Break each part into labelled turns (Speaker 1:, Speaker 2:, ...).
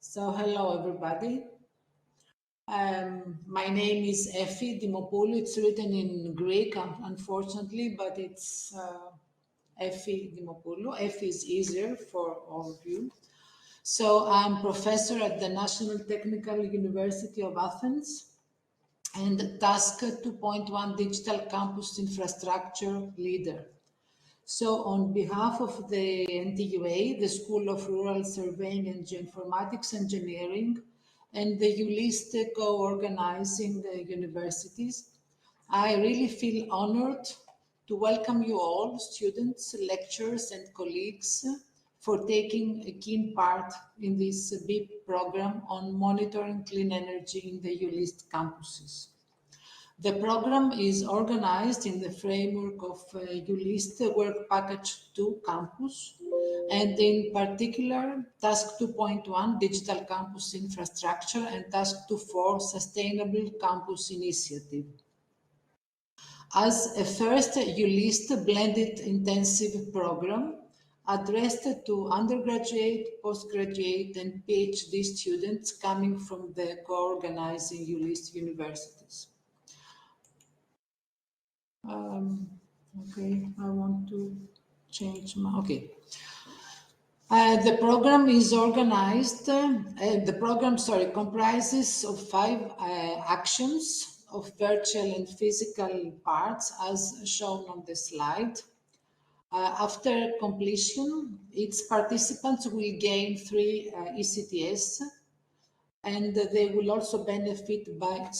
Speaker 1: So, hello everybody. My name is Efi Dimopoulou. It's written in Greek, unfortunately, but it's Efi Dimopoulou. Efi is easier for all of you. So, I'm professor at the National Technical University of Athens and Task 2.1 Digital Campus Infrastructure Leader. So on behalf of the NTUA, the School of Rural Surveying and Geoinformatics Engineering, and the EULiST co-organizing the universities, I really feel honored to welcome you all, students, lecturers, and colleagues, for taking a keen part in this BIP program on monitoring clean energy in the EULiST campuses. The program is organized in the framework of EULiST Work Package 2 Campus, and in particular, Task 2.1 Digital Campus Infrastructure and Task 2.4 Sustainable Campus Initiative. As a first EULiST Blended Intensive Program addressed to undergraduate, postgraduate, and PhD students coming from the co-organizing EULiST universities. Okay, I want to change my, okay. The program is organized, comprises of 5 actions of virtual and physical parts as shown on the slide. After completion, its participants will gain 3 ECTS, and they will also benefit by,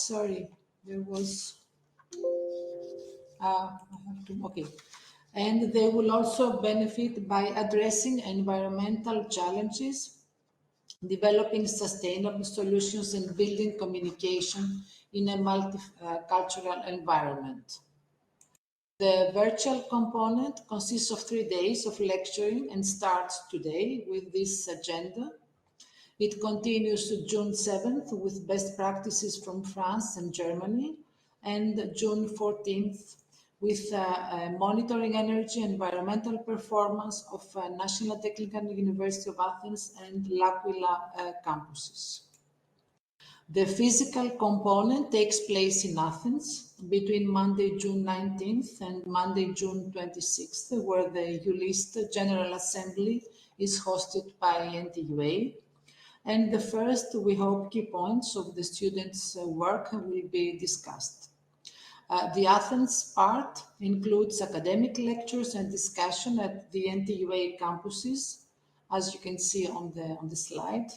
Speaker 1: and they will also benefit by addressing environmental challenges, developing sustainable solutions, and building communication in a multicultural environment. The virtual component consists of 3 days of lecturing and starts today with this agenda. It continues to June 7th with best practices from France and Germany, and June 14th with monitoring energy and environmental performance of National Technical University of Athens and L'Aquila campuses. The physical component takes place in Athens between Monday, June 19th and Monday, June 26th, where the EULiST General Assembly is hosted by NTUA. And the first, we hope, key points of the students' work will be discussed. The Athens part includes academic lectures and discussion at the NTUA campuses, as you can see on the slide.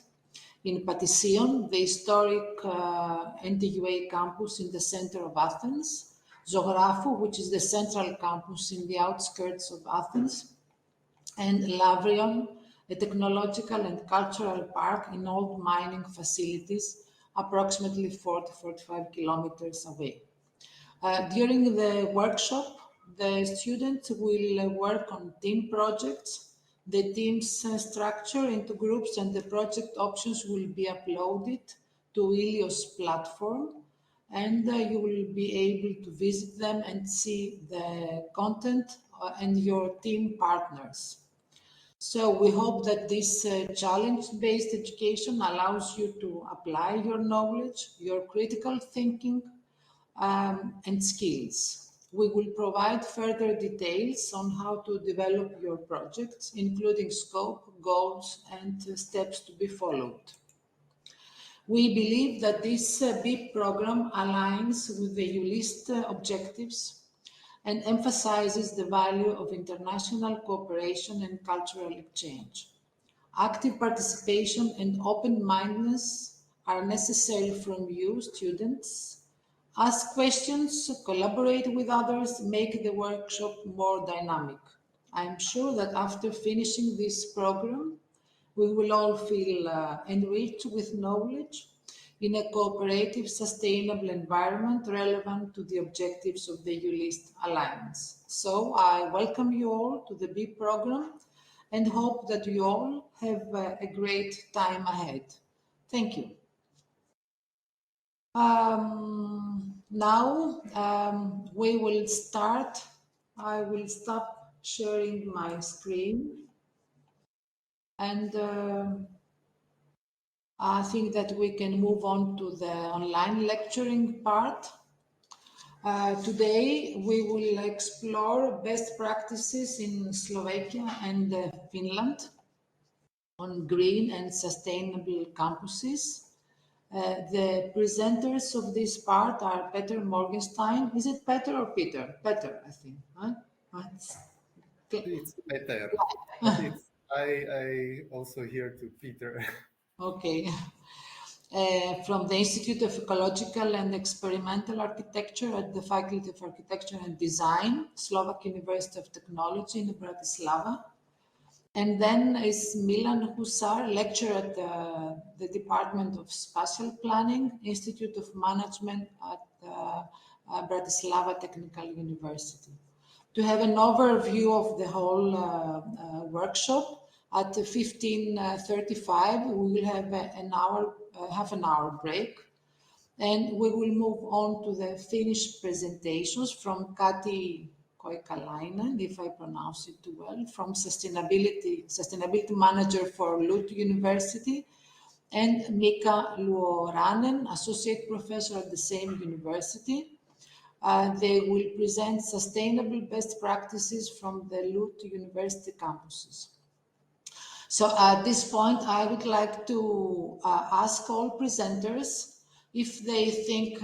Speaker 1: In Patision, the historic NTUA campus in the center of Athens, Zographou, which is the central campus in the outskirts of Athens, and Lavrion, a technological and cultural park in old mining facilities, approximately 40-45 kilometers away. During the workshop, the students will work on team projects. The team's structure into groups and the project options will be uploaded to EULiST platform, and you will be able to visit them and see the content and your team partners. So we hope that this challenge-based education allows you to apply your knowledge, your critical thinking, and skills. We will provide further details on how to develop your projects, including scope, goals, and steps to be followed. We believe that this BIP program aligns with the EULiST objectives and emphasizes the value of international cooperation and cultural exchange. Active participation and open-mindedness are necessary from you, students. Ask questions, collaborate with others, make the workshop more dynamic. I am sure that after finishing this program, we will all feel enriched with knowledge in a cooperative, sustainable environment relevant to the objectives of the EULiST Alliance. So I welcome you all to the BIP program and hope that you all have a great time ahead. Thank you. Now we will start. I will stop sharing my screen and I think that we can move on to the online lecturing part. Today, we will explore best practices in Slovakia and Finland on green and sustainable campuses. The presenters of this part are Peter Morgenstein. Is it Peter or Peter? Peter, I think. Huh?
Speaker 2: It's better, but I also hear to Peter.
Speaker 1: Okay. From the Institute of Ecological and Experimental Architecture at the Faculty of Architecture and Design, Slovak University of Technology in Bratislava. And then is Milan Husar, lecturer at the Department of Spatial Planning, Institute of Management at Bratislava Technical University. To have an overview of the whole workshop, at 15:35 we will have half an hour break, and we will move on to the Finnish presentations from Kati Koikalainen, if I pronounce it too well, from Sustainability Manager for LUT University, and Mika Luoranen, Associate Professor at the same university. They will present sustainable best practices from the LUT University campuses. So at this point, I would like to ask all presenters if they think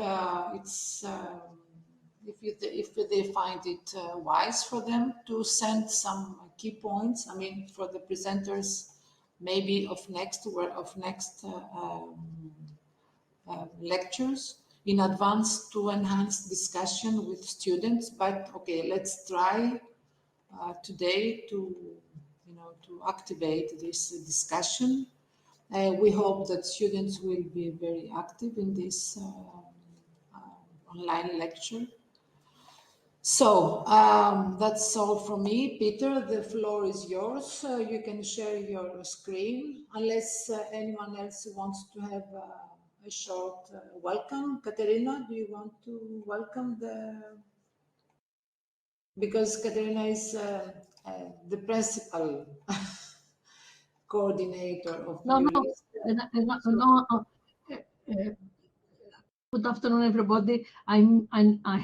Speaker 1: if they find it wise for them to send some key points. I mean, for the presenters, maybe of next lectures in advance to enhance discussion with students. But okay, let's try today to activate this discussion. We hope that students will be very active in this online lecture. So that's all from me. Peter, the floor is yours. You can share your screen, unless anyone else wants to have a short welcome. Katerina, do you want to welcome because Katerina is the principal coordinator of EULiST.
Speaker 3: Good afternoon, everybody. I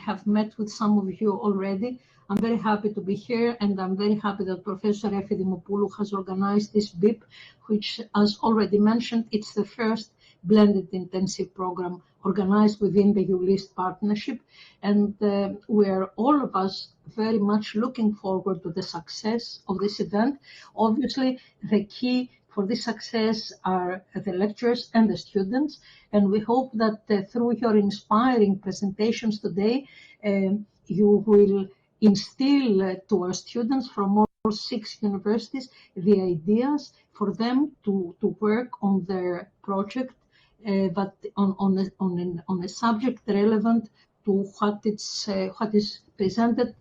Speaker 3: have met with some of you already. I'm very happy to be here, and I'm very happy that Professor Efi Dimopoulou has organized this BIP, which, as already mentioned, it's the first blended intensive program organized within the EULiST partnership. And we're all of us very much looking forward to the success of this event. Obviously, the key for this success are the lecturers and the students, and we hope that through your inspiring presentations today, you will instill to our students from all 6 universities the ideas for them to work on their project, but on a subject relevant to what is presented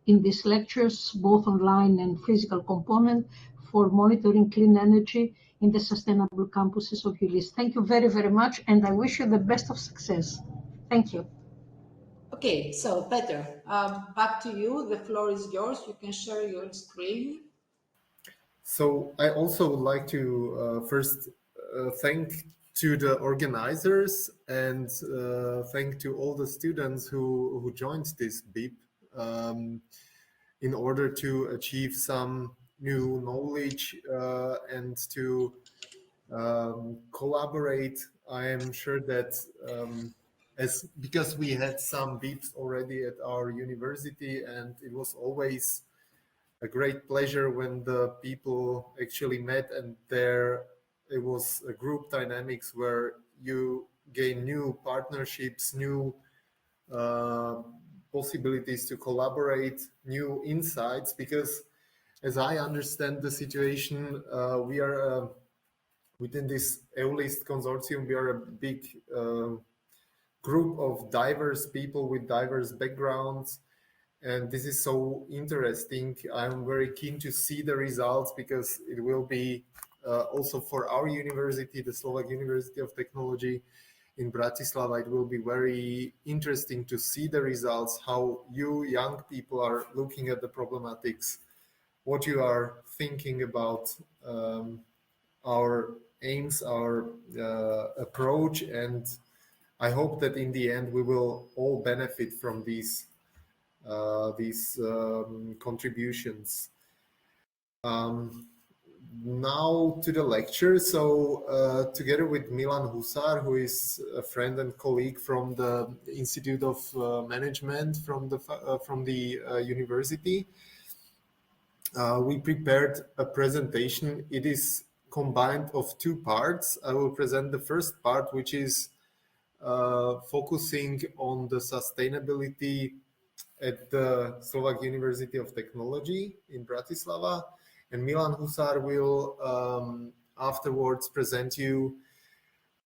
Speaker 3: in these lectures, both online and physical component, for monitoring clean energy in the sustainable campuses of EULiST. Thank you very, very much, and I wish you the best of success. Thank you.
Speaker 1: Okay, so Peter, back to you. The floor is yours. You can share your screen.
Speaker 2: So I also would like to first thank to the organizers and thank to all the students who joined this BIP in order to achieve some new knowledge and to collaborate. I am sure that because we had some BIPs already at our university, and it was always a great pleasure when the people actually met, and there it was a group dynamics where you gain new partnerships, new possibilities to collaborate, new insights, because as I understand the situation, we are within this EULiST consortium, we are a big group of diverse people with diverse backgrounds. And this is so interesting. I'm very keen to see the results because it will be also for our university, the Slovak University of Technology in Bratislava, it will be very interesting to see the results, how you young people are looking at the problematics, what you are thinking about our aims, our approach, and I hope that in the end we will all benefit from these contributions. Now to the lecture. So together with Milan Husar, who is a friend and colleague from the Institute of Management from the university, we prepared a presentation. It is combined of two parts. I will present the first part, which is focusing on the sustainability at the Slovak University of Technology in Bratislava. And Milan Husar will afterwards present you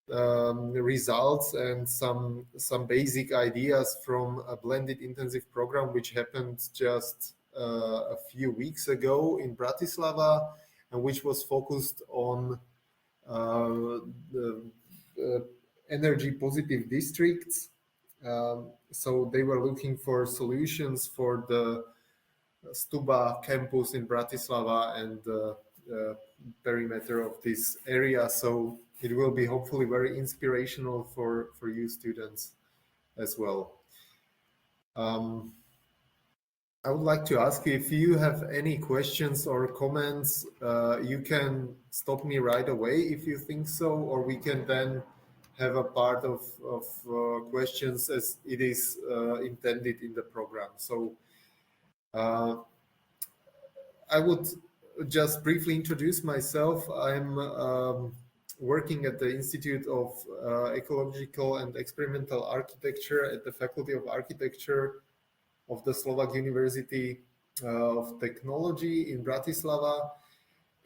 Speaker 2: the results and some basic ideas from a blended intensive program which happened just a few weeks ago in Bratislava, and which was focused on the energy positive districts. So they were looking for solutions for the Stuba campus in Bratislava and the perimeter of this area. So it will be hopefully very inspirational for you students as well. I would like to ask you if you have any questions or comments. You can stop me right away if you think so, or we can then have a part of questions as it is intended in the program. So I would just briefly introduce myself. I'm working at the Institute of Ecological and Experimental Architecture at the Faculty of Architecture of the Slovak University of Technology in Bratislava.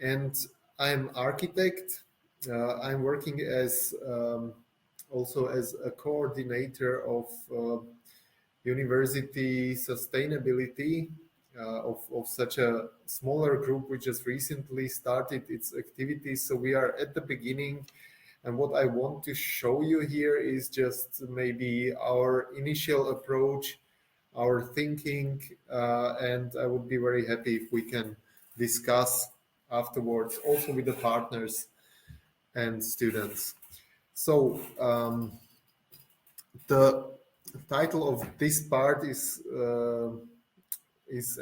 Speaker 2: And I'm architect. I'm working as also as a coordinator of university sustainability of such a smaller group which just recently started its activities. So we are at the beginning, and what I want to show you here is just maybe our initial approach, our thinking, and I would be very happy if we can discuss afterwards also with the partners and students. So the title of this part is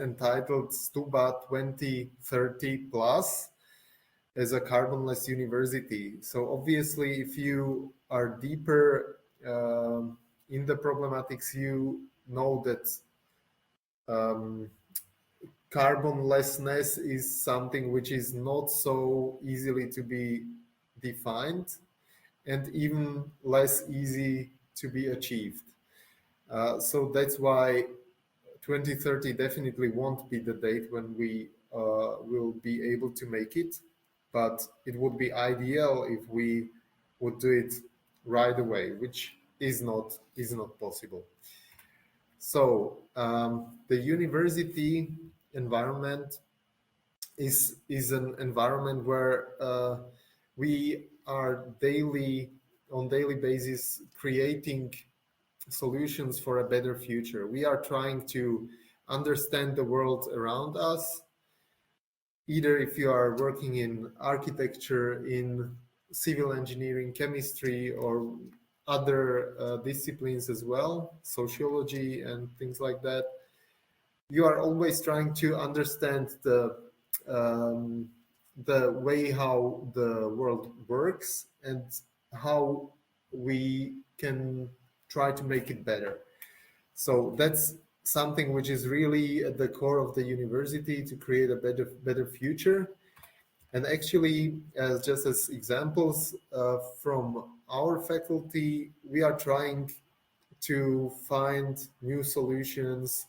Speaker 2: entitled Stuba 2030 Plus as a carbonless university. So obviously, if you are deeper in the problematics, you know that carbonlessness is something which is not so easily to be defined and even less easy to be achieved. So that's why 2030 definitely won't be the date when we will be able to make it, but it would be ideal if we would do it right away, which is not possible. So the university environment is an environment where we are on daily basis creating solutions for a better future. We are trying to understand the world around us, either if you are working in architecture, in civil engineering, chemistry, or other disciplines as well, sociology and things like that. You are always trying to understand the way how the world works and how we can try to make it better. So that's something which is really at the core of the university, to create a better future. And actually, just as examples from our faculty, we are trying to find new solutions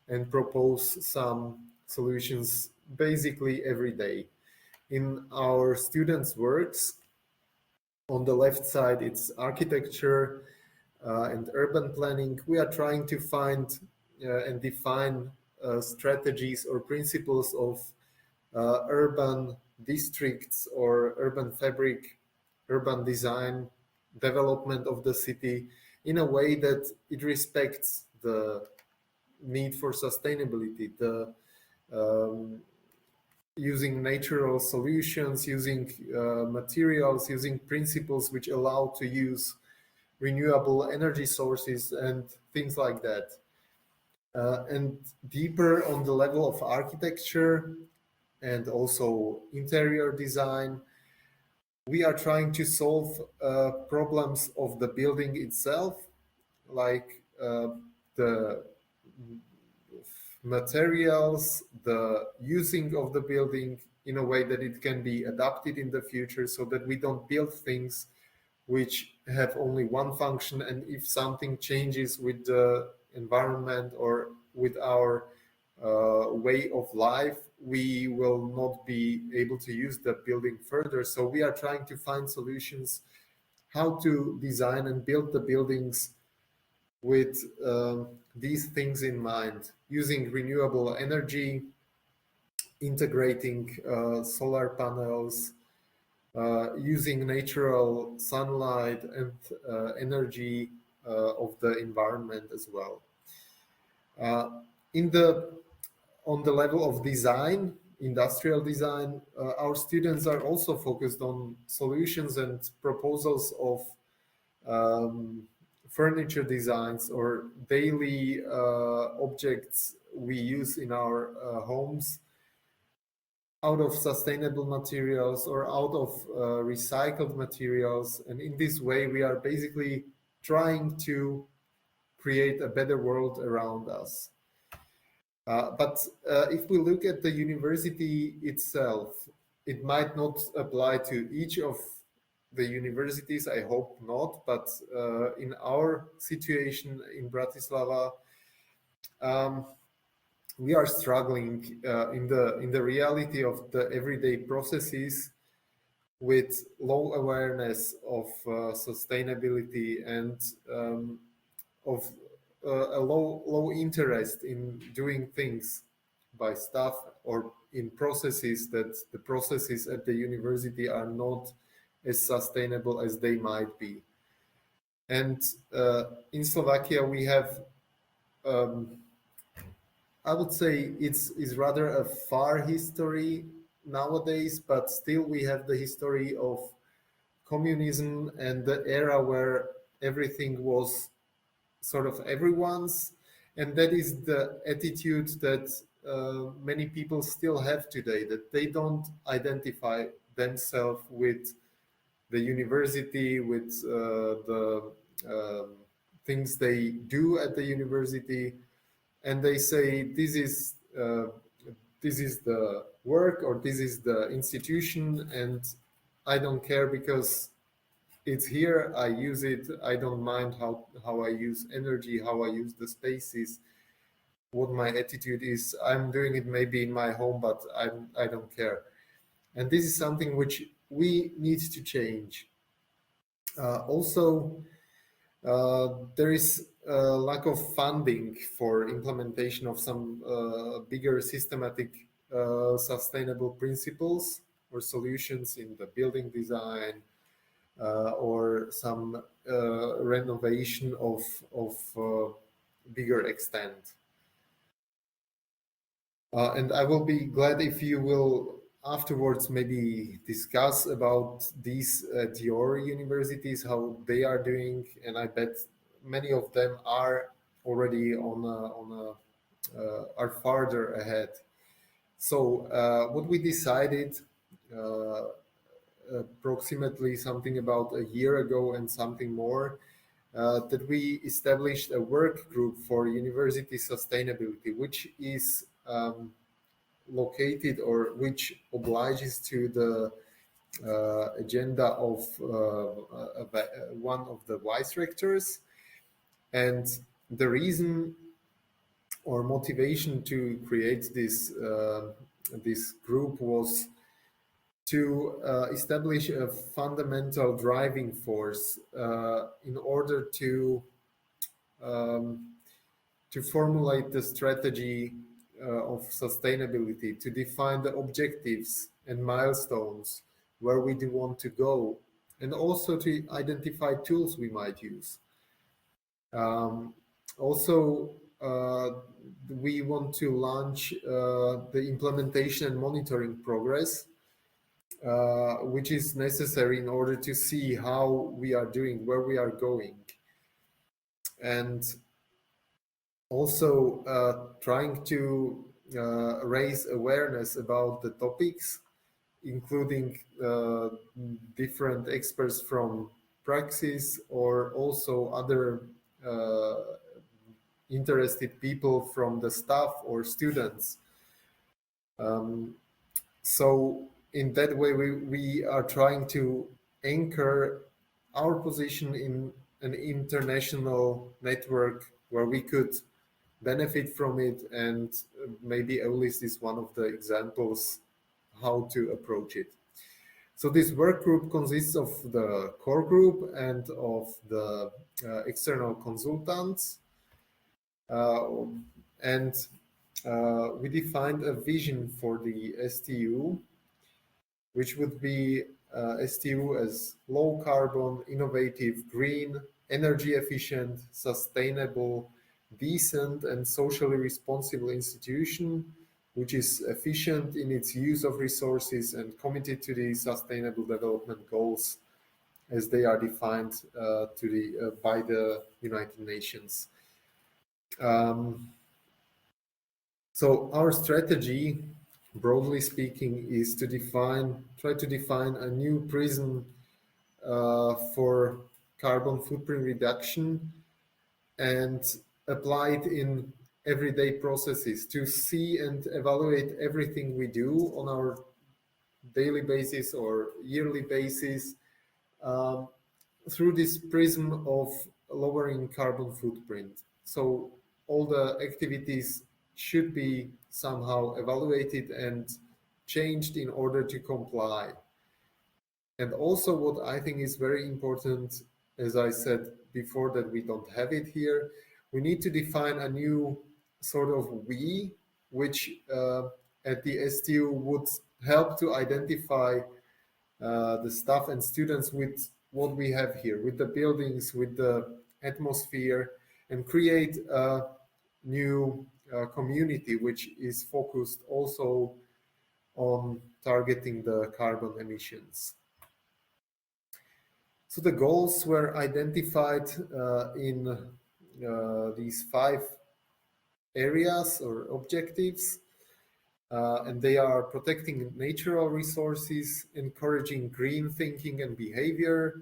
Speaker 2: and propose some solutions basically every day. In our students' works, on the left side, it's architecture and urban planning. We are trying to find and define strategies or principles of urban districts or urban fabric, urban design, development of the city in a way that it respects the need for sustainability, the using natural solutions, using materials, using principles which allow to use renewable energy sources and things like that. And deeper on the level of architecture and also interior design, we are trying to solve problems of the building itself, like the materials, the using of the building in a way that it can be adapted in the future, so that we don't build things which have only one function, and if something changes with the environment or with our way of life, we will not be able to use the building further. So we are trying to find solutions how to design and build the buildings with these things in mind, using renewable energy, integrating solar panels, using natural sunlight and energy of the environment as well. On the level of design, industrial design, our students are also focused on solutions and proposals of furniture designs or daily objects we use in our homes out of sustainable materials or out of recycled materials. And in this way, we are basically trying to create a better world around us. But if we look at the university itself, it might not apply to each of the universities, I hope not, but in our situation in Bratislava, we are struggling in the reality of the everyday processes with low awareness of sustainability and of a low interest in doing things by staff or in processes, that the processes at the university are not as sustainable as they might be. And in Slovakia, we have, I would say it's rather a far history nowadays, but still we have the history of communism and the era where everything was sort of everyone's. And that is the attitude that many people still have today, that they don't identify themselves with the university, with the things they do at the university, and they say this is the work or this is the institution, and I don't care because it's here, I use it, I don't mind how I use energy, how I use the spaces, what my attitude is. I'm doing it maybe in my home, but I don't care. And this is something which we need to change. Also, there is a lack of funding for implementation of some bigger systematic sustainable principles or solutions in the building design or some renovation of bigger extent. And I will be glad if you will afterwards maybe discuss about these at your universities, how they are doing, and I bet many of them are already are farther ahead. So what we decided approximately something about a year ago and something more, that we established a work group for university sustainability, which is located or which obliges to the agenda of one of the vice rectors. And the reason or motivation to create this this group was to establish a fundamental driving force in order to formulate the strategy of sustainability, to define the objectives and milestones where we do want to go, and also to identify tools we might use. Also, we want to launch the implementation and monitoring progress, which is necessary in order to see how we are doing, where we are going. And also trying to raise awareness about the topics, including different experts from praxis or also other interested people from the staff or students. So in that way, we are trying to anchor our position in an international network where we could benefit from it, and maybe EULiST is one of the examples how to approach it. So this work group consists of the core group and of the external consultants, and we defined a vision for the STU, which would be STU as low carbon, innovative, green, energy efficient, sustainable, decent and socially responsible institution, which is efficient in its use of resources and committed to the sustainable development goals as they are defined by the United Nations. So our strategy, broadly speaking, is to try to define a new prism for carbon footprint reduction and apply it in everyday processes to see and evaluate everything we do on our daily basis or yearly basis through this prism of lowering carbon footprint. So all the activities should be somehow evaluated and changed in order to comply. And also what I think is very important, as I said before that we don't have it here, we need to define a new sort of we, which at the STU would help to identify the staff and students with what we have here, with the buildings, with the atmosphere, and create a new community which is focused also on targeting the carbon emissions. So the goals were identified in these 5 areas or objectives, and they are protecting natural resources, encouraging green thinking and behavior,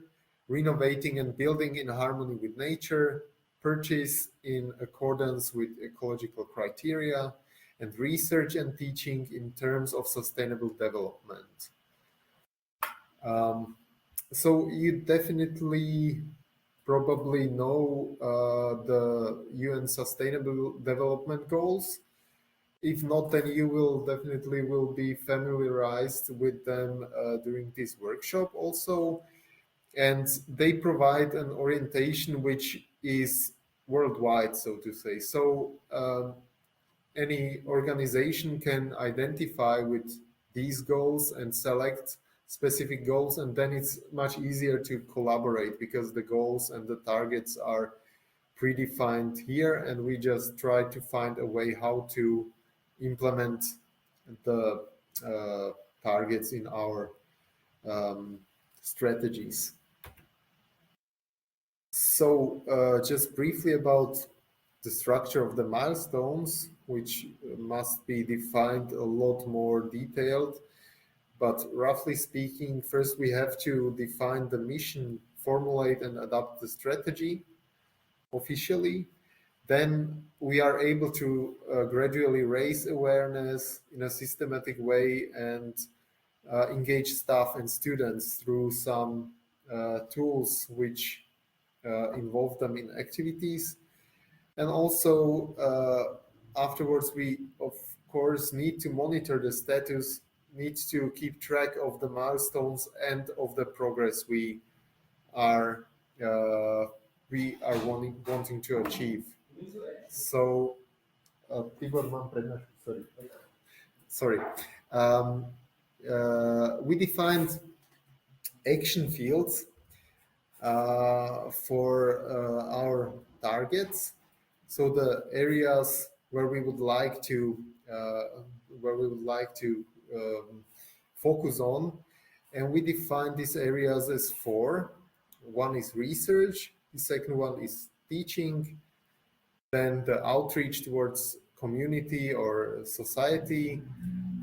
Speaker 2: renovating and building in harmony with nature, purchase in accordance with ecological criteria, and research and teaching in terms of sustainable development. So you definitely probably know the UN Sustainable Development Goals. If not, then you will definitely be familiarized with them during this workshop also. And they provide an orientation which is worldwide, so to say. So any organization can identify with these goals and select specific goals, and then it's much easier to collaborate because the goals and the targets are predefined here, and we just try to find a way how to implement the targets in our strategies. So just briefly about the structure of the milestones, which must be defined a lot more detailed. But roughly speaking, first we have to define the mission, formulate and adopt the strategy officially. Then we are able to gradually raise awareness in a systematic way and engage staff and students through some tools which involve them in activities. And also afterwards, we of course need to monitor the status, need to keep track of the milestones and of the progress we are wanting to achieve. So, sorry. We defined action fields for our targets. So the areas where we would like to focus on, and we define these areas as four. One is research, the second one is teaching, then the outreach towards community or society,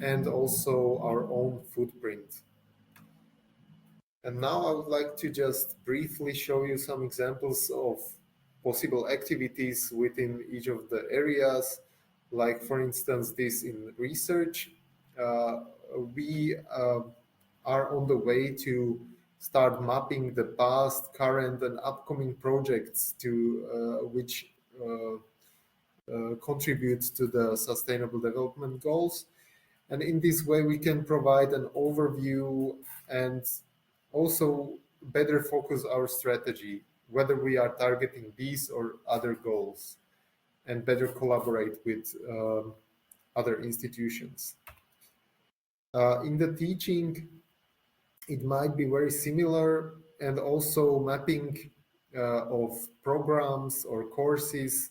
Speaker 2: and also our own footprint. And now I would like to just briefly show you some examples of possible activities within each of the areas. Like, for instance, this in research. We are on the way to start mapping the past, current, and upcoming projects to which contribute to the Sustainable Development Goals. And in this way, we can provide an overview and also better focus our strategy, whether we are targeting these or other goals, and better collaborate with other institutions. In the teaching, it might be very similar, and also mapping of programs or courses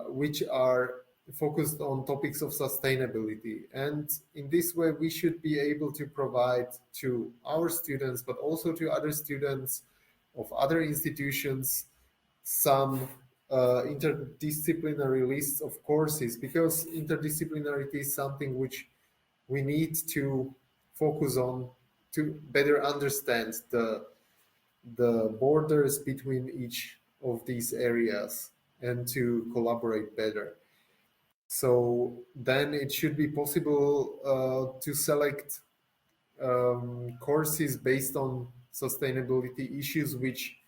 Speaker 2: which are focused on topics of sustainability. And in this way, we should be able to provide to our students, but also to other students of other institutions, some interdisciplinary lists of courses, because interdisciplinarity is something which we need to focus on to better understand the borders between each of these areas and to collaborate better. So then it should be possible to select courses based on sustainability issues which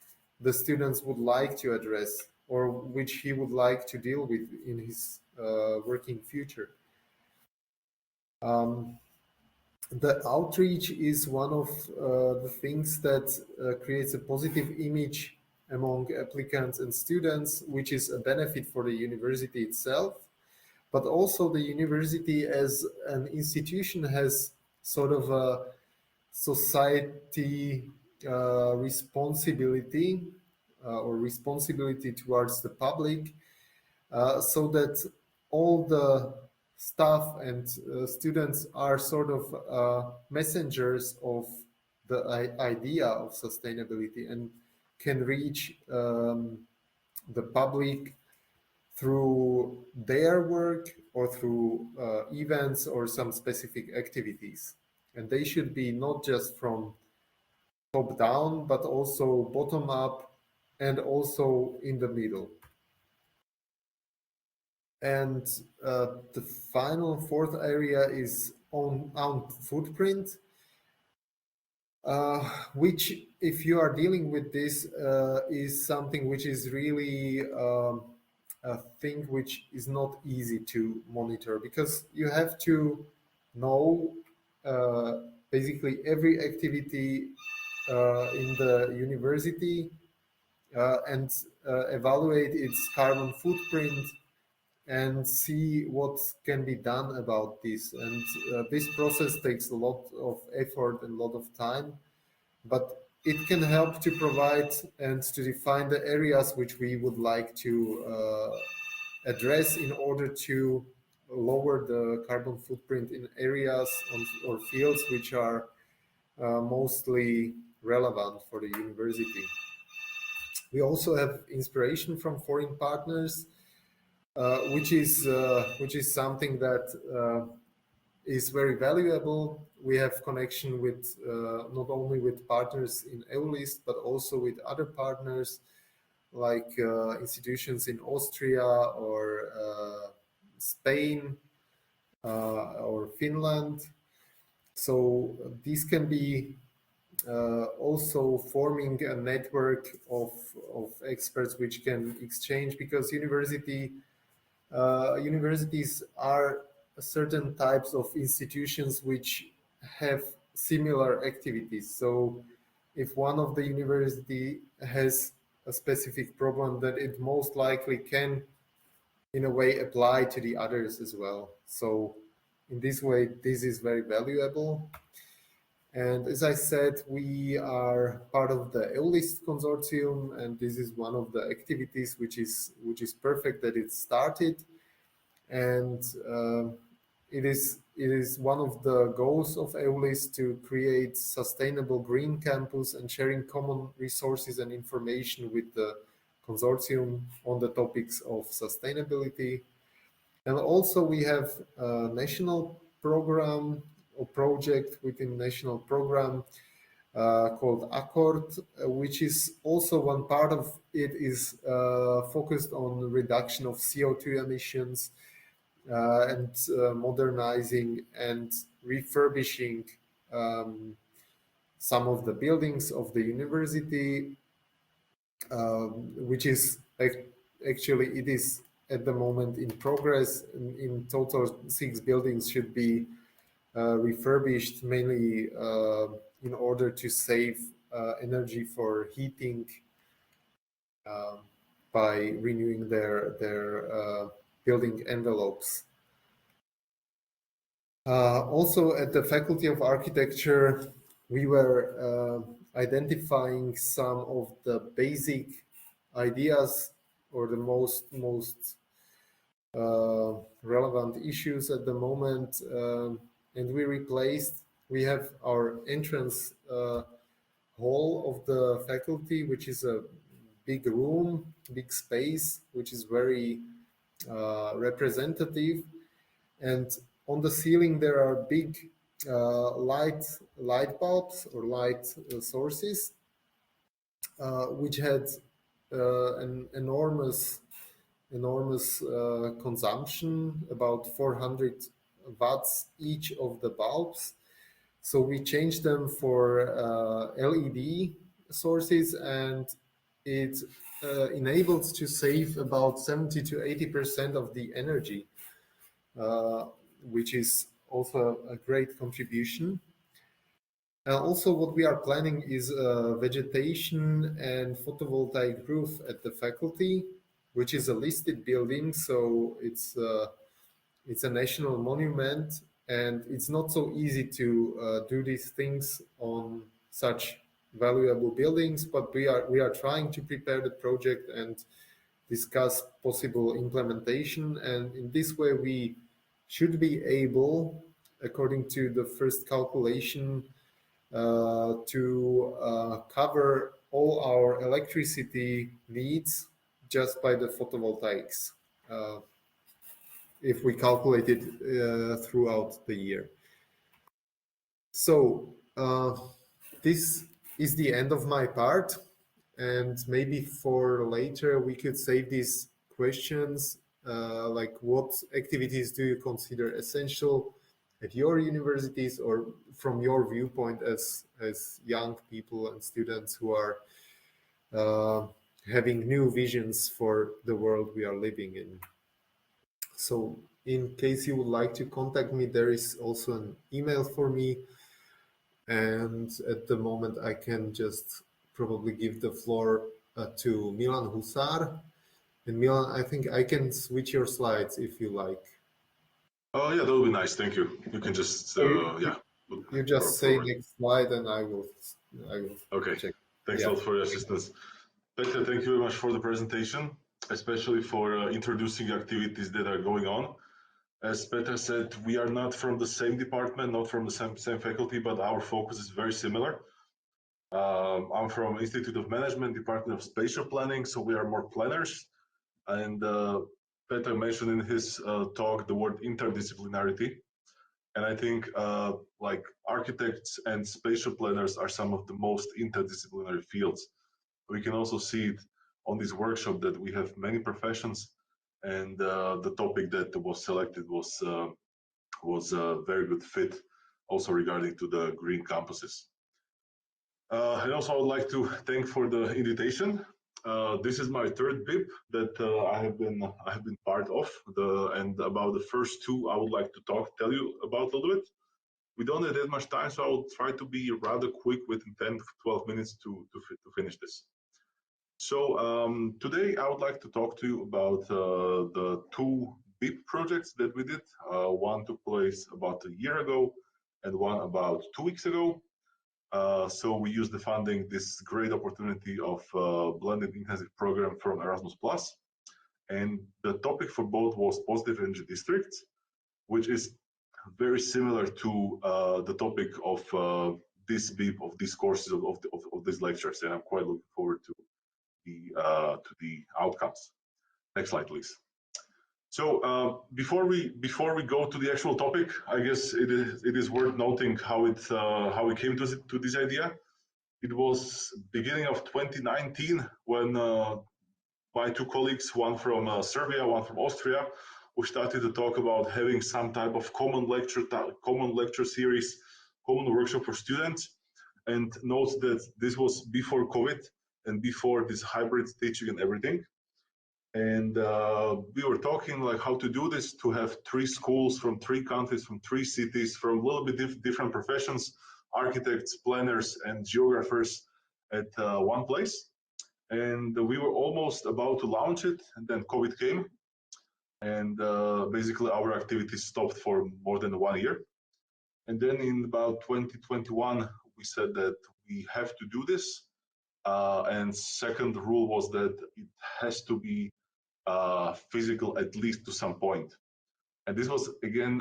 Speaker 2: the students would like to address or which he would like to deal with in his working future. The outreach is one of the things that creates a positive image among applicants and students, which is a benefit for the university itself. But also the university as an institution has sort of a society responsibility or responsibility towards the public, so that all the staff and students are sort of messengers of the idea of sustainability and can reach the public through their work or through events or some specific activities. And they should be not just from top down, but also bottom up and also in the middle. And the final fourth area is on footprint, which, if you are dealing with this, is something which is really a thing which is not easy to monitor, because you have to know basically every activity in the university and evaluate its carbon footprint and see what can be done about this. And this process takes a lot of effort and a lot of time, but it can help to provide and to define the areas which we would like to address in order to lower the carbon footprint in areas or fields which are mostly relevant for the university. We also have inspiration from foreign partners, which is something that is very valuable. We have connection with not only with partners in EULiST, but also with other partners like institutions in Austria or Spain or Finland. So these can be also forming a network of experts which can exchange, because universities are certain types of institutions which have similar activities. So if one of the university has a specific problem, that it most likely can in a way apply to the others as well. So in this way, this is very valuable. And as I said, we are part of the EULiST consortium, and this is one of the activities which is perfect that it started. And it is one of the goals of EULiST to create sustainable green campus and sharing common resources and information with the consortium on the topics of sustainability. And also we have a national program or project within national program called Accord, which is also one part of it is focused on the reduction of CO2 emissions and modernizing and refurbishing some of the buildings of the university, which is actually it is at the moment in progress. In total, 6 buildings should be refurbished, mainly in order to save energy for heating by renewing their building envelopes. Also, at the Faculty of Architecture, we were identifying some of the basic ideas or the most relevant issues at the moment, and we have our entrance hall of the faculty, which is a big room, big space, which is very representative. And on the ceiling there are big light bulbs or light sources, which had an enormous consumption, about 400 watts each of the bulbs. So we changed them for LED sources, and it enables to save about 70 to 80% of the energy, which is also a great contribution. Also, what we are planning is vegetation and photovoltaic roof at the faculty, which is a listed building, so it's a national monument, and it's not so easy to do these things on such valuable buildings. But we are trying to prepare the project and discuss possible implementation, and in this way we should be able, according to the first calculation, to cover all our electricity needs just by the photovoltaics, if we calculate it throughout the year. So this is the end of my part, and maybe for later we could save these questions, like what activities do you consider essential at your universities, or from your viewpoint as young people and students who are having new visions for the world we are living in. So in case you would like to contact me, there is also an email for me, and at the moment I can just probably give the floor to Milan Husar. And Milan, I think I can switch your slides if you like.
Speaker 4: Oh yeah, that would be nice. Thank you. You can just yeah.
Speaker 2: You just say next slide, and I will
Speaker 4: okay.
Speaker 2: Check.
Speaker 4: Thanks a lot for your assistance. Petra, thank you very much for the presentation, especially for introducing activities that are going on. As Petra said, we are not from the same department, not from the same faculty, but our focus is very similar. I'm from Institute of Management, Department of Spatial Planning, so we are more planners. And Petra mentioned in his talk the word interdisciplinarity. And I think like architects and spatial planners are some of the most interdisciplinary fields. We can also see it on this workshop that we have many professions, and the topic that was selected was a very good fit also regarding to the green campuses. And also I would like to thank for the invitation. This is my third BIP that I have been part of, and about the first two I would like to tell you about a little bit. We don't have that much time, so I will try to be rather quick within 10 to 12 minutes to finish this. So today I would like to talk to you about the two BIP projects that we did. One took place about a year ago and one about 2 weeks ago. So we used the funding, this great opportunity of blended intensive program from Erasmus+. And the topic for both was positive energy districts, which is very similar to the topic of this BIP, of these courses, of these lectures. And I'm quite looking forward to the outcomes. Next slide, please. So before we go to the actual topic, I guess it is worth noting how we came to this idea. It was beginning of 2019 when my two colleagues, one from Serbia, one from Austria, we started to talk about having some type of common lecture series, common workshop for students. And note that this was before COVID and before this hybrid teaching and everything. And we were talking like how to do this, to have 3 schools from 3 countries, from 3 cities, from a little bit different professions, architects, planners, and geographers at one place. And we were almost about to launch it, and then COVID came. And basically our activities stopped for more than 1 year. And then in about 2021, we said that we have to do this. And second rule was that it has to be physical, at least to some point. And this was again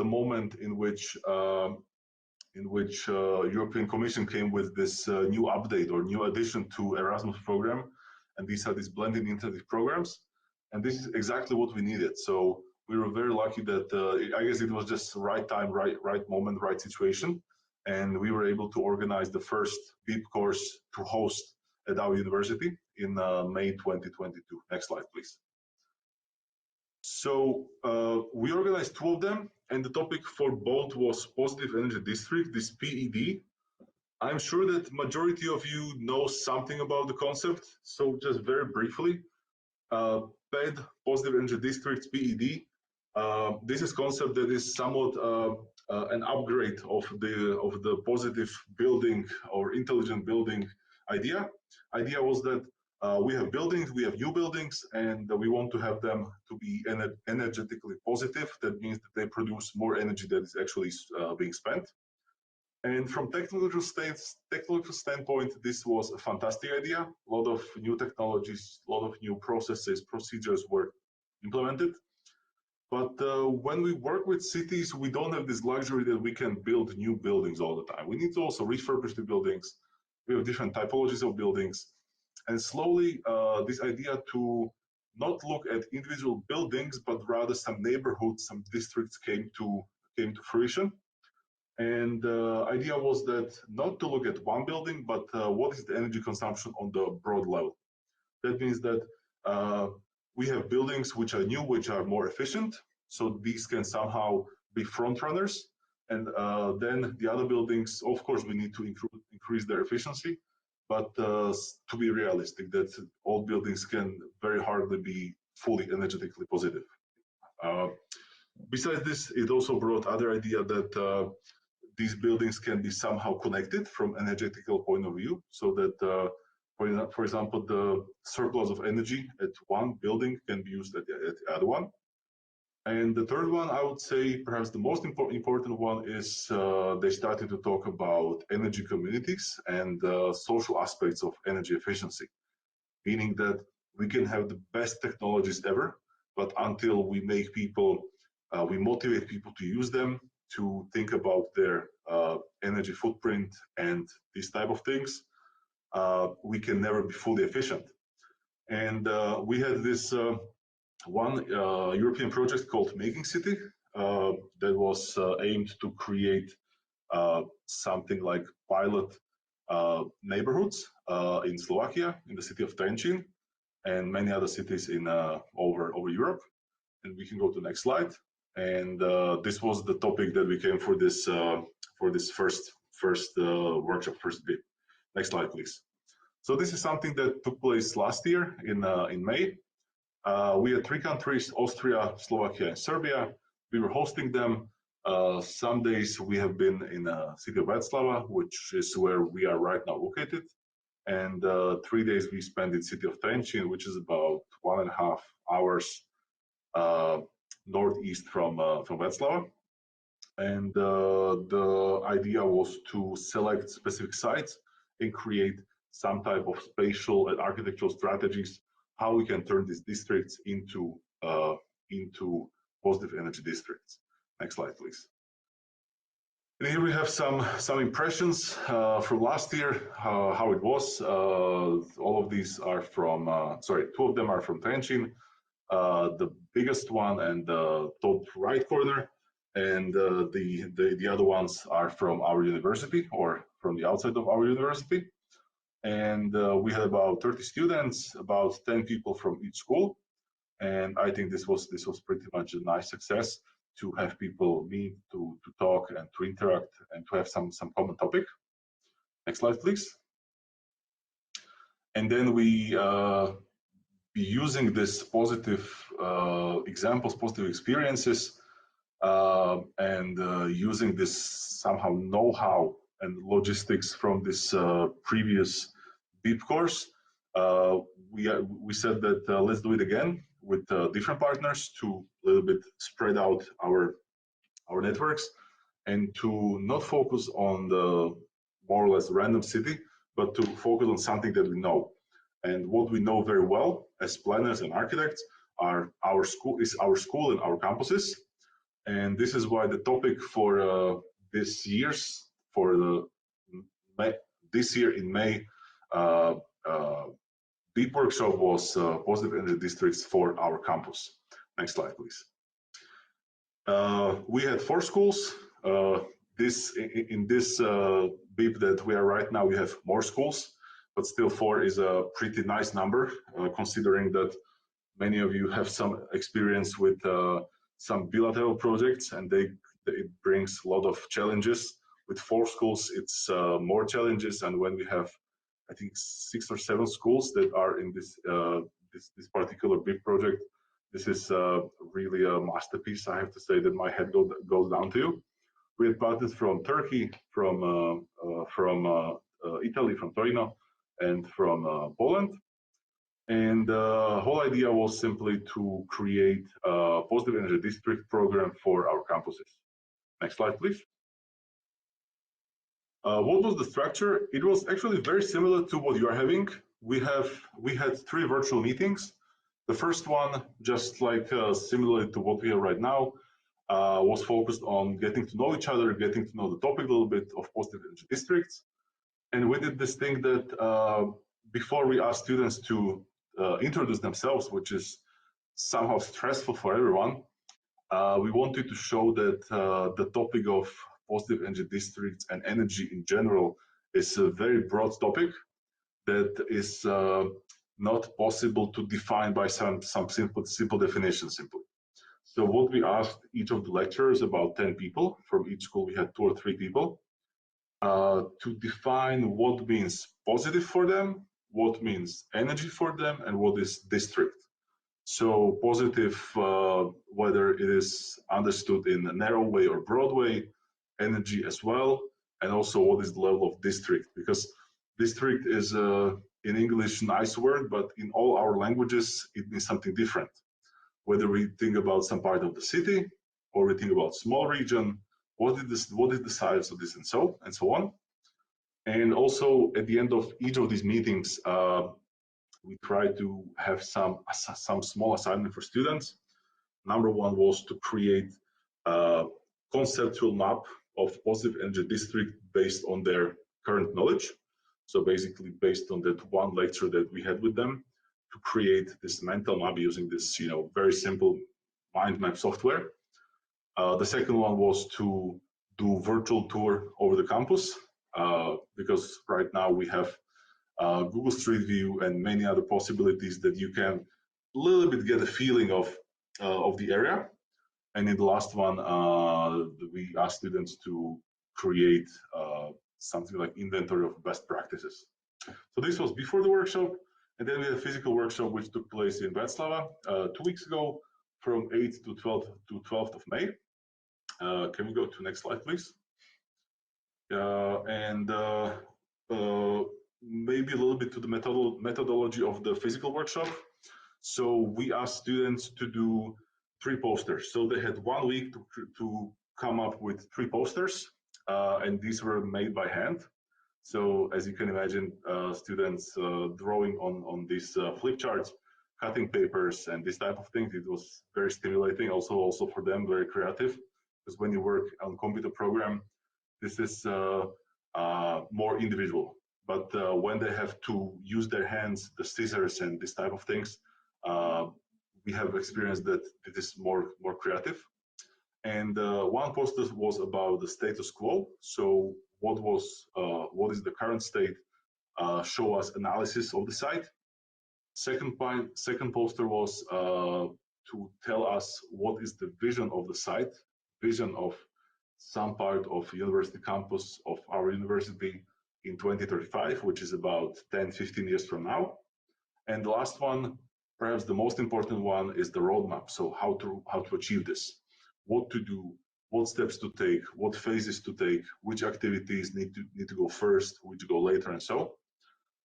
Speaker 4: the moment in which European Commission came with this new update or new addition to Erasmus program, and these are these blended intensive programs. And this is exactly what we needed. So we were very lucky that I guess it was just right time, right moment, right situation, and we were able to organize the first BIP course to host at our university in May 2022. Next slide, please. So we organized 2 of them, and the topic for both was positive energy district, this PED. I'm sure that majority of you know something about the concept, so just very briefly, PED, positive energy districts, PED. This is concept that is somewhat an upgrade of the positive building or intelligent building idea. Idea was that we have buildings, we have new buildings, and we want to have them to be energetically positive. That means that they produce more energy that is actually being spent. And from technological standpoint, this was a fantastic idea. A lot of new technologies, a lot of new processes, procedures were implemented. But when we work with cities, we don't have this luxury that we can build new buildings all the time. We need to also refurbish the buildings. We have different typologies of buildings. And slowly, this idea to not look at individual buildings, but rather some neighborhoods, some districts came to fruition. And the idea was that not to look at one building, but what is the energy consumption on the broad level. That means that we have buildings which are new, which are more efficient. So these can somehow be front runners. And then the other buildings, of course, we need to increase their efficiency. But to be realistic, that all buildings can very hardly be fully energetically positive. Besides this, it also brought other idea that these buildings can be somehow connected from energetical point of view, so that, for example, the surplus of energy at one building can be used at the other one. And the third one, I would say, perhaps the most important one, is they started to talk about energy communities and social aspects of energy efficiency, meaning that we can have the best technologies ever, but until we make people, we motivate people to use them, to think about their energy footprint and these type of things, we can never be fully efficient. And we had this one European project called Making City that was aimed to create something like pilot neighborhoods in Slovakia, in the city of Trenčín, and many other cities in over Europe. And we can go to the next slide. And this was the topic that we came for this first workshop, first bit. Next slide, please. So this is something that took place last year in May. We had 3 countries: Austria, Slovakia, and Serbia. We were hosting them. Some days we have been in the city of Bratislava, which is where we are right now located. And 3 days we spent in the city of Trenčín, which is about 1.5 hours northeast from Bratislava. And the idea was to select specific sites and create some type of spatial and architectural strategies, how we can turn these districts into positive energy districts. Next slide, please. And here we have some impressions from last year, how it was. All of these are from, two of them are from Trenčín, the biggest one and the top right corner, and the other ones are from our university or from the outside of our university. And we had about 30 students, about 10 people from each school, and I think this was pretty much a nice success to have people meet, to talk and to interact and to have some common topic. Next slide, please. And then we be using this positive examples, positive experiences, and using this somehow know-how and logistics from this previous BIP course. We said that let's do it again with different partners to a little bit spread out our networks and to not focus on the more or less random city, but to focus on something that we know. And what we know very well as planners and architects are our school and our campuses. And this is why the topic for this year in May BIP workshop was positive energy districts for our campus. Next slide, please. We had 4 schools. In this BIP that we are right now, we have more schools, but still 4 is a pretty nice number, considering that many of you have some experience with some bilateral projects, and it brings a lot of challenges. With 4 schools, it's more challenges, and when we have, I think, 6 or 7 schools that are in this particular BIP project, this is really a masterpiece. I have to say that my head goes down to you. We had partners from Turkey, from Italy, from Torino, and from Poland. And the whole idea was simply to create a positive energy district program for our campuses. Next slide, please. What was the structure? It was actually very similar to what you are having. We had 3 virtual meetings. The first one, just like similar to what we have right now, was focused on getting to know each other, getting to know the topic a little bit of positive energy districts. And we did this thing that before we asked students to introduce themselves, which is somehow stressful for everyone, we wanted to show that the topic of positive energy districts and energy in general is a very broad topic that is not possible to define by some simple definition simply. So what we asked each of the lecturers, about 10 people from each school, we had 2 or 3 people, to define what means positive for them, what means energy for them, and what is district. So positive, whether it is understood in a narrow way or broad way, energy as well, and also what is the level of district, because district is in English a nice word, but in all our languages it means something different. Whether we think about some part of the city or we think about small region, what is the size of this, and so on. And also at the end of each of these meetings, we try to have some small assignment for students. Number 1 was to create a conceptual map of positive energy district based on their current knowledge. So basically based on that one lecture that we had with them, to create this mental map using this, very simple mind map software. The second one was to do virtual tour over the campus, because right now we have Google Street View and many other possibilities that you can a little bit get a feeling of the area. And in the last one, we asked students to create something like inventory of best practices. So this was before the workshop, and then we had a physical workshop which took place in Bratislava 2 weeks ago, from 8th to 12th of May. Can we go to the next slide, please? And maybe a little bit to the methodology of the physical workshop. So we asked students to do 3 posters. So they had 1 week to come up with 3 posters. and these were made by hand. So as you can imagine, students drawing on these flip charts, cutting papers, and this type of things. It was very stimulating, also for them, very creative. Because when you work on computer program, this is more individual. But when they have to use their hands, the scissors, and this type of things, we have experienced that it is more creative. And one poster was about the status quo. So what is the current state? Show us analysis of the site. Second poster was to tell us what is the vision of the site, vision of some part of university campus of our university in 2035, which is about 10-15 years from now. And the last one, perhaps the most important one, is the roadmap. So how to achieve this, what to do, what steps to take, what phases to take, which activities need to go first, which go later, and so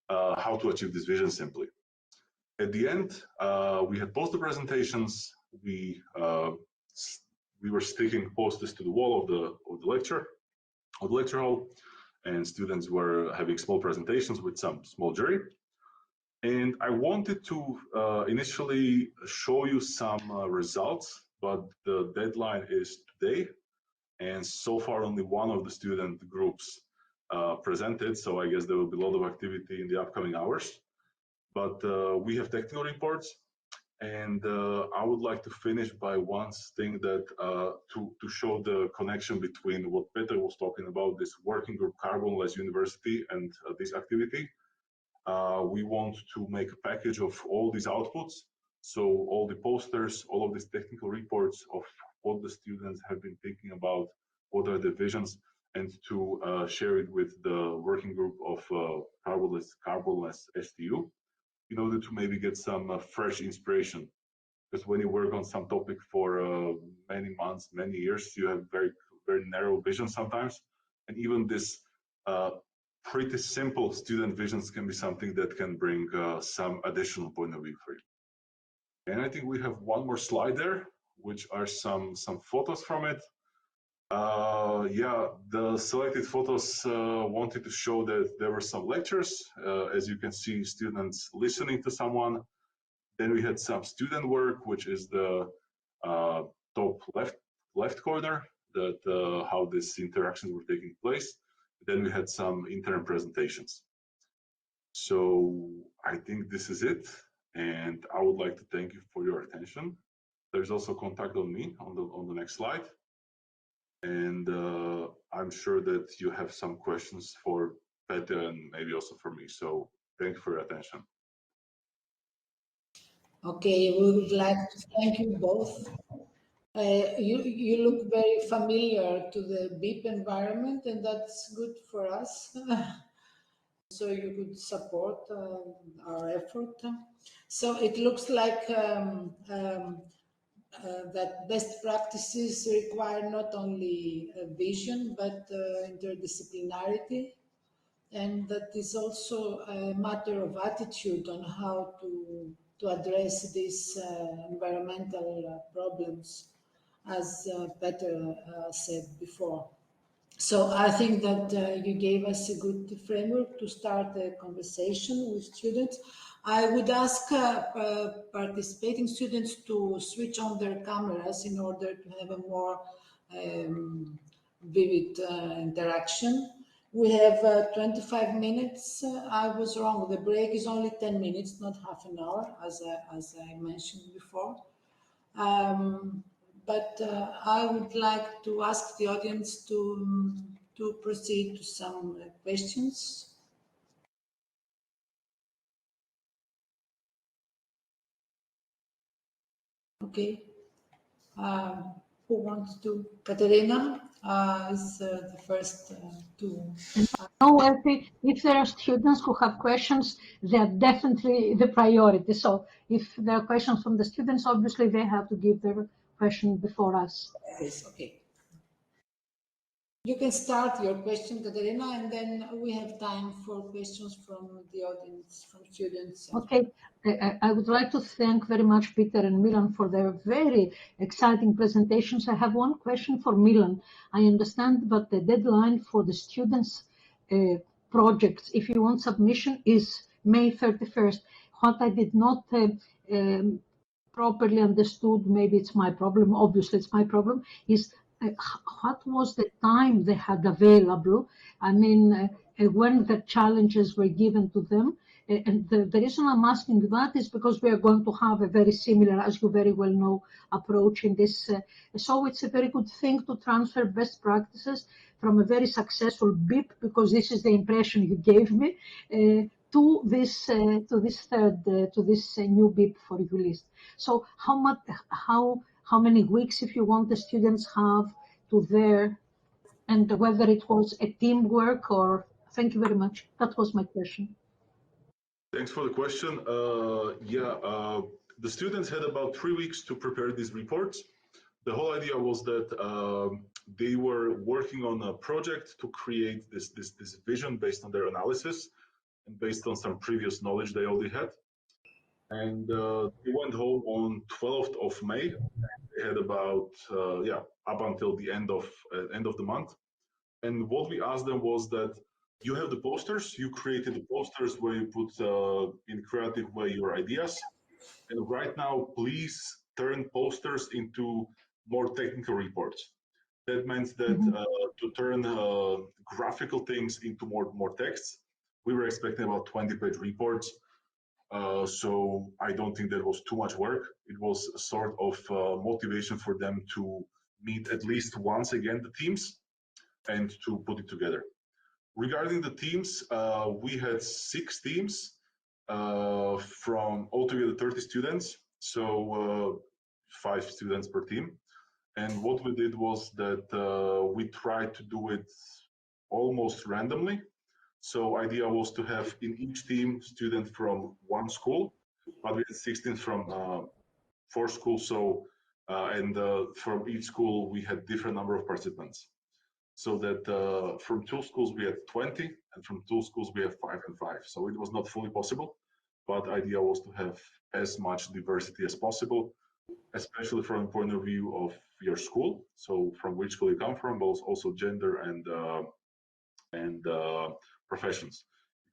Speaker 4: how to achieve this vision simply. At the end, we had poster presentations. We were sticking posters to the wall of the lecture hall, and students were having small presentations with some small jury. And I wanted to initially show you some results, but the deadline is today, and so far only one of the student groups presented, so I guess there will be a lot of activity in the upcoming hours. But we have technical reports, and I would like to finish by one thing that to show the connection between what Peter was talking about, this working group Carbonless University, and this activity. We want to make a package of all these outputs, so all the posters, all of these technical reports of what the students have been thinking about, what are the visions, and to share it with the working group of Carbonless STU, in order to maybe get some fresh inspiration. Because when you work on some topic for many months, many years, you have very narrow vision sometimes, and even this pretty simple student visions can be something that can bring some additional point of view for you. And I think we have one more slide there, which are some photos from it. Yeah, the selected photos wanted to show that there were some lectures. As you can see, students listening to someone. Then we had some student work, which is the top left corner, that how these interactions were taking place. Then we had some intern presentations. So I think this is it, and I would like to thank you for your attention. There's also contact on me on the next slide, and I'm sure that you have some questions for Peter and maybe also for me. So thank you for your attention.
Speaker 1: Okay, we would like to thank you both. You look very familiar to the BIP environment, and that's good for us. So you could support our effort. So it looks like that best practices require not only vision, but interdisciplinarity. And that is also a matter of attitude on how to address these environmental problems, as Peter said before. So I think that you gave us a good framework to start a conversation with students. I would ask participating students to switch on their cameras in order to have a more vivid interaction. We have 25 minutes. I was wrong. The break is only 10 minutes, not half an hour, as I mentioned before. But I would like to ask the audience to proceed to some questions. Okay. Who wants to? Katerina is the first to.
Speaker 3: No, Effie, if there are students who have questions, they are definitely the priority. So if there are questions from the students, obviously they have to give their question before us.
Speaker 1: Yes, okay. You can start your question, Katerina, and then we have time for questions from the audience, from students.
Speaker 3: Okay, I would like to thank very much Peter and Milan for their very exciting presentations. I have one question for Milan. I understand that the deadline for the students' projects, if you want submission, is May 31st. What I did not properly understood, maybe it's my problem, obviously it's my problem, is what was the time they had available? I mean, when the challenges were given to them. And the reason I'm asking that is because we are going to have a very similar, as you very well know, approach in this. So it's a very good thing to transfer best practices from a very successful BIP, because this is the impression you gave me, to this new BIP for EULiST. So how many weeks, if you want, the students have to there, and whether it was a teamwork or. Thank you very much. That was my question.
Speaker 4: Thanks for the question. The students had about 3 weeks to prepare these reports. The whole idea was that they were working on a project to create this vision based on their analysis and based on some previous knowledge they already had. And they went home on 12th of May. They had about up until the end of the month. And what we asked them was that you have the posters, you created the posters where you put in creative way your ideas. And right now, please turn posters into more technical reports. That means that to turn graphical things into more texts. We were expecting about 20-page reports. So I don't think that was too much work. It was a sort of motivation for them to meet at least once again the teams and to put it together. Regarding the teams, we had 6 teams from altogether 30 students, so 5 students per team. And what we did was that we tried to do it almost randomly. So idea was to have in each team students from one school, but we had 16 from 4 schools. So and from each school we had different number of participants. So that from 2 schools we had 20, and from 2 schools we have 5 and 5. So it was not fully possible, but the idea was to have as much diversity as possible, especially from the point of view of your school. So from which school you come from, but also gender and professions.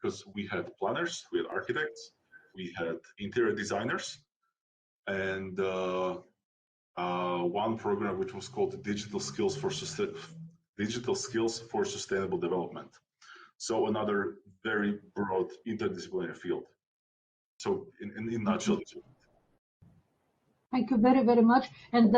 Speaker 4: Because we had planners, we had architects, we had interior designers, and one program which was called Digital Skills for Sustainable Development. So another very broad interdisciplinary field. So in a nutshell.
Speaker 3: Thank you very, very much. And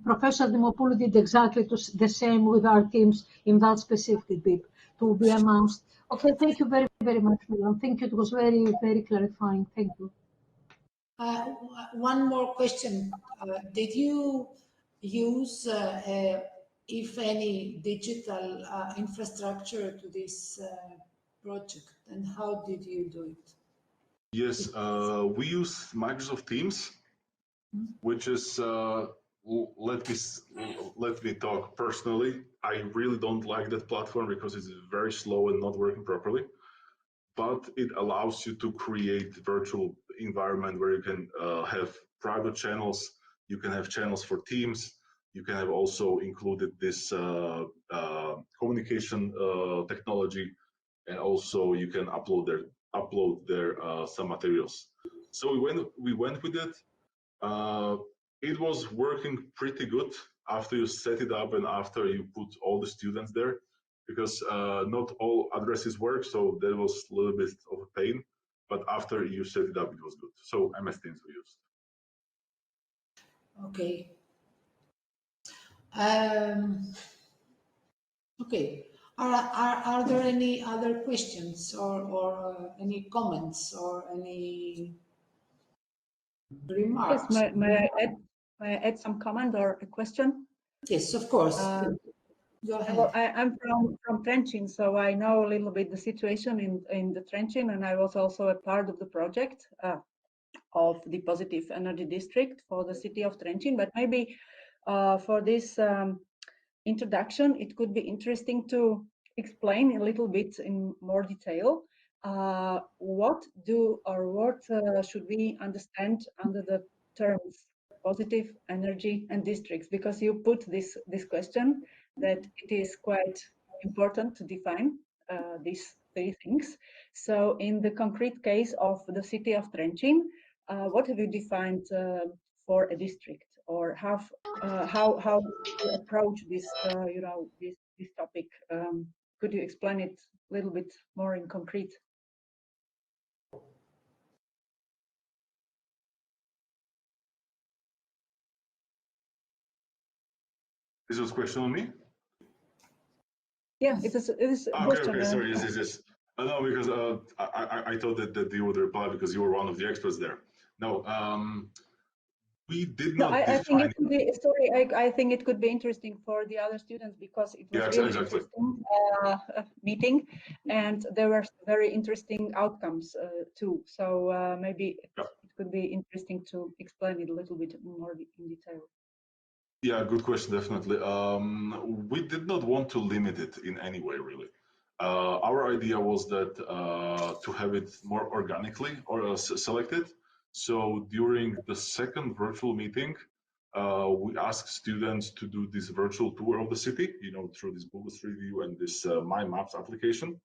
Speaker 3: Professor Dimopoulou did exactly the same with our teams in that specific BIP to be announced. Okay, thank you very, very much, Milan. Thank you. It was very, very clarifying. Thank you.
Speaker 1: One more question. Did you use, if any, digital infrastructure to this project, and how did you do it?
Speaker 4: Yes, we use Microsoft Teams, which is, let me talk personally. I really don't like that platform because it's very slow and not working properly. But it allows you to create virtual environment where you can have private channels. You can have channels for teams. You can have also included this communication technology, and also you can upload there some materials. So we went with it. It was working pretty good after you set it up and after you put all the students there, because not all addresses work, so that was a little bit of a pain. But after you set it up, it was good. So MS Teams we used.
Speaker 1: Okay. Okay. Are there any other questions or any comments or any remarks?
Speaker 5: Yes, may I add some comment or a question?
Speaker 1: Yes, of course. Go ahead.
Speaker 5: Well, I'm from Trenčín, so I know a little bit the situation in the Trenčín, and I was also a part of the project of the Positive Energy District for the city of Trenčín. But maybe for this introduction, it could be interesting to explain a little bit in more detail what should we understand under the terms positive energy and districts, because you put this question that it is quite important to define these three things. So in the concrete case of the city of Trenčín, what have you defined for a district, or how to approach this this topic? Could you explain it a little bit more in concrete?
Speaker 4: This was a question on me?
Speaker 5: Yeah, it is a question.
Speaker 4: Okay, sorry, yes. No, because I thought that you would reply because you were one of the experts there. No, we did not
Speaker 5: I
Speaker 4: define.
Speaker 5: think it could be, sorry, I think it could be interesting for the other students, because it was really interesting meeting, and there were very interesting outcomes too. So maybe it could be interesting to explain it a little bit more in detail.
Speaker 4: Yeah, good question, definitely. We did not want to limit it in any way, really. Our idea was that to have it more organically or selected. So during the second virtual meeting, we asked students to do this virtual tour of the city, through this Google Street View and this My Maps application.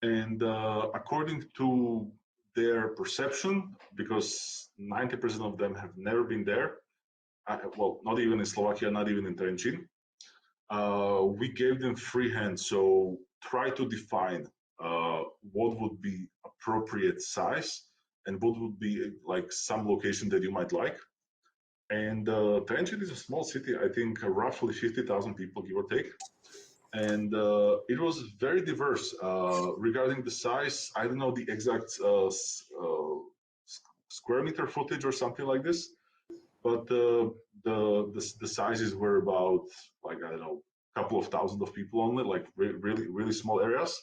Speaker 4: And according to their perception, because 90% of them have never been there, well, not even in Slovakia, not even in Trenčín, we gave them free hand. So try to define what would be appropriate size and what would be like some location that you might like. And Trenčín is a small city, I think roughly 50,000 people, give or take. And it was very diverse regarding the size. I don't know the exact square meter footage or something like this, but the sizes were about, like, I don't know, a couple of thousand of people only, like really small areas.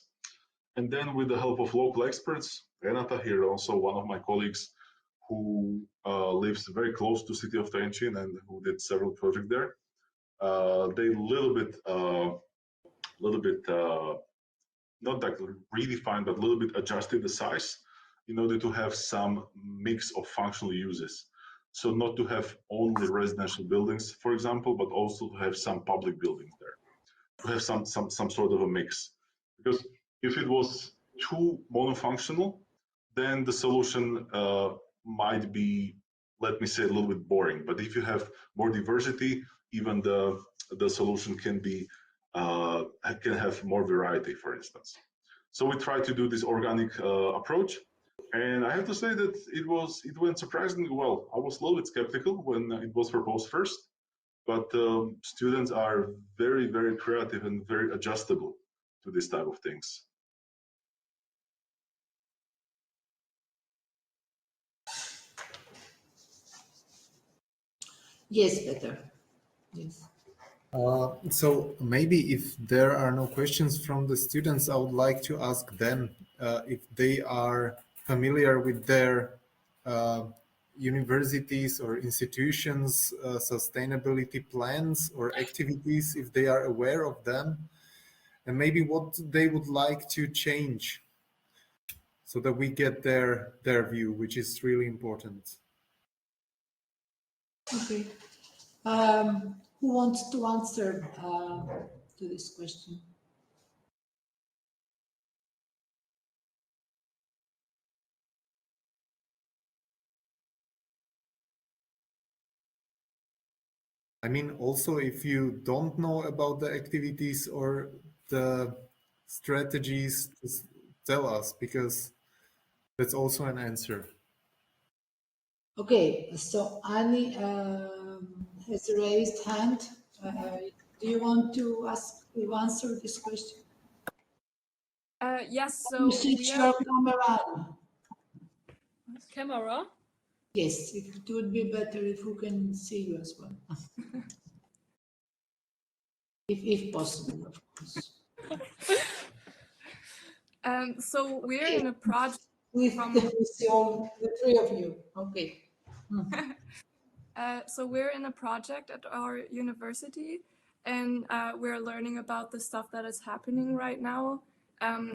Speaker 4: And then with the help of local experts, Renata here, also one of my colleagues who lives very close to city of Trenčín and who did several projects there, they little bit not like redefined, but a little bit adjusted the size in order to have some mix of functional uses. So not to have only residential buildings, for example, but also to have some public buildings there, to have some sort of a mix. Because if it was too monofunctional, then the solution might be, let me say, a little bit boring. But if you have more diversity, even the solution can be can have more variety, for instance. So we try to do this organic approach. And I have to say that it went surprisingly well. I was a little bit skeptical when it was proposed first, but students are very, very creative and very adjustable to this type of things.
Speaker 1: Yes, Peter. Yes.
Speaker 2: So maybe if there are no questions from the students, I would like to ask them if they are familiar with their universities or institutions' sustainability plans or activities, if they are aware of them, and maybe what they would like to change so that we get their view, which is really important.
Speaker 1: Okay. Who wants to answer to this question?
Speaker 2: I mean, also, if you don't know about the activities or the strategies, just tell us, because that's also an answer.
Speaker 1: Okay, so Annie has raised hand. Do you want to answer this question?
Speaker 6: Yes, so
Speaker 1: you switch your camera on.
Speaker 6: Camera?
Speaker 1: Yes, it would be better if we can see you as well. if possible, of course.
Speaker 6: So we're in a project
Speaker 1: with the three of you. Okay.
Speaker 6: So we're in a project at our university and we're learning about the stuff that is happening right now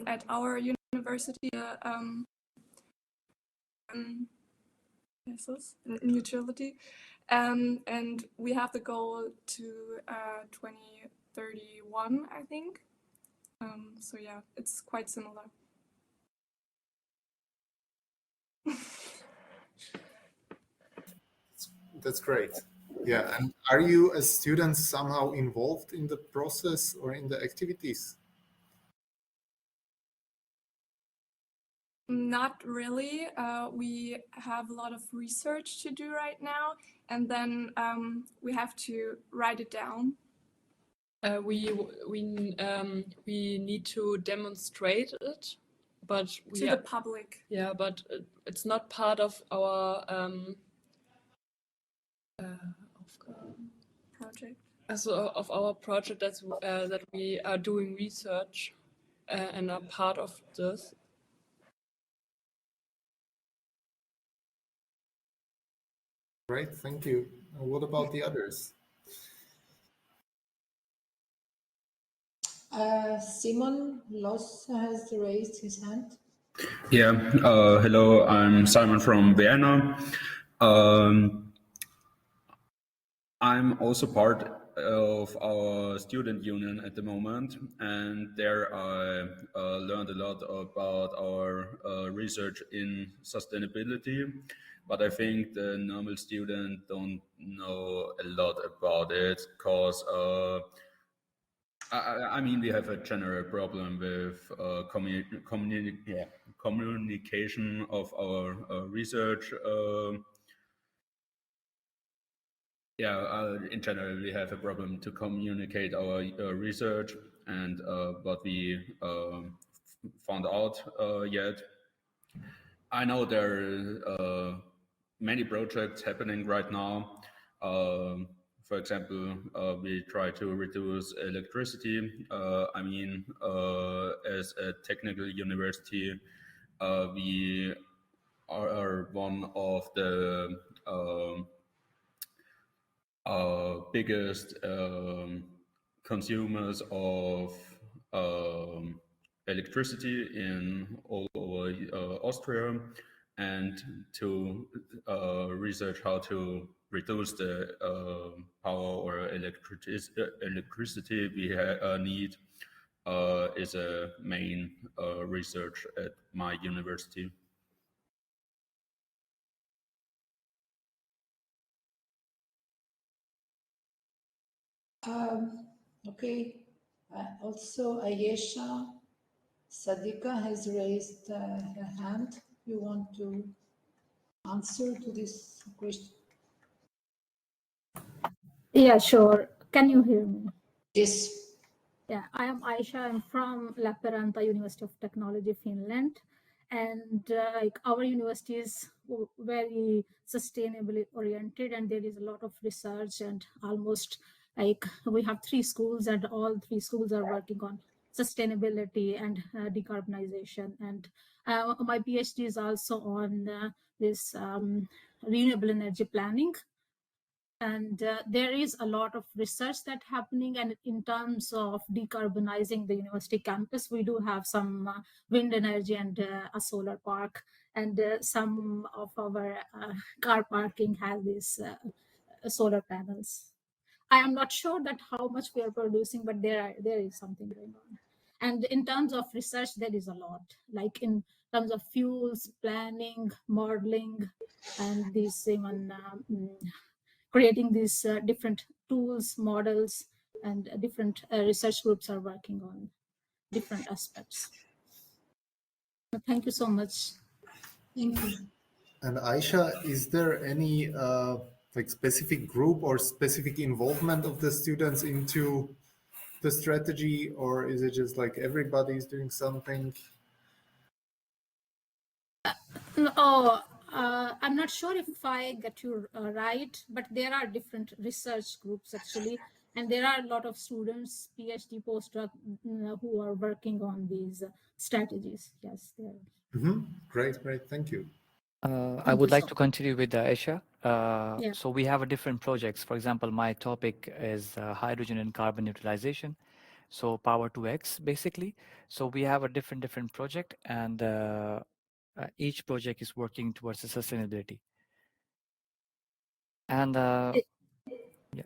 Speaker 6: at our university. Utility, and we have the goal to 2031, I think. So yeah, it's quite similar.
Speaker 2: That's great. Yeah, and are you as students somehow involved in the process or in the activities?
Speaker 6: Not really. We have a lot of research to do right now, and then we have to write it down.
Speaker 7: We need to demonstrate it, but
Speaker 6: to the public.
Speaker 7: Yeah, but it's not part of our
Speaker 6: project.
Speaker 7: So of our project that we are doing research and are part of this.
Speaker 2: Great, thank you. What about the others?
Speaker 1: Simon Loss has raised his hand.
Speaker 8: Yeah, hello, I'm Simon from Vienna. I'm also part of our student union at the moment, and there I learned a lot about our research in sustainability, but I think the normal student don't know a lot about it because I mean, we have a general problem with communication of our research. In general, we have a problem to communicate our research and what we found out yet. I know there are many projects happening right now. For example, we try to reduce electricity. As a technical university, we are one of the biggest consumers of electricity in all over Austria, and to research how to reduce the power or electricity we need is a main research at my university.
Speaker 1: Okay. Also, Ayesha Sadika has raised her hand. You want to answer to this question?
Speaker 9: Yeah, sure. Can you hear me?
Speaker 1: Yes.
Speaker 9: Yeah, I am Aisha. I'm from Lappeenranta University of Technology, Finland. And our university is very sustainably oriented, and there is a lot of research, and almost we have 3 schools, and all 3 schools are working on sustainability and decarbonization. And my PhD is also on this renewable energy planning. And there is a lot of research that's happening, and in terms of decarbonizing the university campus, we do have some wind energy and a solar park, and some of our car parking has these solar panels. I am not sure that how much we are producing, but there is something going on. And in terms of research, there is a lot, like in terms of fuels, planning, modeling, and these even creating these different tools, models, and different research groups are working on different aspects. Thank you so much.
Speaker 1: Thank you.
Speaker 2: And Aisha, is there any specific group or specific involvement of the students into the strategy, or is it just like everybody's doing something?
Speaker 9: I'm not sure if I get you right, but there are different research groups actually, and there are a lot of students, PhD, postdoc, who are working on these strategies. Yes, there.
Speaker 2: Great, thank you.
Speaker 10: I would like to continue with Aisha.
Speaker 9: Yeah.
Speaker 10: So we have a different projects. For example, my topic is hydrogen and carbon utilization. So power to X basically. So we have a different project, and each project is working towards the sustainability. And yeah.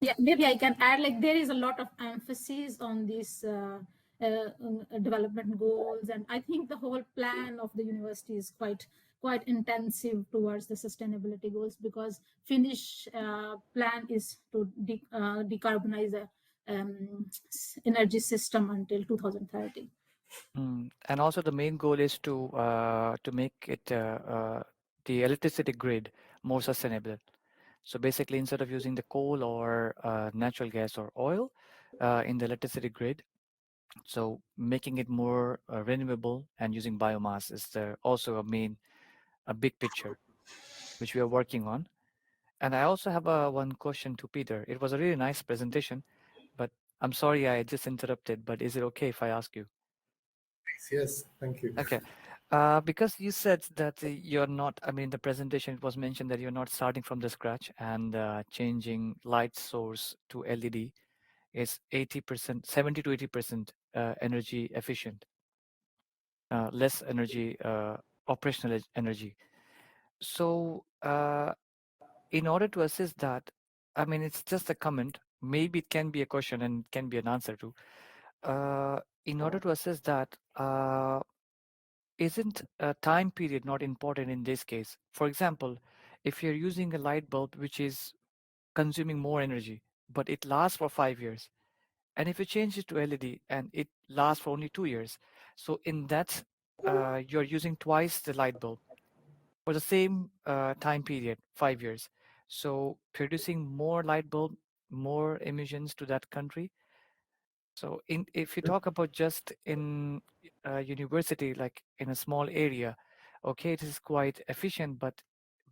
Speaker 9: Yeah, maybe I can add, like, there is a lot of emphasis on these development goals, and I think the whole plan of the university is quite intensive towards the sustainability goals, because Finnish plan is to decarbonize the energy system until 2030.
Speaker 10: And also the main goal is to make it the electricity grid more sustainable. So basically, instead of using the coal or natural gas or oil in the electricity grid, so making it more renewable and using biomass is also a big picture, which we are working on. And I also have one question to Peter. It was a really nice presentation, but I'm sorry I just interrupted, but is it okay if I ask you?
Speaker 2: Yes, thank you.
Speaker 10: Okay. Because you said that you're not, I mean, in the presentation it was mentioned that you're not starting from the scratch, and changing light source to LED is 80%, 70 to 80% energy efficient, less energy, operational energy. So in order to assess that, I mean, it's just a comment, maybe it can be a question and it can be an answer too. In order to assess that, isn't a time period not important in this case? For example, if you're using a light bulb which is consuming more energy, but it lasts for 5 years, and if you change it to LED and it lasts for only 2 years, so in that you're using twice the light bulb for the same time period, 5 years. So producing more light bulb, more emissions to that country. So if you talk about just in a university, like in a small area, okay, it is quite efficient, but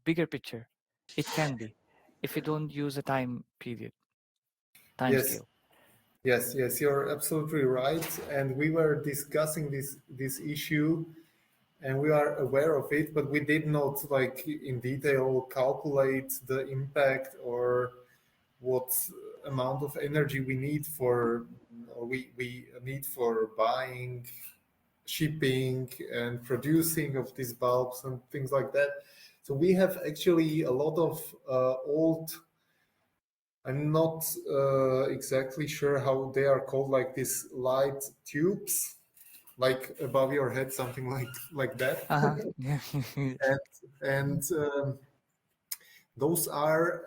Speaker 10: bigger picture, it can be if you don't use a time period, time
Speaker 2: Yes,
Speaker 10: scale.
Speaker 2: yes, you're absolutely right. And we were discussing this issue, and we are aware of it, but we did not, like, in detail calculate the impact or what amount of energy we need for, or we need for buying, shipping, and producing of these bulbs and things like that. So we have actually a lot of old, I'm not exactly sure how they are called, like these light tubes, like above your head, something like that.
Speaker 10: Yeah.
Speaker 2: And those are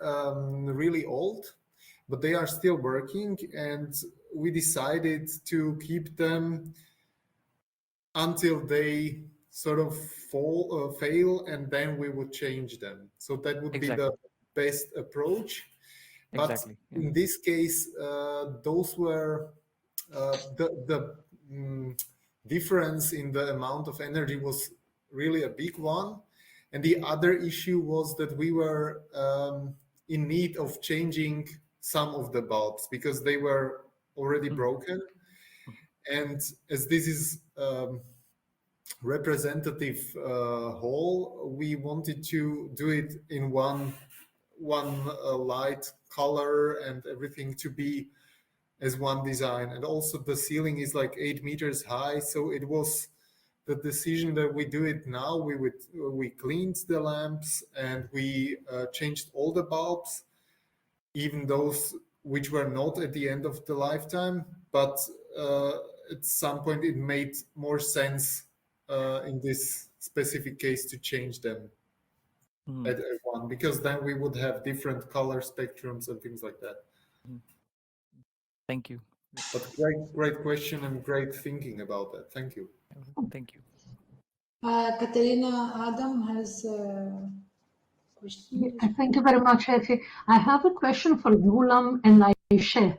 Speaker 2: really old, but they are still working, and we decided to keep them until they sort of fail, and then we would change them. So that would be the best approach. But
Speaker 10: Exactly. Yeah.
Speaker 2: in this case, those were the difference in the amount of energy was really a big one. And the other issue was that we were in need of changing some of the bulbs because they were already broken. And as this is representative hall, we wanted to do it in one light color and everything to be as one design. And also the ceiling is like 8 meters high, so it was the decision that we do it now. We cleaned the lamps and we changed all the bulbs, even those which were not at the end of the lifetime, but at some point it made more sense in this specific case to change them at one, because then we would have different color spectrums and things like that.
Speaker 10: Thank you.
Speaker 2: But great question and great thinking about that. Thank you.
Speaker 10: Thank you.
Speaker 1: Katerina Adam has a question.
Speaker 3: Thank you very much, Effie. I have a question for Gulam and Aisha.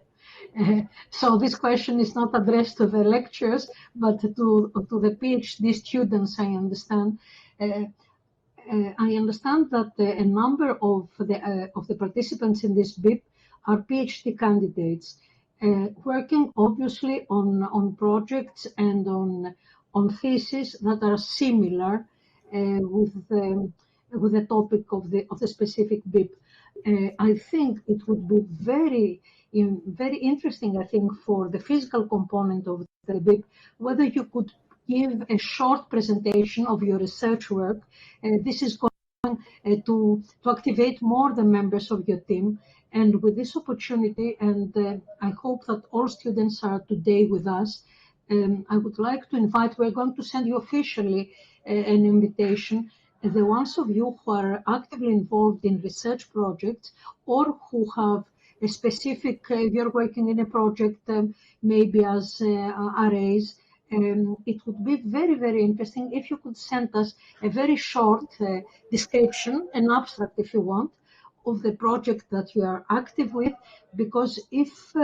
Speaker 3: So this question is not addressed to the lecturers, but to the PhD students, I understand. I understand that a number of the participants in this BIP are PhD candidates, working obviously on projects and on theses that are similar with with the topic of the specific BIP. I think it would be very interesting, I think, for the physical component of the BIP, whether you could give a short presentation of your research work. This is going to activate more the members of your team. And with this opportunity, and I hope that all students are today with us, I would like to invite, we're going to send you officially an invitation. The ones of you who are actively involved in research projects or who have a specific, you're working in a project maybe as RAs, it would be very, very interesting if you could send us a very short description, an abstract if you want, of the project that you are active with, because if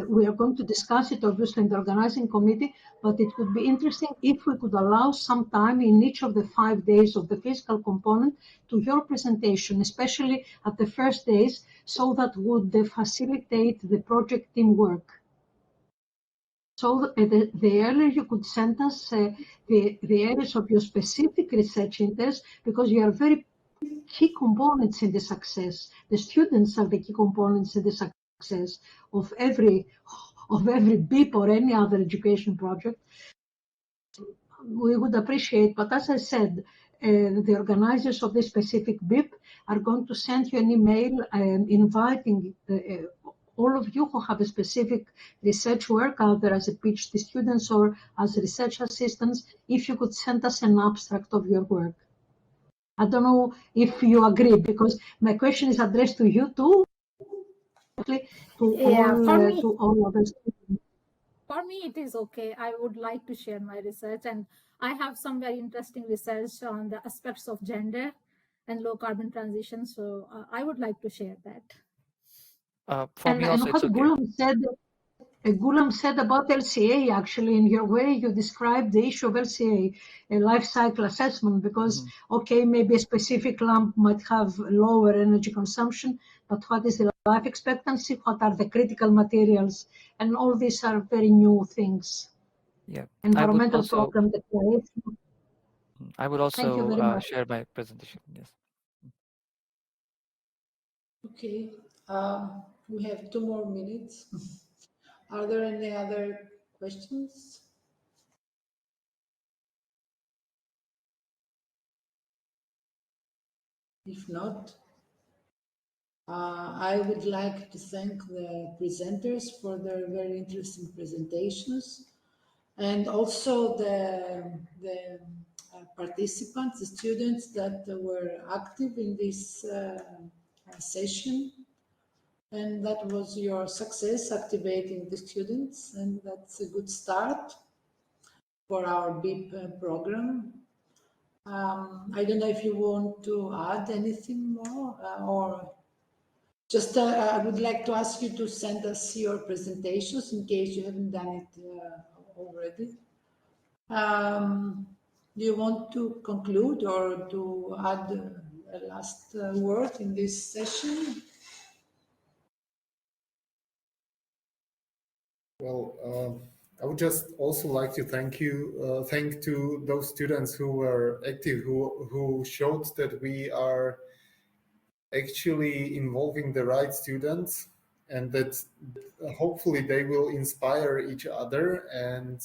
Speaker 3: we are going to discuss it obviously in the organizing committee, but it would be interesting if we could allow some time in each of the 5 days of the physical component to your presentation, especially at the first days, so that would facilitate the project teamwork. So the earlier you could send us the areas of your specific research interest, because you are very key components in the success. The students are the key components in the success of every BIP or any other education project. We would appreciate, but as I said, the organizers of this specific BIP are going to send you an email inviting all of you who have a specific research work, either as a PhD students or as research assistants, if you could send us an abstract of your work. I don't know if you agree, because my question is addressed to you too, to all other students.
Speaker 9: For me, it is okay. I would like to share my research, and I have some very interesting research on the aspects of gender and low carbon transition. So I would like to share that.
Speaker 10: For me also, it's okay.
Speaker 3: Gulam said about LCA, actually, in your way, you described the issue of LCA, a life cycle assessment, because, okay, maybe a specific lamp might have lower energy consumption, but what is the life expectancy? What are the critical materials? And all these are very new things.
Speaker 10: Yeah,
Speaker 3: Environmental program declaration.
Speaker 10: I would also share my presentation, yes.
Speaker 1: Okay, we have 2 more minutes. Are there any other questions? If not, I would like to thank the presenters for their very interesting presentations, and also the participants, the students that were active in this session. And that was your success, activating the students, and that's a good start for our BIP program. I don't know if you want to add anything more, or just I would like to ask you to send us your presentations in case you haven't done it already. Do you want to conclude or to add a last word in this session?
Speaker 2: Well, I would just also like to thank to those students who were active, who showed that we are actually involving the right students, and that hopefully they will inspire each other, and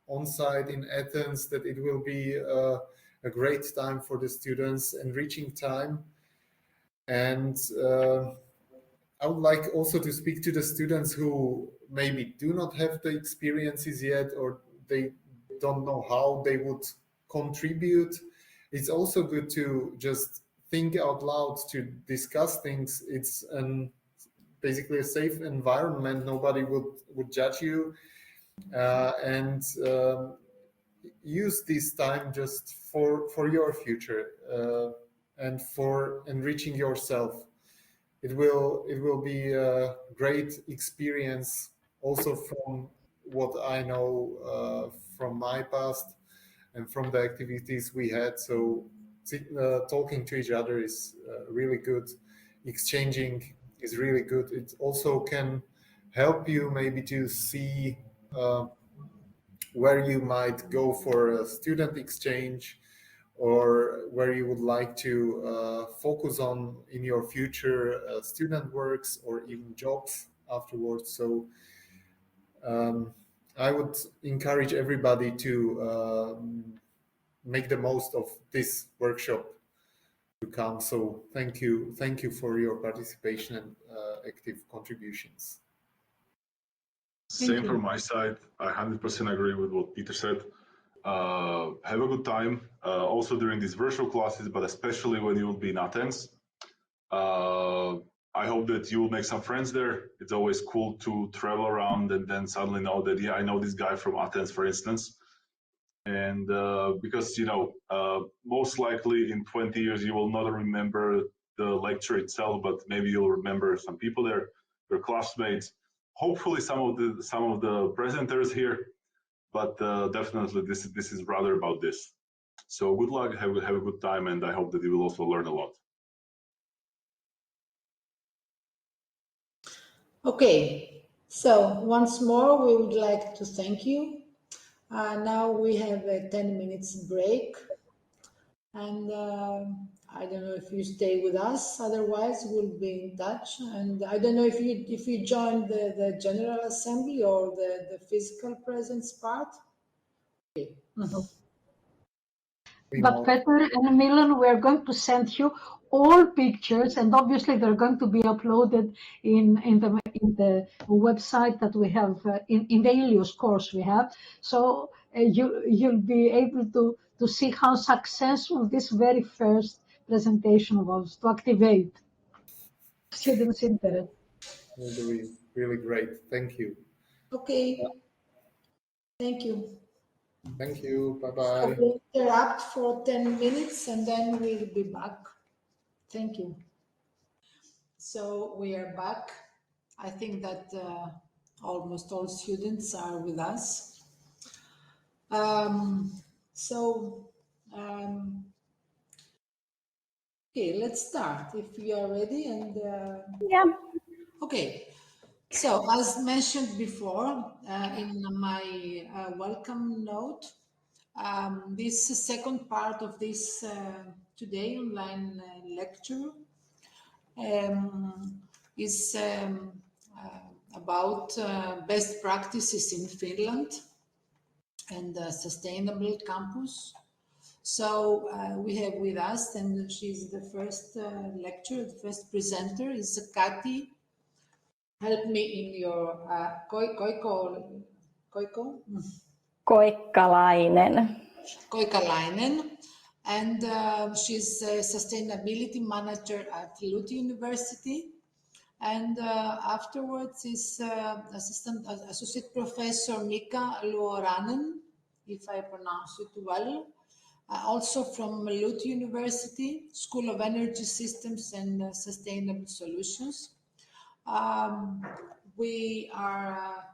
Speaker 2: on site in Athens that it will be a great time for the students, enriching time. And I would like also to speak to the students who maybe do not have the experiences yet, or they don't know how they would contribute. It's also good to just think out loud, to discuss things. It's basically a safe environment. Nobody would judge you, and use this time just for your future and for enriching yourself. It will be a great experience, also from what I know from my past and from the activities we had. So talking to each other is really good. Exchanging is really good. It also can help you maybe to see where you might go for a student exchange, or where you would like to focus on in your future student works or even jobs afterwards. So I would encourage everybody to make the most of this workshop to come. So thank you for your participation and active contributions.
Speaker 4: Same from my side. I 100% agree with what Peter said. Have a good time also during these virtual classes, but especially when you will be in Athens. I hope that you will make some friends there. It's always cool to travel around and then suddenly know that, yeah, I know this guy from Athens, for instance. And because, you know, most likely in 20 years, you will not remember the lecture itself, but maybe you'll remember some people there, your classmates, hopefully some of the presenters here, but definitely this is rather about this. So good luck, have a good time, and I hope that you will also learn a lot.
Speaker 1: Okay, so once more, we would like to thank you. Now we have a 10 minutes break, and I don't know if you stay with us, otherwise we'll be in touch. And I don't know if you join the General Assembly or the physical presence part. Okay.
Speaker 3: But Peter and Milan, we're going to send you all pictures, and obviously they're going to be uploaded in the website that we have in the EULiST course we have. So you'll be able to see how successful this very first presentation was to activate students' interest.
Speaker 2: Really, really great. Thank you.
Speaker 1: Okay. Thank you.
Speaker 2: Thank you. Bye bye.
Speaker 1: So we'll interrupt for 10 minutes and then we'll be back. Thank you. So we are back. I think that almost all students are with us. Okay, let's start if you are ready. And
Speaker 5: yeah.
Speaker 1: Okay. So as mentioned before in my welcome note, this second part of this today online lecture is about best practices in Finland and sustainable campus. So we have with us, and she's the first lecturer, the first presenter is Kati. Help me in your Koikkalainen, and she's a sustainability manager at Lund University, and afterwards is associate professor Mika Luoranen, if I pronounce it well, also from Lund University School of Energy Systems and Sustainable Solutions. We are,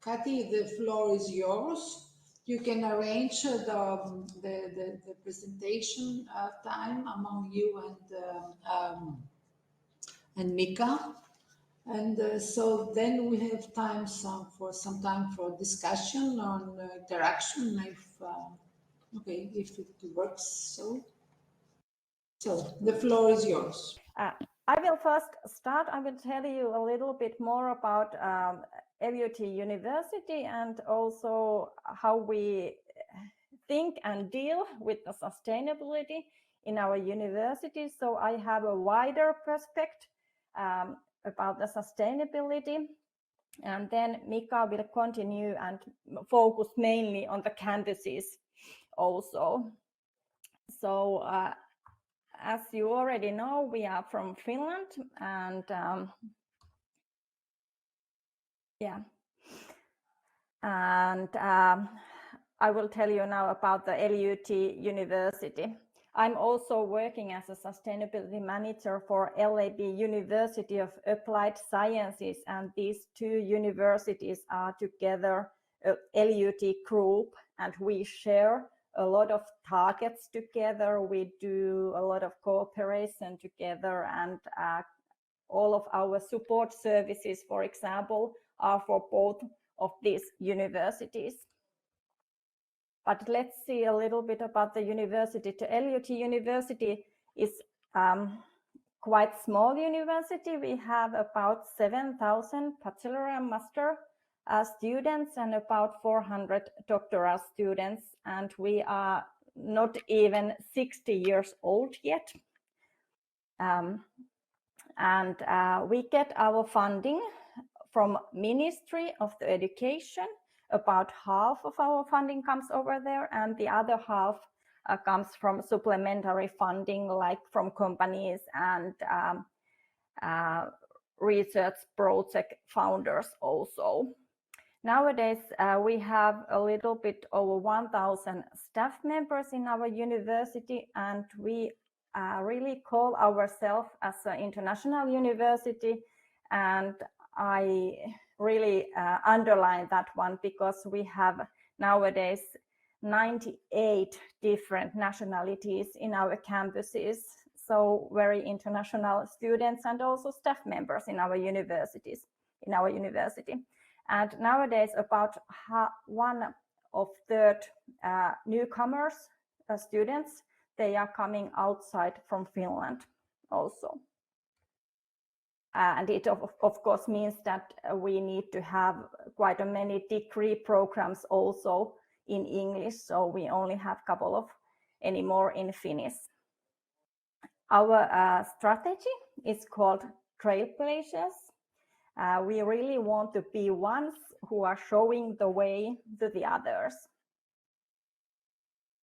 Speaker 1: Kati, the floor is yours. You can arrange the presentation time among you and Mika. And so then we have time for discussion on interaction if it works. So the floor is yours.
Speaker 11: I will first start. I will tell you a little bit more about LUT University and also how we think and deal with the sustainability in our university. So I have a wider perspective about the sustainability. And then Mika will continue and focus mainly on the campuses also. So as you already know, we are from Finland, and I will tell you now about the LUT University. I'm also working as a sustainability manager for LAB University of Applied Sciences, and these two universities are together a LUT group, and we share a lot of targets together. We do a lot of cooperation together, and all of our support services, for example, are for both of these universities. But let's see a little bit about the university. The LUT University is quite small university. We have about 7,000 bachelor and master students and about 400 doctoral students, and we are not even 60 years old yet. We get our funding from Ministry of the Education. About half of our funding comes over there, and the other half comes from supplementary funding, like from companies and research project founders also. Nowadays, we have a little bit over 1,000 staff members in our university, and we really call ourselves as an international university. And I really underline that one, because we have nowadays 98 different nationalities in our campuses. So very international students and also staff members in our university. And nowadays, about 1/3 newcomers, students, they are coming outside from Finland also. And it of course means that we need to have quite many degree programs also in English, so we only have a couple of anymore in Finnish. Our strategy is called Trailblazers. We really want to be ones who are showing the way to the others.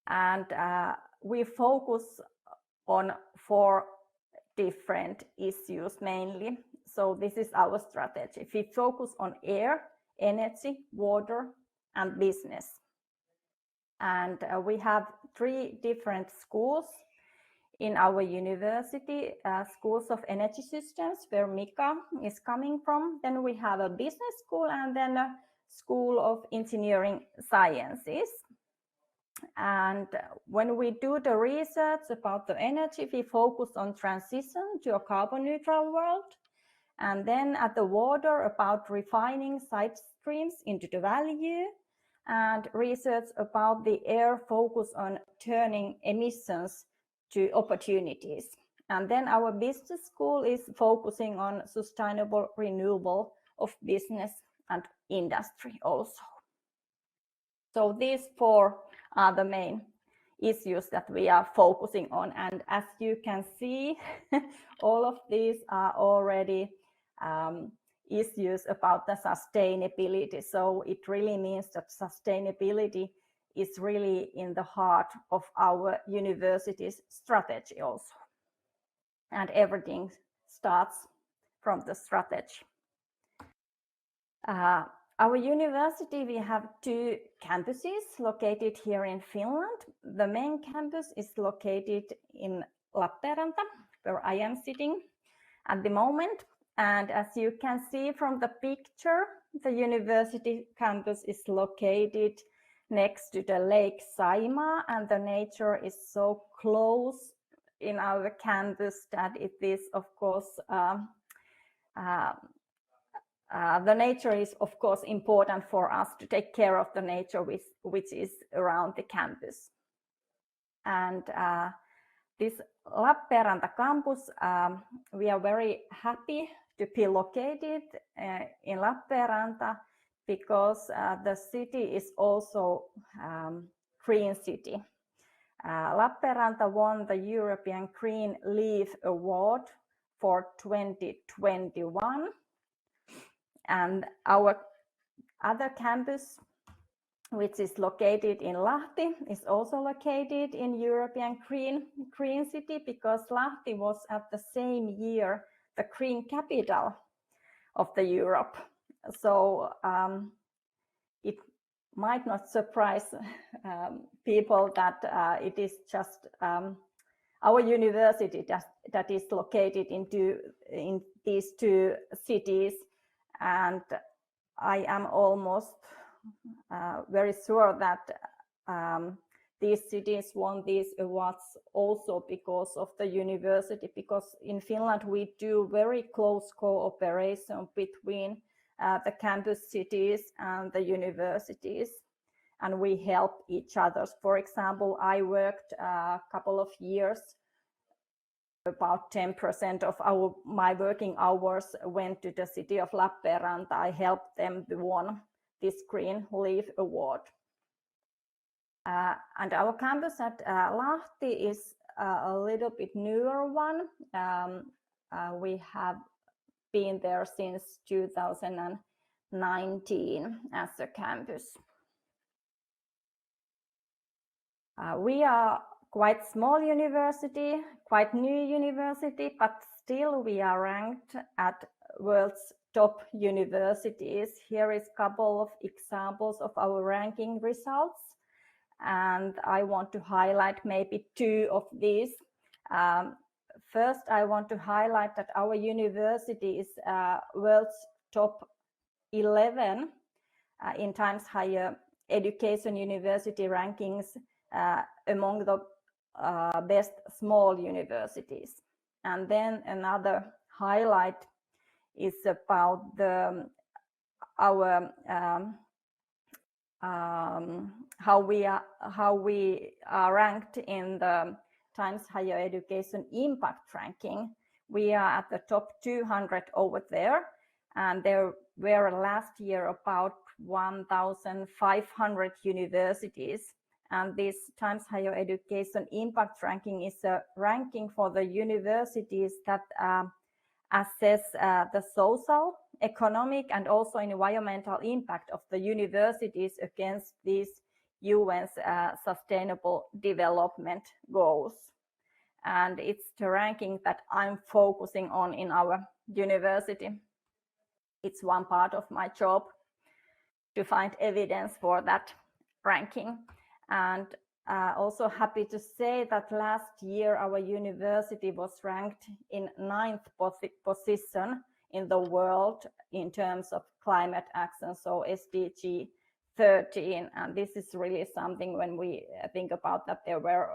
Speaker 11: And we focus on 4 different issues mainly. So this is our strategy. We focus on air, energy, water, and business. And we have 3 different schools in our university, schools of energy systems, where Mika is coming from. Then we have a business school, and then a school of engineering sciences. And when we do the research about the energy, we focus on transition to a carbon neutral world. And then at the water, about refining side streams into the value. And research about the air, focus on turning emissions to opportunities. And then our business school is focusing on sustainable renewable of business and industry also. So these 4 are the main issues that we are focusing on. And as you can see, all of these are already issues about the sustainability. So it really means that sustainability is really in the heart of our university's strategy also. And everything starts from the strategy. Our university, we have 2 campuses located here in Finland. The main campus is located in Lappeenranta, where I am sitting at the moment. And as you can see from the picture, the university campus is located next to the Lake Saimaa, and the nature is so close in our campus that it is, of course, the nature is, of course, important for us to take care of the nature which is around the campus. And this Lappeenranta campus, we are very happy to be located in Lappeenranta, because the city is also green city. Lappeenranta won the European Green Leaf Award for 2021. And our other campus, which is located in Lahti, is also located in European Green City, because Lahti was at the same year the green capital of the Europe. So it might not surprise people that it is just our university that is located in these 2 cities. And I am almost very sure that these cities won these awards also because of the university, because in Finland we do very close cooperation between the campus cities and the universities. and we help each other. For example, I worked a couple of years, about 10% of my working hours went to the city of Lappeenranta. I helped them to win this Green Leaf Award. And our campus at Lahti is a little bit newer one. We have been there since 2019 as a campus. We are quite small university, quite new university, but still we are ranked at world's top universities. Here is a couple of examples of our ranking results. And I want to highlight maybe two of these. First, I want to highlight that our university is world's top 11 in Times Higher Education University rankings among the best small universities. And then another highlight is about how we are ranked in the Times Higher Education Impact Ranking. We are at the top 200 over there, and there were last year about 1,500 universities. And this Times Higher Education Impact Ranking is a ranking for the universities that assess the social, economic, and also environmental impact of the universities against these UN's Sustainable Development Goals. And it's the ranking that I'm focusing on in our university. It's one part of my job to find evidence for that ranking. And also happy to say that last year our university was ranked in 9th position in the world in terms of climate action, so SDG 13. And this is really something when we think about that there were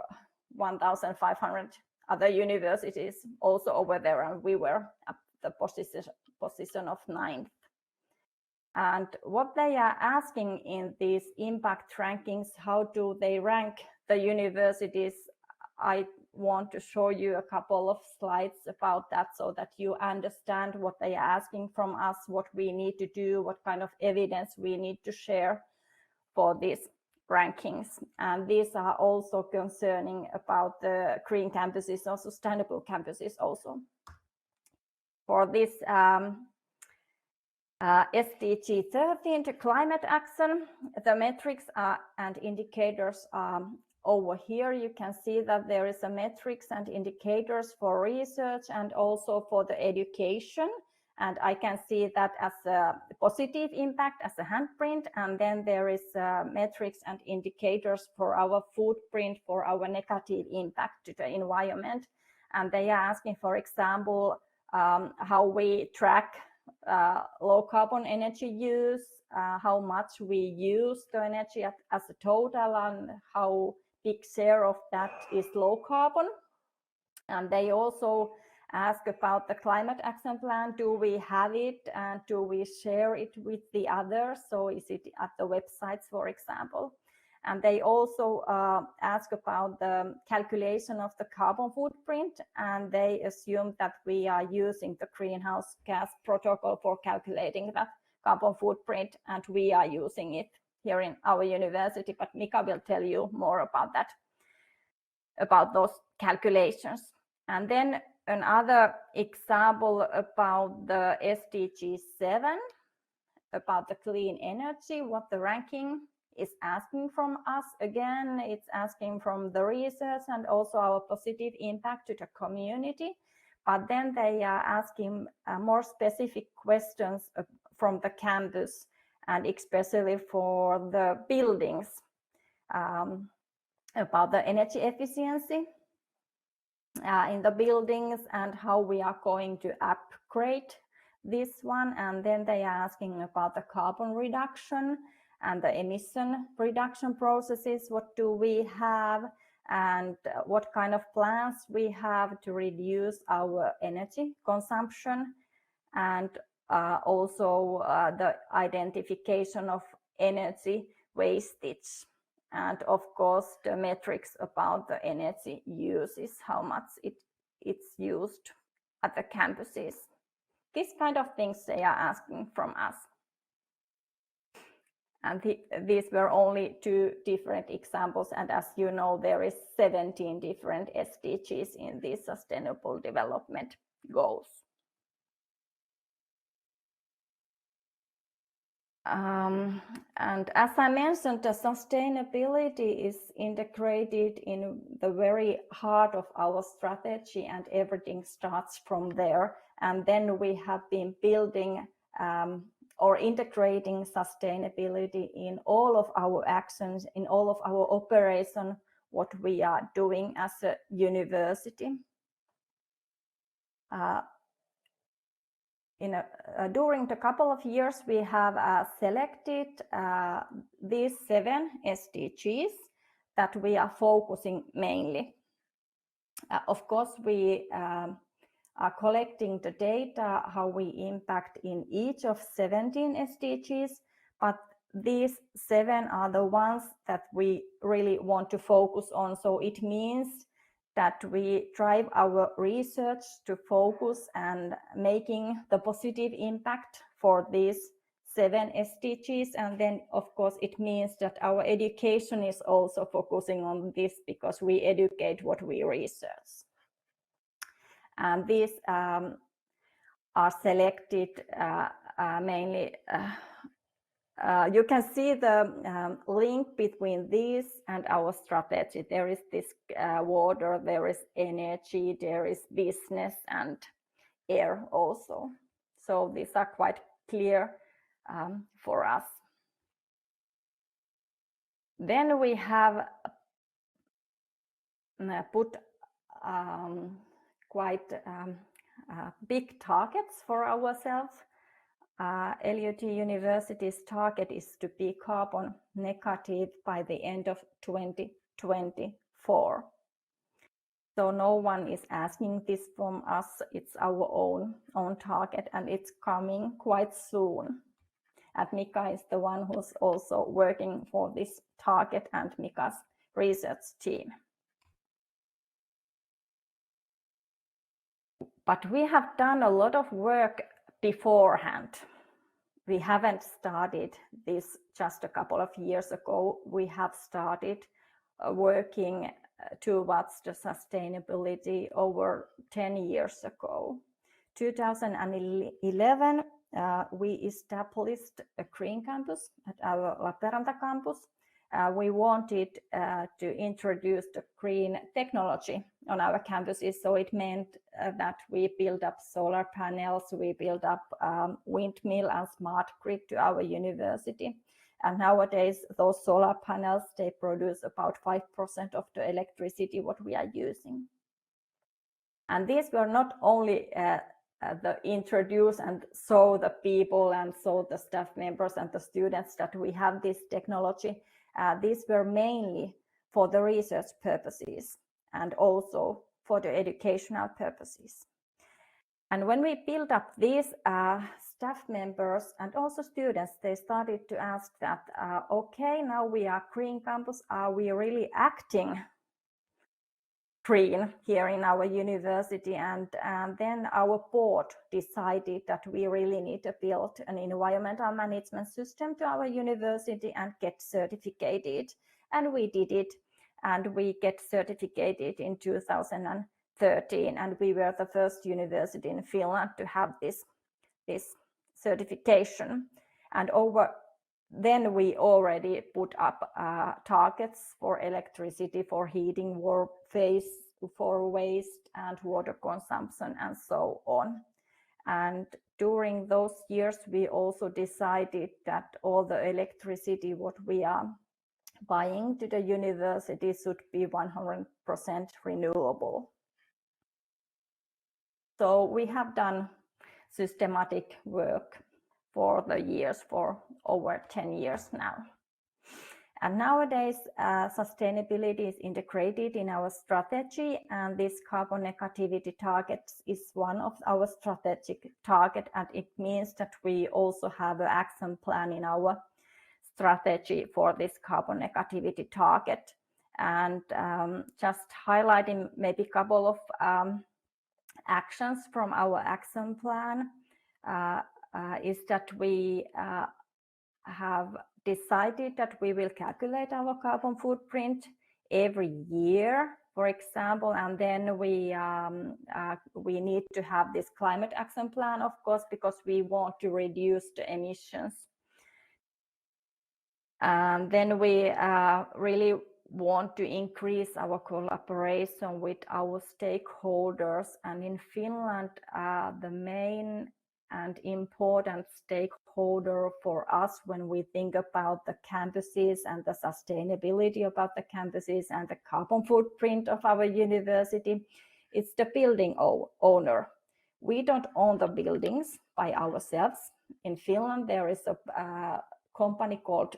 Speaker 11: 1,500 other universities also over there, and we were at the position of 9th. And what they are asking in these impact rankings, how do they rank the universities? I want to show you a couple of slides about that so that you understand what they are asking from us, what we need to do, what kind of evidence we need to share for these rankings. And these are also concerning about the green campuses or sustainable campuses also. For this SDG 13, to climate action, the metrics and indicators over here. You can see that there is a metrics and indicators for research and also for the education. And I can see that as a positive impact, as a handprint. And then there is metrics and indicators for our footprint, for our negative impact to the environment. And they are asking, for example, how we track low carbon energy use, how much we use the energy as a total, and how big share of that is low carbon. And they also ask about the climate action plan. Do we have it, and do we share it with the others? So is it at the websites, for example? And they also ask about the calculation of the carbon footprint, and they assume that we are using the greenhouse gas protocol for calculating that carbon footprint, and we are using it here in our university, but Mika will tell you more about that, about those calculations. And then another example about the SDG 7, about the clean energy, what the ranking is asking from us. Again, it's asking from the research and also our positive impact to the community. But then they are asking more specific questions from the campus, and especially for the buildings, about the energy efficiency in the buildings and how we are going to upgrade this one. And then they are asking about the carbon reduction and the emission reduction processes. What do we have, and what kind of plans we have to reduce our energy consumption, and also the identification of energy wastage. And of course, the metrics about the energy use is how much it's used at the campuses. These kind of things they are asking from us. And these were only 2 different examples. And as you know, there is 17 different SDGs in these Sustainable Development Goals. And as I mentioned, the sustainability is integrated in the very heart of our strategy, and everything starts from there. And then we have been building or integrating sustainability in all of our actions, in all of our operation, what we are doing as a university. During the couple of years, we have selected these 7 SDGs that we are focusing mainly. Of course, we are collecting the data, how we impact in each of 17 SDGs, but these 7 are the ones that we really want to focus on. So it means that we drive our research to focus and making the positive impact for these 7 SDGs. And then, of course, it means that our education is also focusing on this, because we educate what we research. And these are selected mainly. You can see the link between these and our strategy. There is this water, there is energy, there is business and air also. So these are quite clear for us. Then we have put quite big targets for ourselves. LUT University's target is to be carbon negative by the end of 2024. So no one is asking this from us. It's our own target, and it's coming quite soon. And Mika is the one who's also working for this target, and Mika's research team. But we have done a lot of work beforehand. We haven't started this just a couple of years ago. We have started working towards the sustainability over 10 years ago. 2011, we established a green campus at our Lappeenranta campus. We wanted to introduce the green technology on our campuses. So it meant that we build up solar panels, we build up windmill and smart grid to our university. And nowadays, those solar panels, they produce about 5% of the electricity what we are using. And these were not only the introduce and show the people and show the staff members and the students that we have this technology. These were mainly for the research purposes and also for the educational purposes. And when we built up these staff members and also students, they started to ask that, okay, now we are green campus, are we really acting green here in our university? And then our board decided that we really need to build an environmental management system to our university and get certificated. And we did it, and we get certificated in 2013. And we were the first university in Finland to have this certification. And then we already put up targets for electricity, for heating, for waste and water consumption and so on. And during those years, we also decided that all the electricity what we are buying to the university should be 100% renewable. So we have done systematic work for the years, for over 10 years now. And nowadays, sustainability is integrated in our strategy, and this carbon negativity target is one of our strategic target, and it means that we also have an action plan in our strategy for this carbon negativity target. And just highlighting maybe a couple of actions from our action plan is that we have decided that we will calculate our carbon footprint every year, for example, and then we need to have this climate action plan, of course, because we want to reduce the emissions. And then we really want to increase our collaboration with our stakeholders. And in Finland, the main and important stakeholder for us when we think about the campuses and the sustainability about the campuses and the carbon footprint of our university, it's the building owner. We don't own the buildings by ourselves. In Finland, there is a company called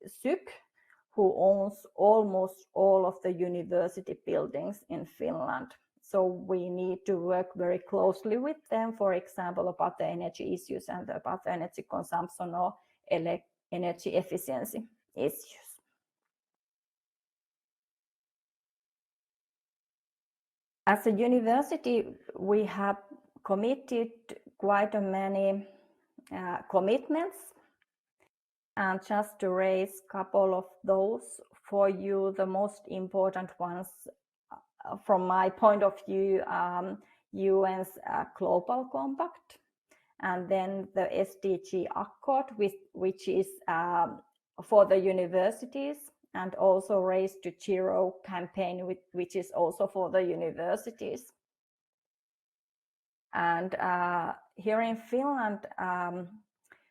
Speaker 11: SYK, who owns almost all of the university buildings in Finland. So we need to work very closely with them, for example, about the energy issues and about the energy consumption or energy efficiency issues. As a university, we have committed quite a many commitments. And just to raise a couple of those for you, the most important ones from my point of view, UN's Global Compact, and then the SDG Accord, which is for the universities, and also Race to Zero campaign, which is also for the universities. And here in Finland,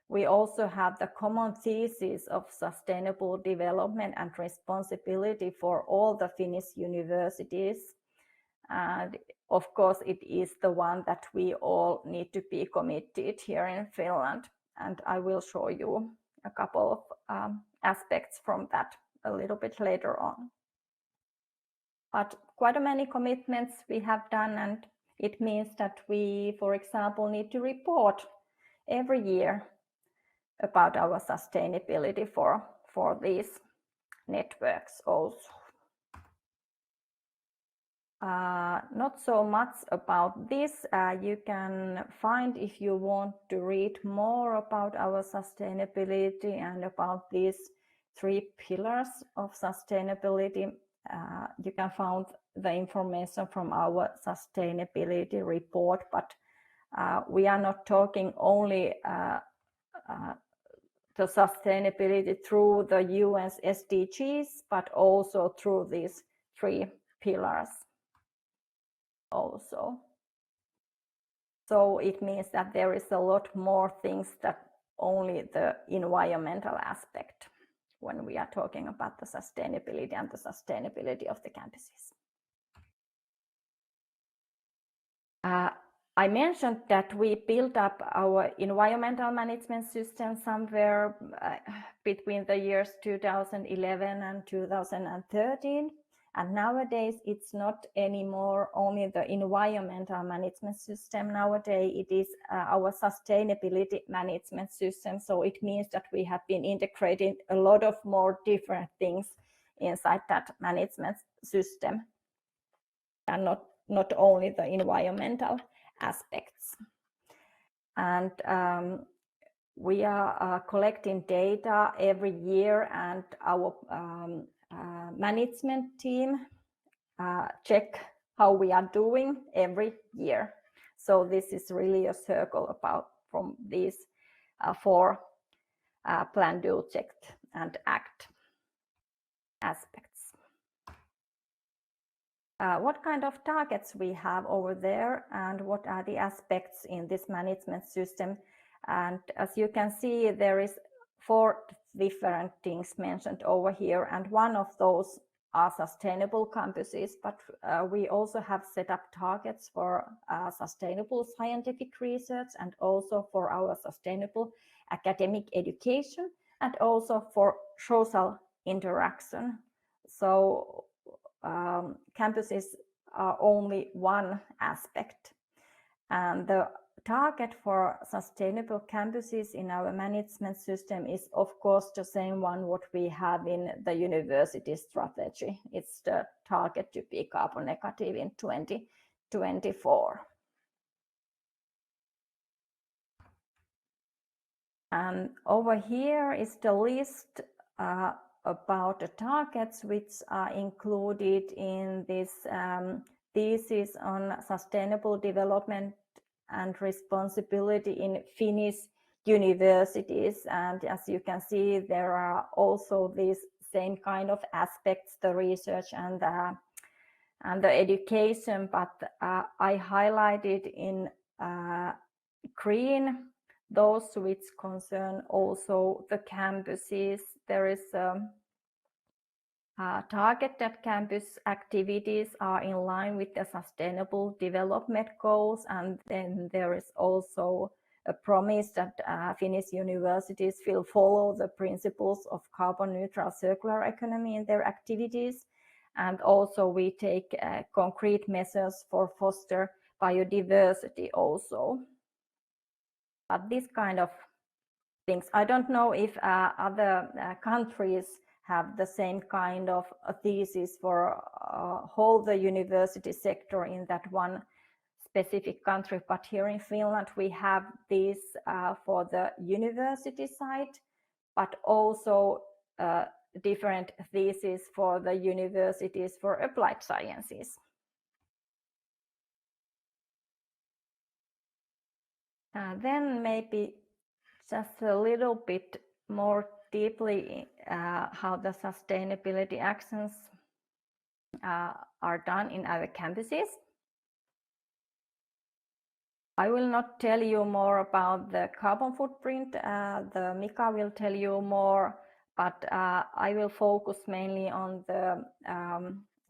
Speaker 11: we also have the common thesis of sustainable development and responsibility for all the Finnish universities. And of course, it is the one that we all need to be committed here in Finland. And I will show you a couple of aspects from that a little bit later on. But quite many commitments we have done, and it means that we, for example, need to report every year about our sustainability for these networks also. Not so much about this. You can find, if you want to read more about our sustainability and about these 3 pillars of sustainability, you can find the information from our sustainability report, but we are not talking only the sustainability through the UN's SDGs, but also through these 3 pillars also. So it means that there is a lot more things than only the environmental aspect when we are talking about the sustainability and the sustainability of the campuses. I mentioned that we built up our environmental management system somewhere between the years 2011 and 2013. And nowadays, it's not anymore only the environmental management system. Nowadays, it is our sustainability management system. So it means that we have been integrating a lot of more different things inside that management system, and not only the environmental aspects. And we are collecting data every year, and our management team check how we are doing every year. So this is really a circle about from these 4 plan, do, check, and act aspects. What kind of targets we have over there, and what are the aspects in this management system? And as you can see, there is 4 different things mentioned over here, and one of those are sustainable campuses, but we also have set up targets for sustainable scientific research, and also for our sustainable academic education, and also for social interaction. So campuses are only one aspect, and the target for sustainable campuses in our management system is, of course, the same one what we have in the university strategy. It's the target to be carbon negative in 2024. And over here is the list about the targets which are included in this thesis on sustainable development and responsibility in Finnish universities. And as you can see, there are also these same kind of aspects, the research and the education, but I highlighted in green those which concern also the campuses. There is a target that campus activities are in line with the sustainable development goals, and then there is also a promise that Finnish universities will follow the principles of carbon neutral circular economy in their activities, and also we take concrete measures for foster biodiversity also. But this kind of things, I don't know if other countries have the same kind of a thesis for whole the university sector in that one specific country, but here in Finland we have this for the university side, but also different theses for the universities for applied sciences. Then maybe just a little bit more deeply how the sustainability actions are done in our campuses. I will not tell you more about the carbon footprint. The Mika will tell you more, but I will focus mainly on the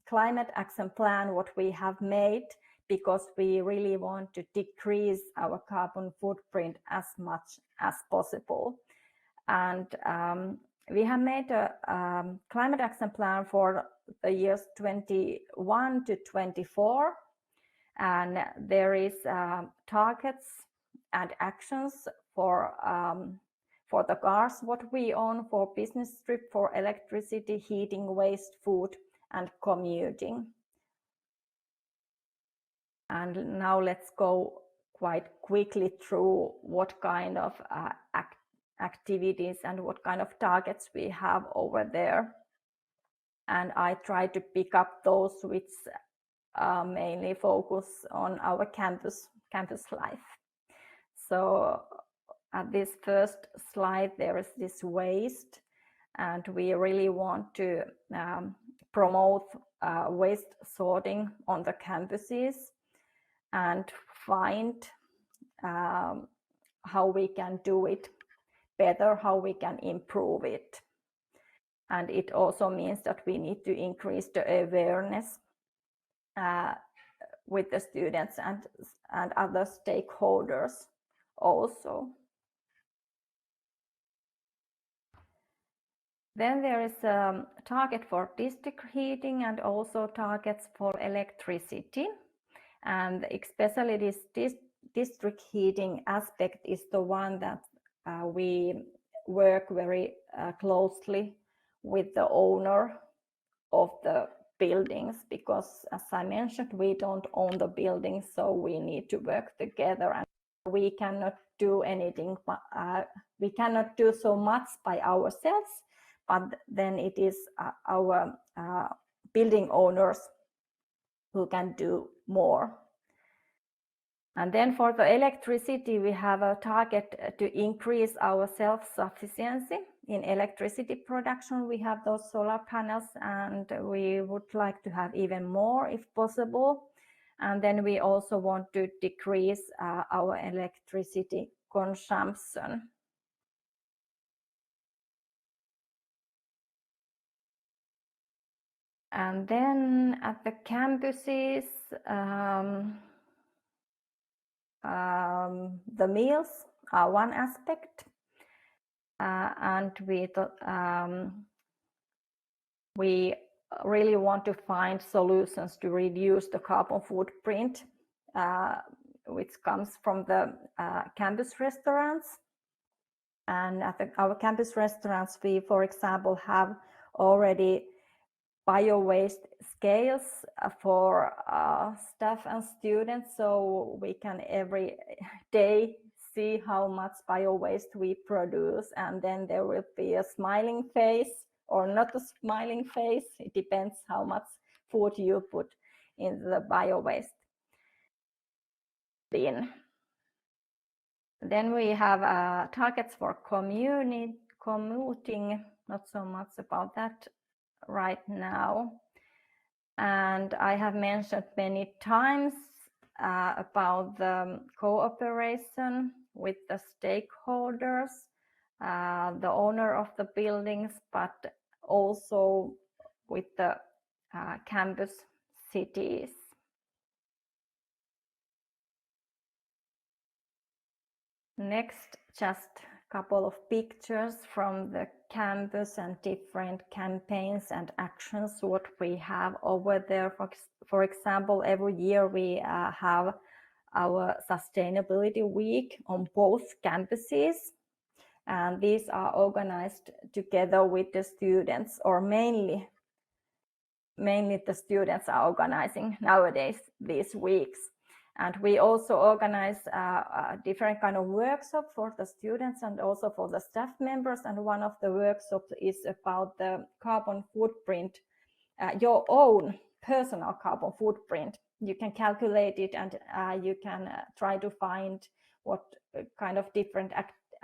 Speaker 11: climate action plan, what we have made, because we really want to decrease our carbon footprint as much as possible. And we have made a climate action plan for the years 21 to 24. And there is targets and actions for the cars, what we own, for business trip, for electricity, heating, waste, food, and commuting. And now let's go quite quickly through what kind of activities and what kind of targets we have over there. And I try to pick up those which mainly focus on our campus life. So at this first slide, there is this waste, and we really want to promote waste sorting on the campuses and find how we can do it better, how we can improve it. And it also means that we need to increase the awareness with the students and other stakeholders also. Then there is a target for district heating and also targets for electricity. And especially this district heating aspect is the one that we work very closely with the owner of the buildings, because as I mentioned, we don't own the buildings, so we need to work together, and we cannot do anything, we cannot do so much by ourselves, but then it is our building owners who can do more. And then for the electricity, we have a target to increase our self-sufficiency in electricity production. We have those solar panels, and we would like to have even more if possible. And then we also want to decrease our electricity consumption. And then at the campuses, the meals are one aspect, and we really want to find solutions to reduce the carbon footprint which comes from the campus restaurants. And at our campus restaurants, we, for example, have already bio-waste scales for staff and students, so we can every day see how much bio-waste we produce, and then there will be a smiling face or not a smiling face. It depends how much food you put in the bio-waste bin. Then we have targets for commuting, not so much about that right now. And I have mentioned many times about the cooperation with the stakeholders, the owner of the buildings, but also with the campus cities. Next, just a couple of pictures from the campus and different campaigns and actions what we have over there. For example, every year we have our sustainability week on both campuses, and these are organized together with the students, or mainly the students are organizing nowadays these weeks. And we also organize different kind of workshops for the students and also for the staff members. And one of the workshops is about the carbon footprint, your own personal carbon footprint. You can calculate it, and you can try to find what kind of different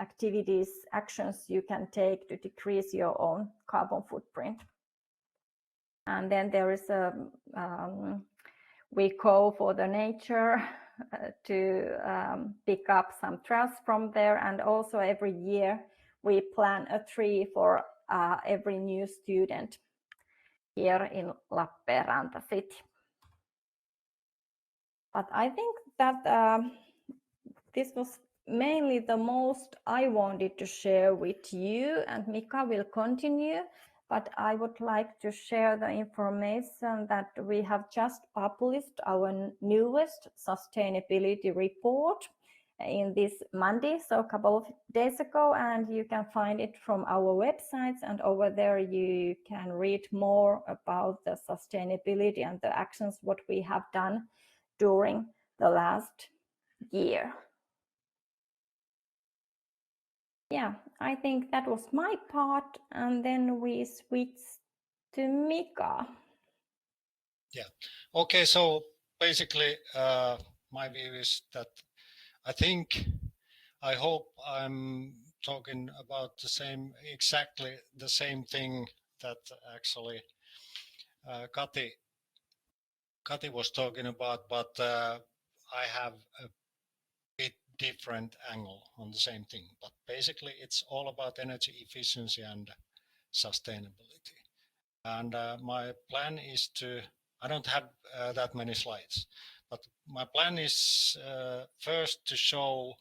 Speaker 11: activities, actions you can take to decrease your own carbon footprint. And then there is a we go for the nature to pick up some trash from there, and also every year we plant a tree for every new student here in Lappeenranta city. But I think that this was mainly the most I wanted to share with you, and Mika will continue. But I would like to share the information that we have just published our newest sustainability report in this Monday, so a couple of days ago, and you can find it from our websites, and over there you can read more about the sustainability and the actions what we have done during the last year. Yeah, I think that was my part, and then we switch to Mika.
Speaker 12: Yeah, okay, so basically my view is that I hope I'm talking about exactly the same thing that actually Kati was talking about, but I have a bit different angle on the same thing. But basically it's all about energy efficiency and sustainability. And my plan is I don't have that many slides, but my plan is first to show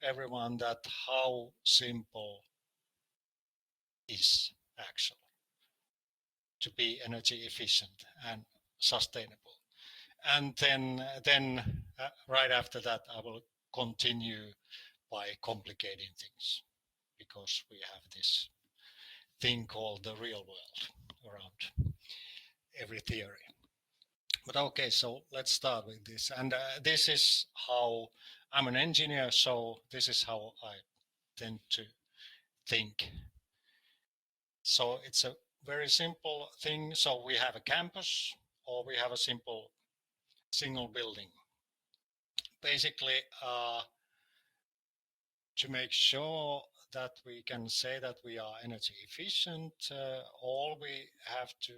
Speaker 12: everyone that how simple is actually to be energy efficient and sustainable. And then right after that, I will continue by complicating things, because we have this thing called the real world around every theory. But okay, so let's start with this. And this is how I'm an engineer, so this is how I tend to think. So it's a very simple thing. So we have a campus, or we have a simple single building. Basically, to make sure that we can say that we are energy efficient, all we have to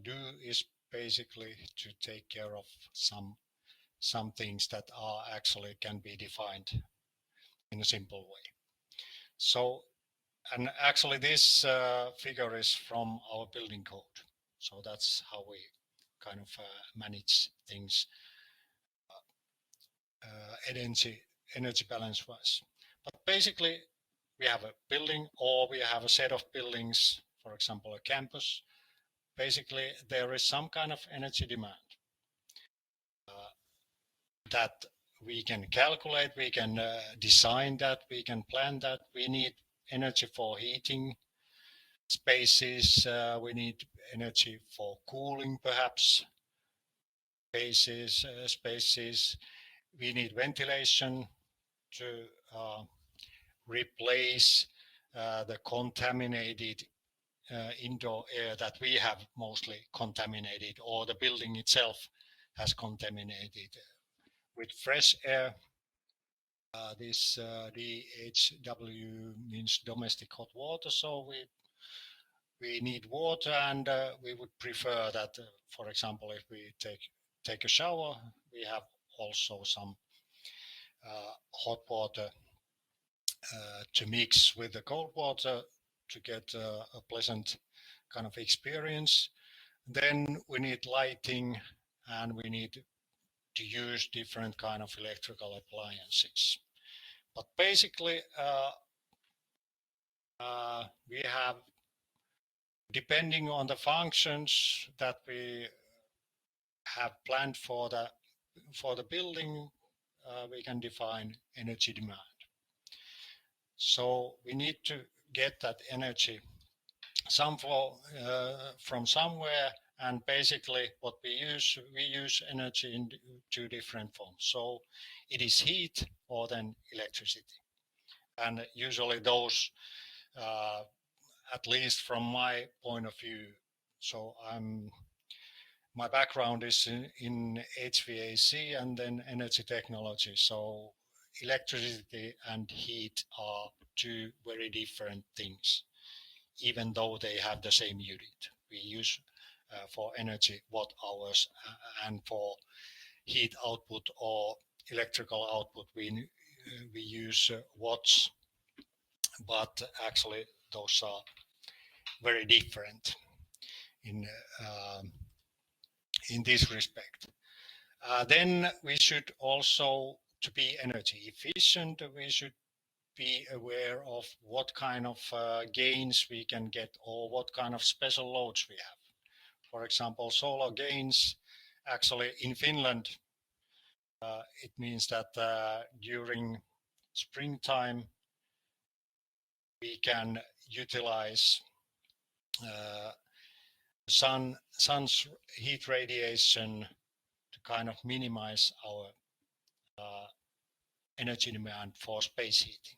Speaker 12: do is basically to take care of some things that are actually can be defined in a simple way. So, and actually this figure is from our building code. So that's how we kind of manage things energy balance wise. But basically we have a building, or we have a set of buildings, for example, a campus. Basically there is some kind of energy demand. that we can calculate, we can design that, we can plan that. We need energy for heating spaces, we need energy for cooling perhaps spaces. We need ventilation to replace the contaminated indoor air that we have mostly contaminated, or the building itself has contaminated with fresh air. This DHW means domestic hot water, so we need water, and we would prefer that, for example, if we take a shower, we have also some hot water to mix with the cold water to get a pleasant kind of experience. Then we need lighting, and we need to use different kind of electrical appliances. But basically, we have, depending on the functions that we have planned for the building, we can define energy demand. So we need to get that energy from somewhere, and basically what we use energy in two different forms. So it is heat or then electricity, and usually those, at least from my point of view, so my background is in HVAC and then energy technology. So electricity and heat are two very different things, even though they have the same unit. We use for energy watt hours, and for heat output or electrical output we use watts, but actually those are very different in this respect. Then we should also, to be energy efficient, we should be aware of what kind of gains we can get, or what kind of special loads we have. For example, solar gains, actually in Finland, it means that during springtime we can utilize sun's heat radiation to kind of minimize our energy demand for space heating.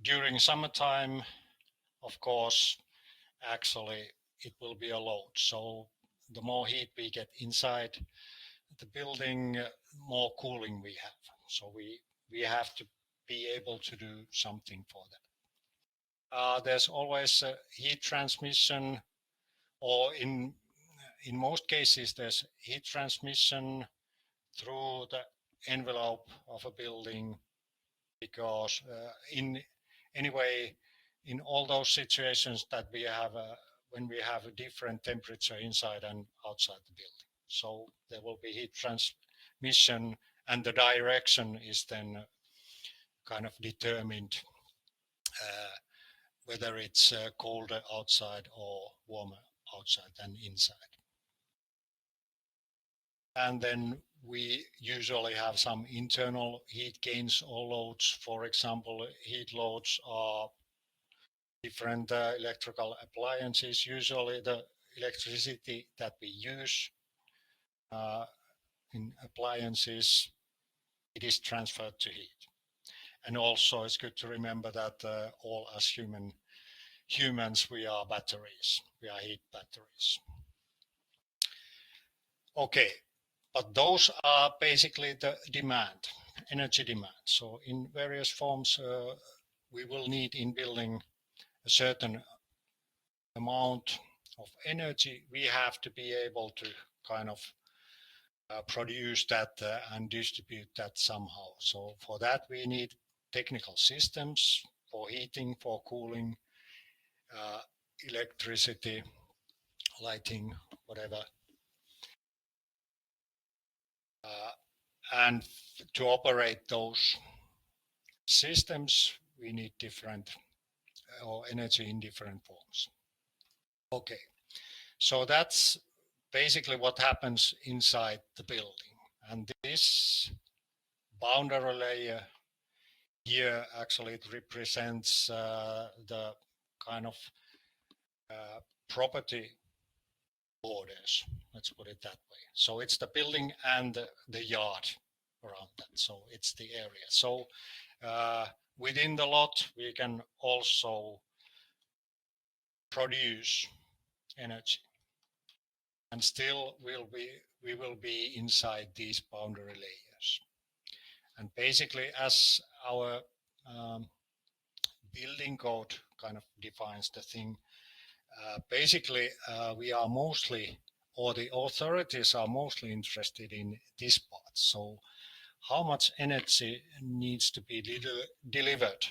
Speaker 12: During summertime, of course, actually it will be a load. So the more heat we get inside the building, more cooling we have. So we have to be able to do something for that. There's always heat transmission, or in most cases there's heat transmission through the envelope of a building, because in all those situations that we have when we have a different temperature inside and outside the building, so there will be heat transmission, and the direction is then kind of determined whether it's colder outside or warmer outside than inside. And then we usually have some internal heat gains or loads. For example, heat loads are different electrical appliances. Usually the electricity that we use in appliances, it is transferred to heat. And also it's good to remember that all as humans, we are batteries, we are heat batteries. Okay, but those are basically the demand, energy demand. So in various forms, we will need in building a certain amount of energy. We have to be able to kind of produce that and distribute that somehow. So for that we need technical systems for heating, for cooling, electricity, lighting, whatever. And to operate those systems, we need different or energy in different forms. Okay, so that's basically what happens inside the building. And this boundary layer here, actually it represents the kind of property borders, let's put it that way. So it's the building and the yard around that. So it's the area. So within the lot, we can also produce energy. And still we will be inside these boundary layers. And basically, as our building code kind of defines the thing, basically we are mostly, or the authorities are mostly interested in this part. So how much energy needs to be delivered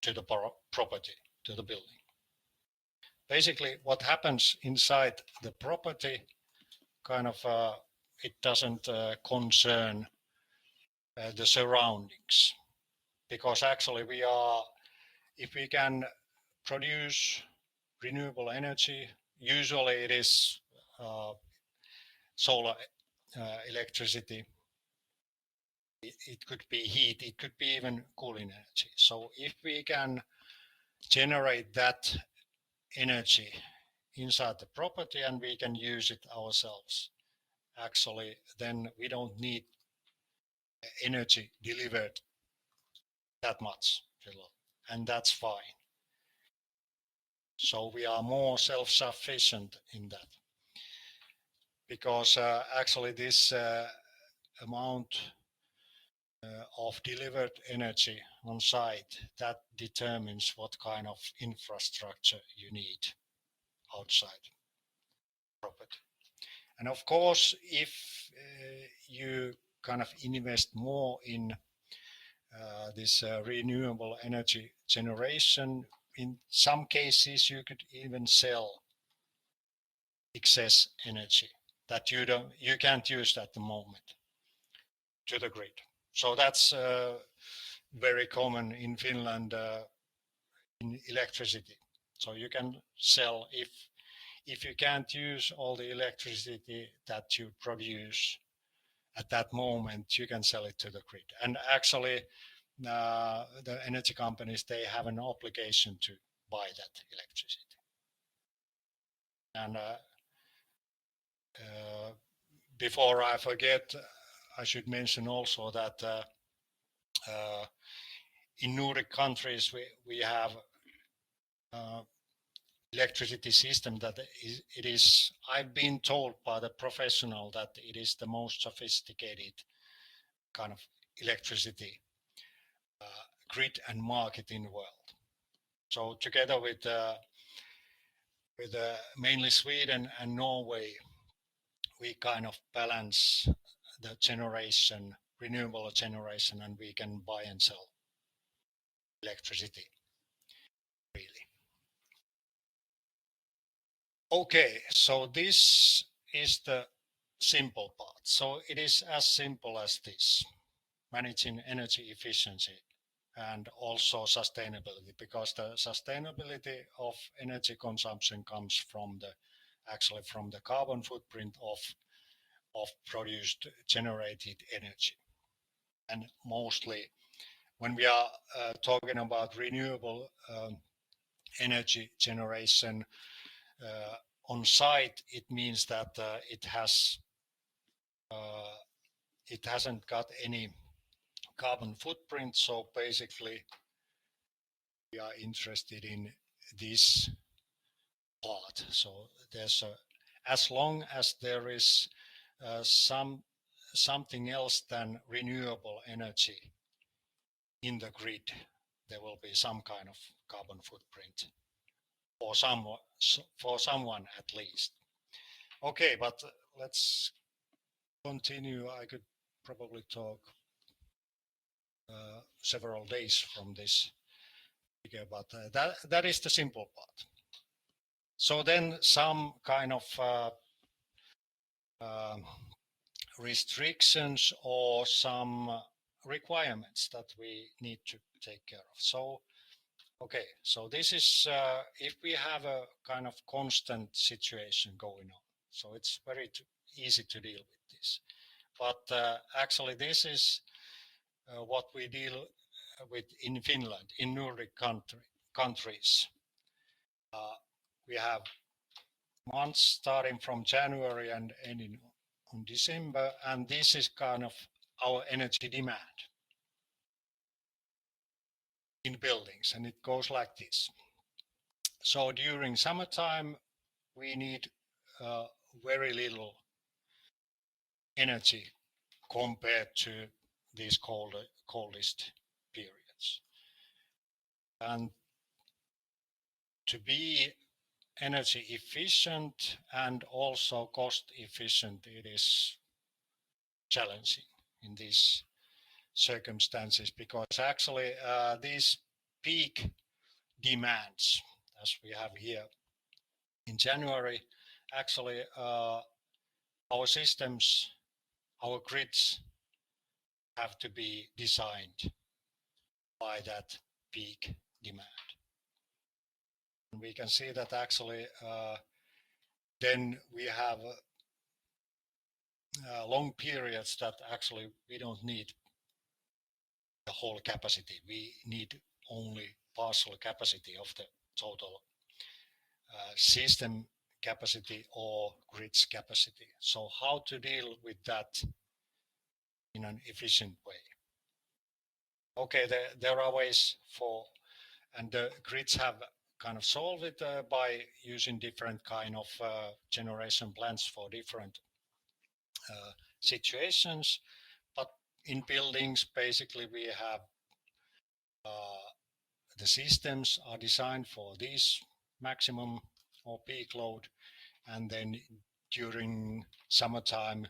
Speaker 12: to the property, to the building. Basically, what happens inside the property, kind of, it doesn't concern the surroundings, because actually we are, if we can produce renewable energy, usually it is solar electricity. It could be heat, it could be even cooling energy. So if we can generate that energy inside the property and we can use it ourselves, actually, then we don't need energy delivered that much, and that's fine. So we are more self-sufficient in that, because actually this amount of delivered energy on site, that determines what kind of infrastructure you need outside property. And of course, if you kind of invest more in this renewable energy generation, in some cases you could even sell excess energy that you can't use at the moment to the grid. So that's very common in Finland in electricity. So you can sell, if you can't use all the electricity that you produce at that moment, you can sell it to the grid. And actually, the energy companies, they have an obligation to buy that electricity. And before I forget, I should mention also that in Nordic countries, we have electricity system that it is, I've been told by the professional that it is the most sophisticated kind of electricity grid and market in the world. So together with mainly Sweden and Norway, we kind of balance the generation, renewable generation, and we can buy and sell electricity freely. Okay, so this is the simple part. So it is as simple as this, managing energy efficiency and also sustainability, because the sustainability of energy consumption comes from actually from the carbon footprint of produced generated energy. And mostly when we are talking about renewable energy generation on site, it means that it hasn't got any carbon footprint. So basically we are interested in this part. So there's as long as there is something else than renewable energy in the grid, there will be some kind of carbon footprint for someone at least. Okay, but let's continue. I could probably talk several days from this figure, but that is the simple part. So then some kind of restrictions or some requirements that we need to take care of. So, okay, so this is if we have a kind of constant situation going on, so it's very easy to deal with this. But actually this is what we deal with in Finland, in Nordic countries. We have months starting from January and ending on December, and this is kind of our energy demand in buildings, and it goes like this. So during summertime, we need very little energy compared to these coldest periods. And to be energy efficient and also cost efficient, it is challenging in these circumstances, because actually these peak demands, as we have here in January, actually our systems, our grids have to be designed by that peak demand. And we can see that actually then we have long periods that actually we don't need the whole capacity. We need only partial capacity of the total system capacity or grid's capacity. So how to deal with that in an efficient way? Okay, there are ways for, and the grids have kind of solved it by using different kind of generation plants for different situations. But in buildings, basically we have the systems are designed for this maximum or peak load, and then during summertime,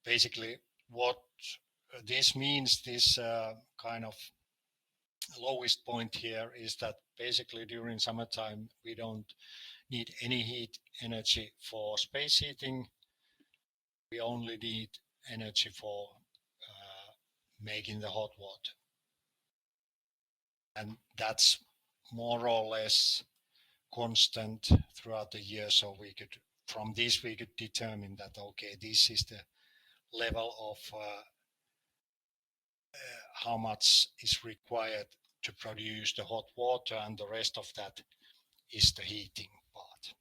Speaker 12: basically what this means, this kind of lowest point here is that basically during summertime we don't need any heat energy for space heating. We only need energy for making the hot water, and that's more or less constant throughout the year. So we could, from this we could determine that okay, this is the level of how much is required to produce the hot water, and the rest of that is the heating part.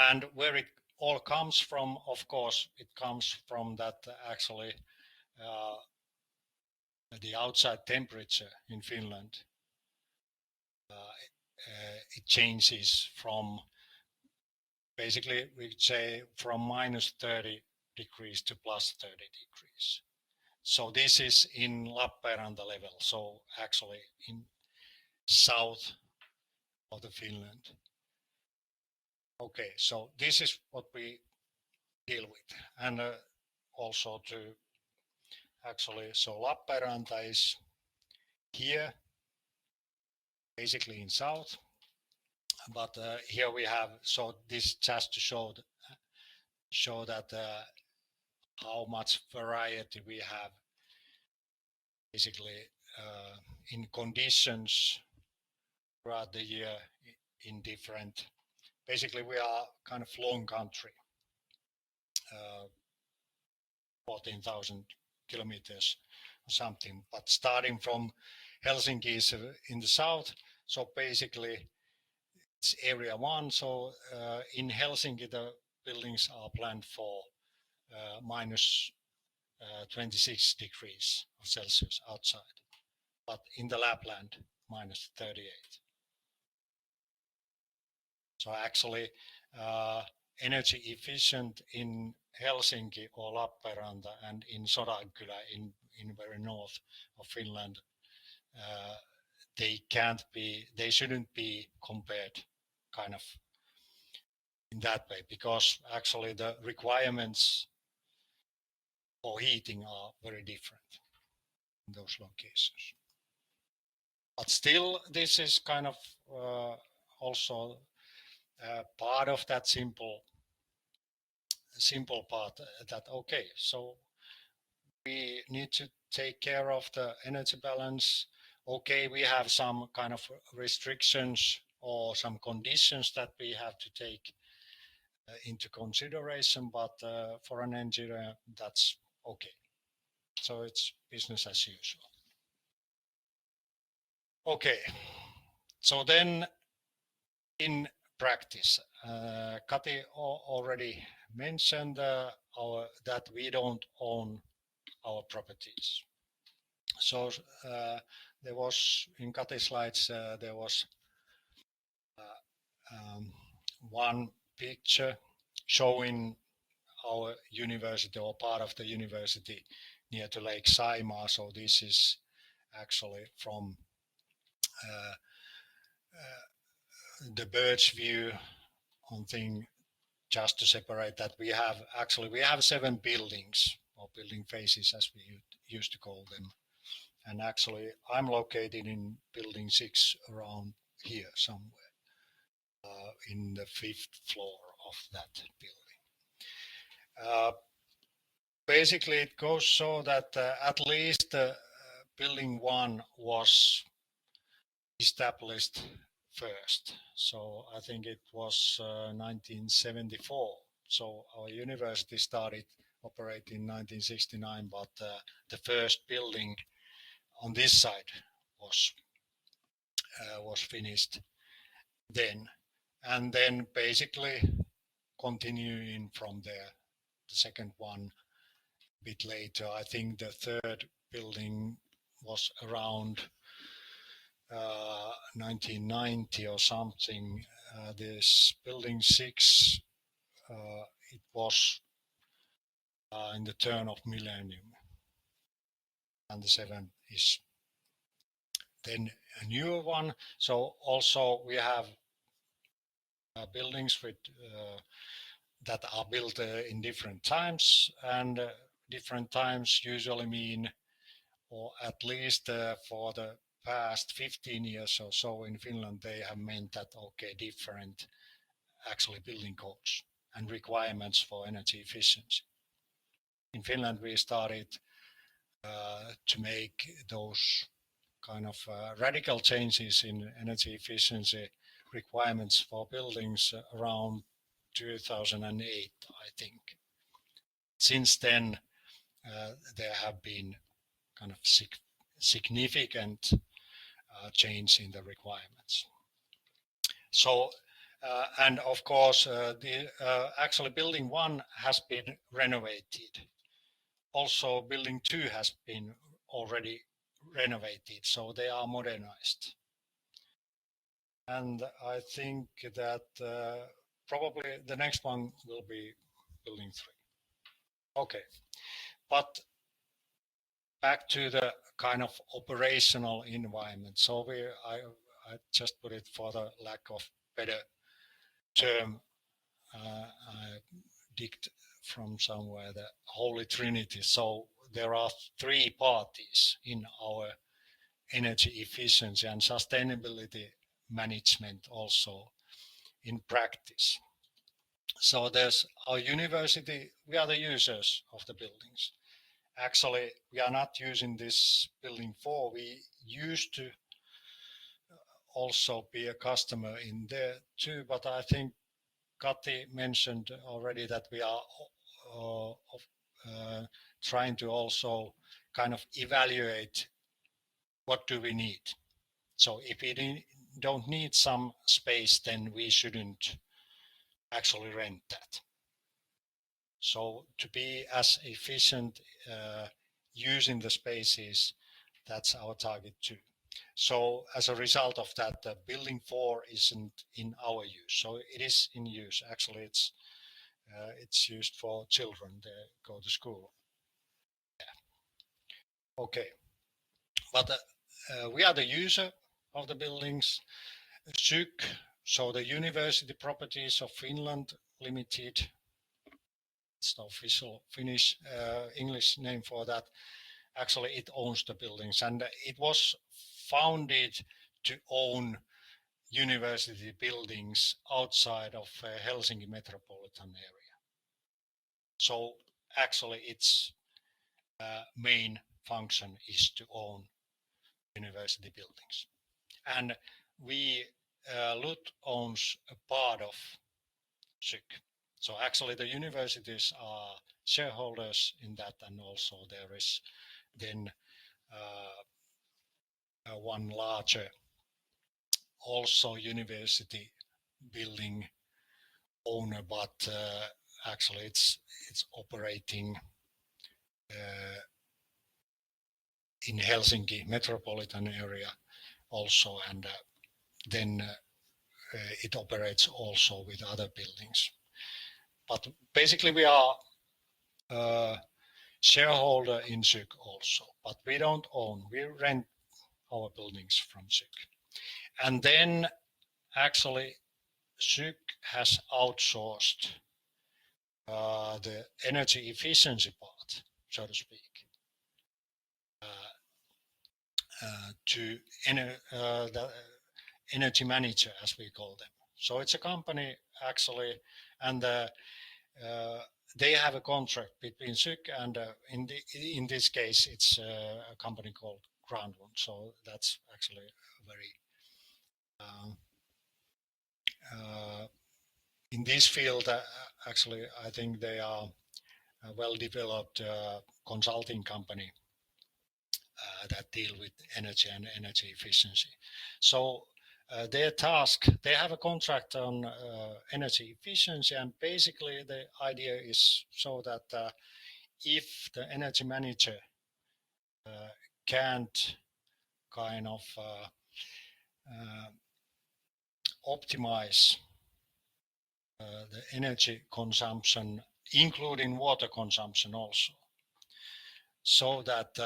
Speaker 12: And where it all comes from, of course, it comes from that actually the outside temperature in Finland, it changes from, basically we could say from -30 degrees to +30 degrees. So this is in Lappeenranta level, so actually in south of the Finland. Okay, so this is what we deal with. And also to actually, so Lappeenranta is here, basically in south, but here we have, so this just to show that how much variety we have basically in conditions throughout the year in different, basically we are kind of long country, 14,000 kilometers or something, but starting from Helsinki is in the south, so basically it's area 1, so in Helsinki the buildings are planned for -26 degrees of Celsius outside, but in the Lapland -38. So actually energy efficient in Helsinki or Lappeenranta and in Sodankylä in very north of Finland, they shouldn't be compared kind of in that way, because actually the requirements for heating are very different in those locations. But still, this is kind of also part of that simple part that okay, so we need to take care of the energy balance. Okay, we have some kind of restrictions or some conditions that we have to take into consideration, but for an engineer, that's okay. So it's business as usual. Okay, so then in practice, Kati already mentioned that we don't own our properties. So there was, in Kati's slides, there was one picture showing our university or part of the university near to Lake Saimaa. So this is actually from the bird's view on thing, just to separate that we have 7 buildings or building phases as we used to call them. And actually I'm located in building 6 around here somewhere in the 5th floor of that building. Basically it goes so that at least building 1 was established first. So I think it was 1974. So our university started operating in 1969, but the first building on this side was finished then. And then basically continuing from there, the second one a bit later. I think the third building was around 1990 or something. This building 6, it was in the turn of millennium, and the 7th is then a newer one. So also we have buildings with that are built in different times, and different times usually mean, or at least for the past 15 years or so in Finland, they have meant that, okay, different actually building codes and requirements for energy efficiency. In Finland, we started to make those kind of radical changes in energy efficiency requirements for buildings around 2008, I think. Since then, there have been kind of significant change in the requirements. So, and of course, actually building 1 has been renovated. Also, building 2 has been already renovated, so they are modernized. And I think that probably the next one will be building 3. Okay, but back to the kind of operational environment. So I just put it for the lack of better term. I digged from somewhere the Holy Trinity. So there are 3 parties in our energy efficiency and sustainability management also in practice. So there's our university, we are the users of the buildings. Actually, we are not using this building 4. We used to also be a customer in there too, but I think Kati mentioned already that we are trying to also kind of evaluate what do we need. So if we don't need some space, then we shouldn't actually rent that. So to be as efficient using the spaces, that's our target too. So as a result of that, the building 4 isn't in our use. So it is in use. Actually, it's used for children. They go to school. Yeah. Okay. But we are the user of the buildings. SYK, so the University Properties of Finland Limited. It's the official Finnish English name for that. Actually, it owns the buildings, and it was founded to own university buildings outside of Helsinki metropolitan area. So actually its main function is to own university buildings. And LUT owns a part of SYK. So actually the universities are shareholders in that, and also there is then one larger also university building owner, but actually it's operating in Helsinki metropolitan area also, and then it operates also with other buildings. But basically we are shareholder in SYK also, but we don't own, we rent our buildings from SYK. And then actually SYK has outsourced the energy efficiency part, so to speak, to the energy manager, as we call them. So it's a company actually, and they have a contract between SYK and in this case it's a company called Groundwood. So that's actually very in this field. Actually, I think they are a well-developed consulting company that deal with energy and energy efficiency. So their task, they have a contract on energy efficiency, and basically the idea is so that if the energy manager can't kind of optimize the energy consumption, including water consumption also, so that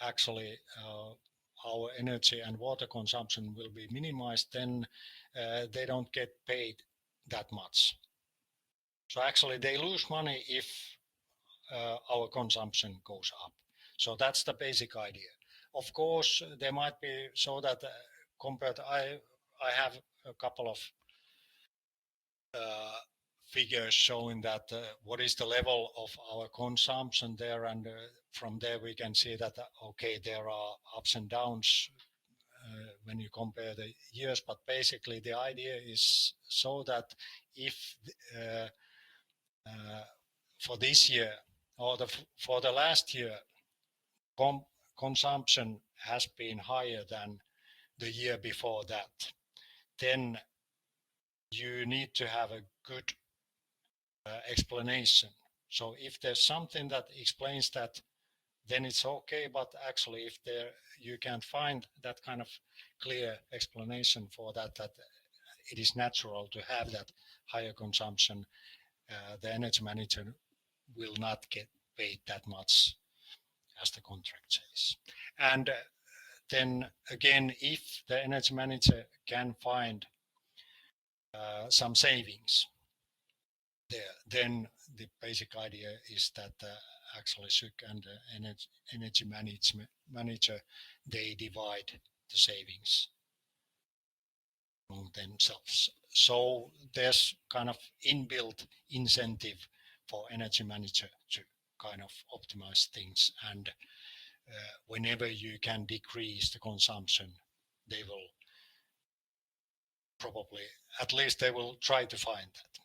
Speaker 12: actually our energy and water consumption will be minimized, then they don't get paid that much. So actually they lose money if our consumption goes up. So that's the basic idea. Of course, there might be so that compared, I have a couple of figures showing that what is the level of our consumption there, and from there we can see that okay, there are ups and downs when you compare the years, but basically the idea is so that if for this year or for the last year consumption has been higher than the year before that, then you need to have a good explanation. So if there's something that explains that, then it's okay, but actually if you can't find that kind of clear explanation for that it is natural to have that higher consumption, the energy manager will not get paid that much as the contract says. And then again, if the energy manager can find some savings there, then the basic idea is that actually SYK and the energy manager, they divide the savings among themselves. So there's kind of inbuilt incentive for energy manager to kind of optimize things, and whenever you can decrease the consumption, they will probably, at least they will try to find that.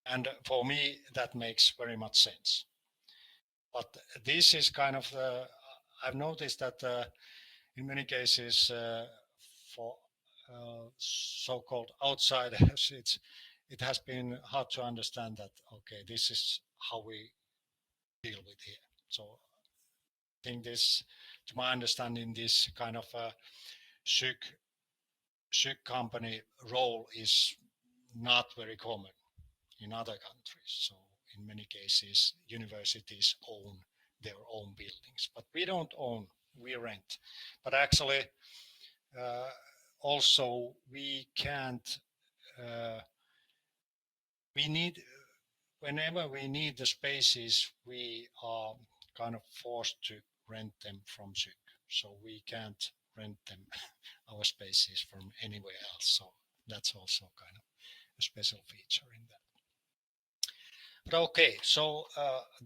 Speaker 12: And for me, that makes very much sense. But this is kind of, I've noticed that in many cases for so-called outsiders, it has been hard to understand that, okay, this is how we deal with here. So I think this, to my understanding, this kind of SYK company role is not very common in other countries. So in many cases, universities own their own buildings, but we don't own, we rent. But actually, also we can't, we need, whenever we need the spaces, we are kind of forced to rent them from SYK. So we can't rent them, our spaces, from anywhere else. So that's also kind of a special feature in that. But okay, so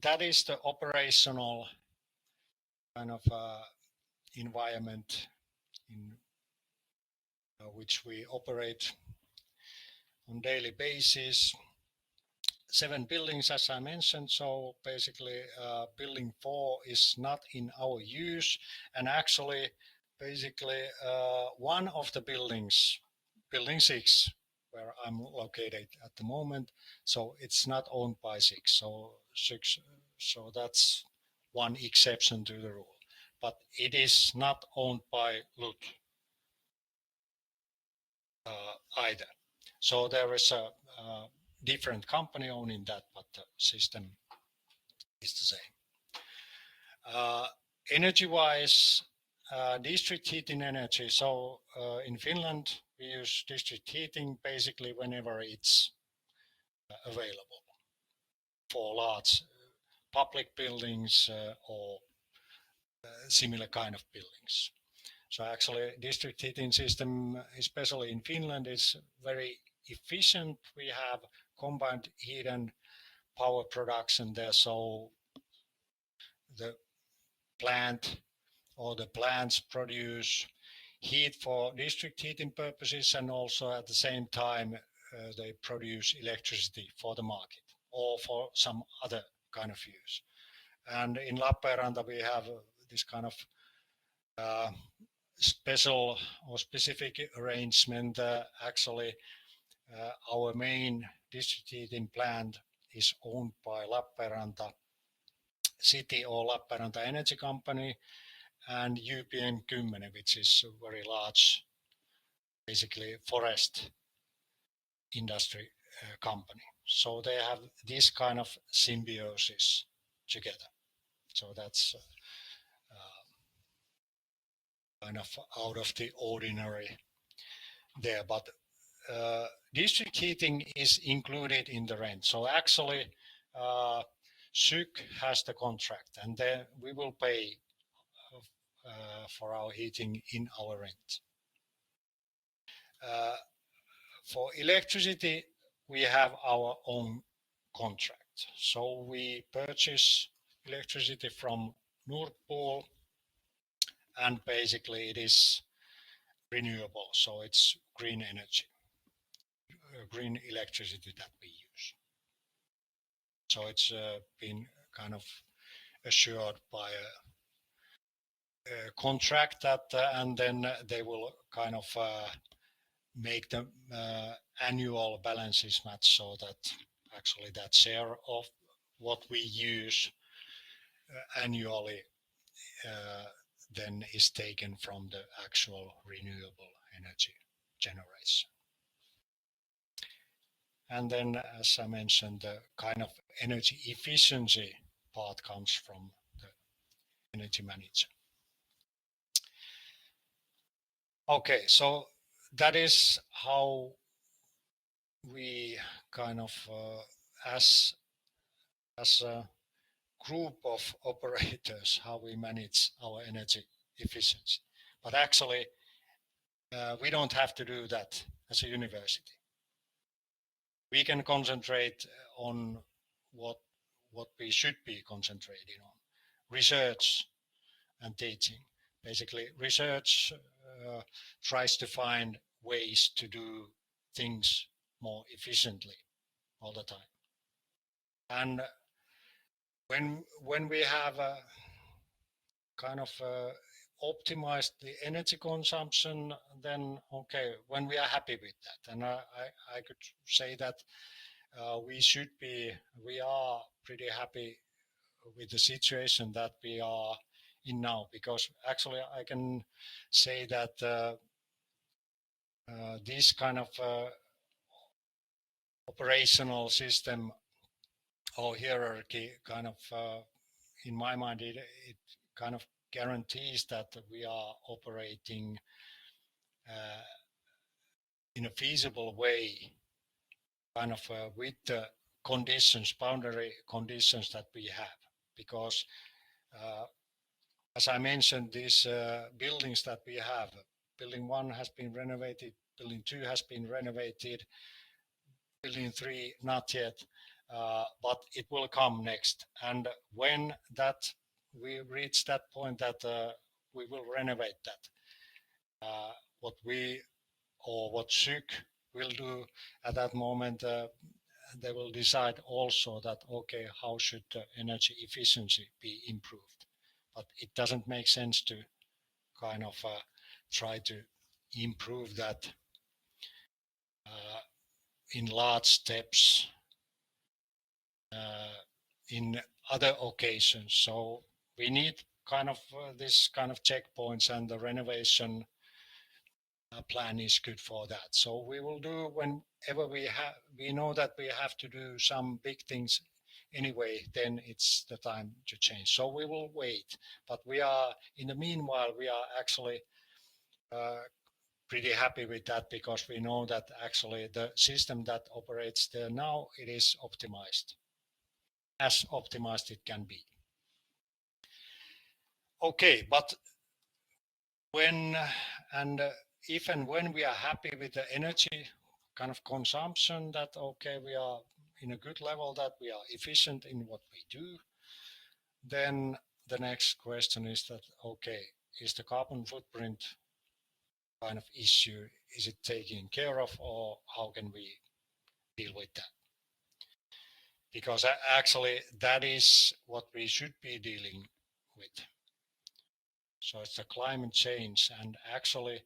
Speaker 12: that is the operational kind of environment in which we operate on daily basis. 7 buildings, as I mentioned. So basically, building 4 is not in our use, and actually, basically, one of the buildings, building 6, where I'm located at the moment, so it's not owned by 6. So that's one exception to the rule, but it is not owned by LUT either. So there is a different company owning that, but the system is the same. Energy-wise, district heating energy. So in Finland, we use district heating basically whenever it's available for large public buildings or similar kind of buildings. So actually, district heating system, especially in Finland, is very efficient. We have combined heat and power production there. So the plant or the plants produce heat for district heating purposes, and also at the same time they produce electricity for the market or for some other kind of use. And in Lappeenranta we have this kind of special or specific arrangement. Actually, our main district heating plant is owned by Lappeenranta City or Lappeenranta Energy Company, and UPM 10, which is a very large, basically forest industry company. So they have this kind of symbiosis together. So that's kind of out of the ordinary there. But district heating is included in the rent. So actually, SYK has the contract, and then we will pay for our heating in our rent. For electricity, we have our own contract. So we purchase electricity from Nord Pool, and basically it is renewable. So it's green energy, green electricity that we use. So it's been kind of assured by a contract that, and then they will kind of make the annual balances match, so that actually that share of what we use annually then is taken from the actual renewable energy generation. And then, as I mentioned, the kind of energy efficiency part comes from the energy manager. Okay, so that is how we kind of, as a group of operators, how we manage our energy efficiency. But actually, we don't have to do that as a university. We can concentrate on what we should be concentrating on: research and teaching. Basically, research tries to find ways to do things more efficiently all the time. And when we have kind of optimized the energy consumption, then okay, when we are happy with that, and I could say that we are pretty happy with the situation that we are in now, because actually I can say that this kind of operational system or hierarchy kind of, in my mind, it kind of guarantees that we are operating in a feasible way, kind of with the conditions, boundary conditions that we have. Because as I mentioned, these buildings that we have, building 1 has been renovated, building 2 has been renovated, building 3 not yet, but it will come next. And when that we reach that point that we will renovate that, what we or what SYK will do at that moment, they will decide also that, okay, how should the energy efficiency be improved? But it doesn't make sense to kind of try to improve that in large steps in other occasions. So we need kind of this kind of checkpoints, and the renovation plan is good for that. So we will do whenever we know that we have to do some big things anyway, then it's the time to change. So we will wait, but we are, in the meanwhile, we are actually pretty happy with that, because we know that actually the system that operates there now, it is optimized, as optimized it can be. Okay, but when and if and when we are happy with the energy kind of consumption, that okay, we are in a good level, that we are efficient in what we do, then the next question is that, okay, is the carbon footprint kind of issue, is it taken care of, or how can we deal with that? Because actually that is what we should be dealing with. So it's the climate change, and actually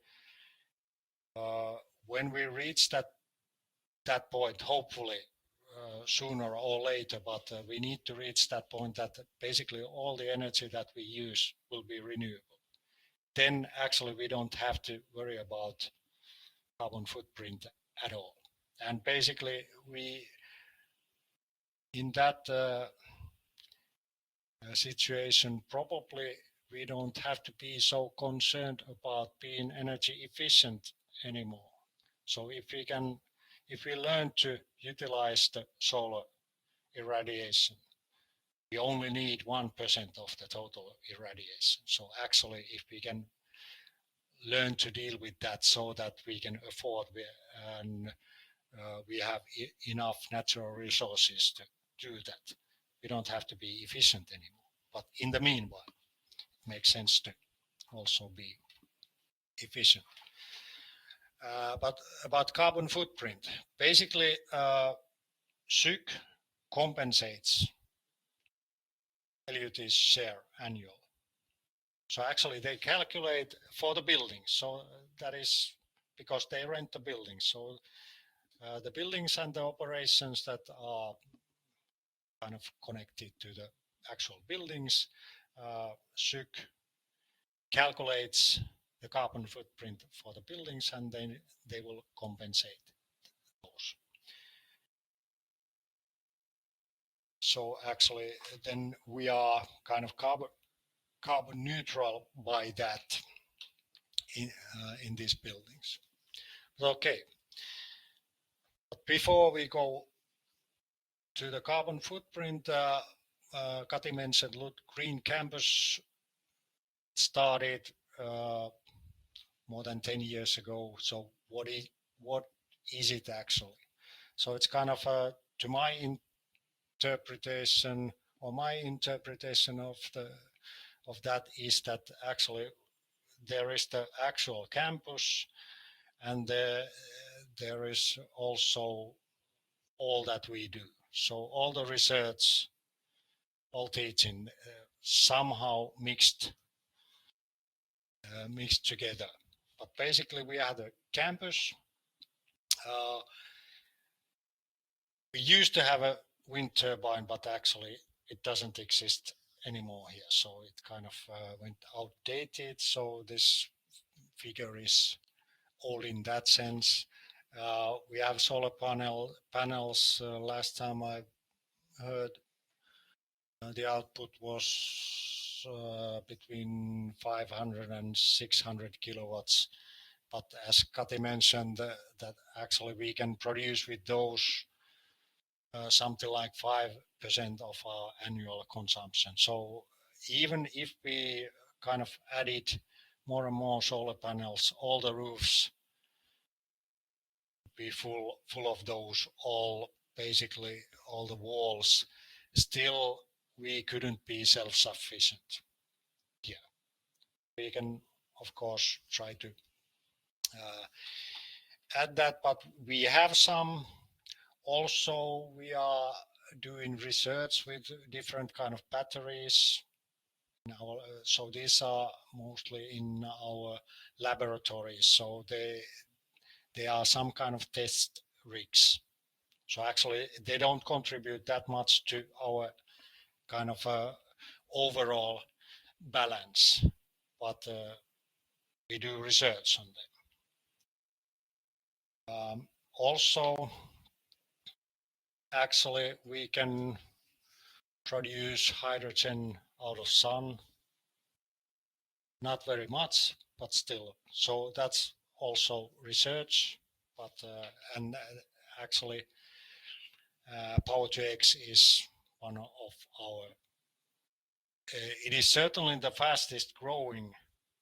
Speaker 12: when we reach that point, hopefully sooner or later, but we need to reach that point that basically all the energy that we use will be renewable. Then actually we don't have to worry about carbon footprint at all. And basically we, in that situation, probably we don't have to be so concerned about being energy efficient anymore. So if we learn to utilize the solar irradiation, we only need 1% of the total irradiation. So actually, if we can learn to deal with that, so that we can afford and we have enough natural resources to do that, we don't have to be efficient anymore. But in the meanwhile, it makes sense to also be efficient. But about carbon footprint, basically SYK compensates LUT's share annual. So actually they calculate for the buildings. So that is because they rent the buildings. So the buildings and the operations that are kind of connected to the actual buildings, SYK calculates the carbon footprint for the buildings, and then they will compensate those. So actually then we are kind of carbon neutral by that in these buildings. Okay, but before we go to the carbon footprint, Kati mentioned, look, Green Campus started more than 10 years ago. So what is it actually? So it's kind of to my interpretation, or my interpretation of that is that actually there is the actual campus, and there is also all that we do. So all the research, all teaching, somehow mixed together. But basically we have the campus. We used to have a wind turbine, but actually it doesn't exist anymore here. So it kind of went outdated. So this figure is old in that sense. We have solar panels. Last time I heard, the output was between 500 and 600 kilowatts. But as Kati mentioned, that actually we can produce with those something like 5% of our annual consumption. So even if we kind of added more and more solar panels, all the roofs be full of those, basically all the walls, still we couldn't be self-sufficient. Yeah, we can of course try to add that, but we have some Also, we are doing research with different kind of batteries. So these are mostly in our laboratories. So they are some kind of test rigs. So actually, they don't contribute that much to our kind of overall balance, but we do research on them. Also, actually, we can produce hydrogen out of sun. Not very much, but still. So that's also research. But actually, Power2X is one of our. It is certainly the fastest growing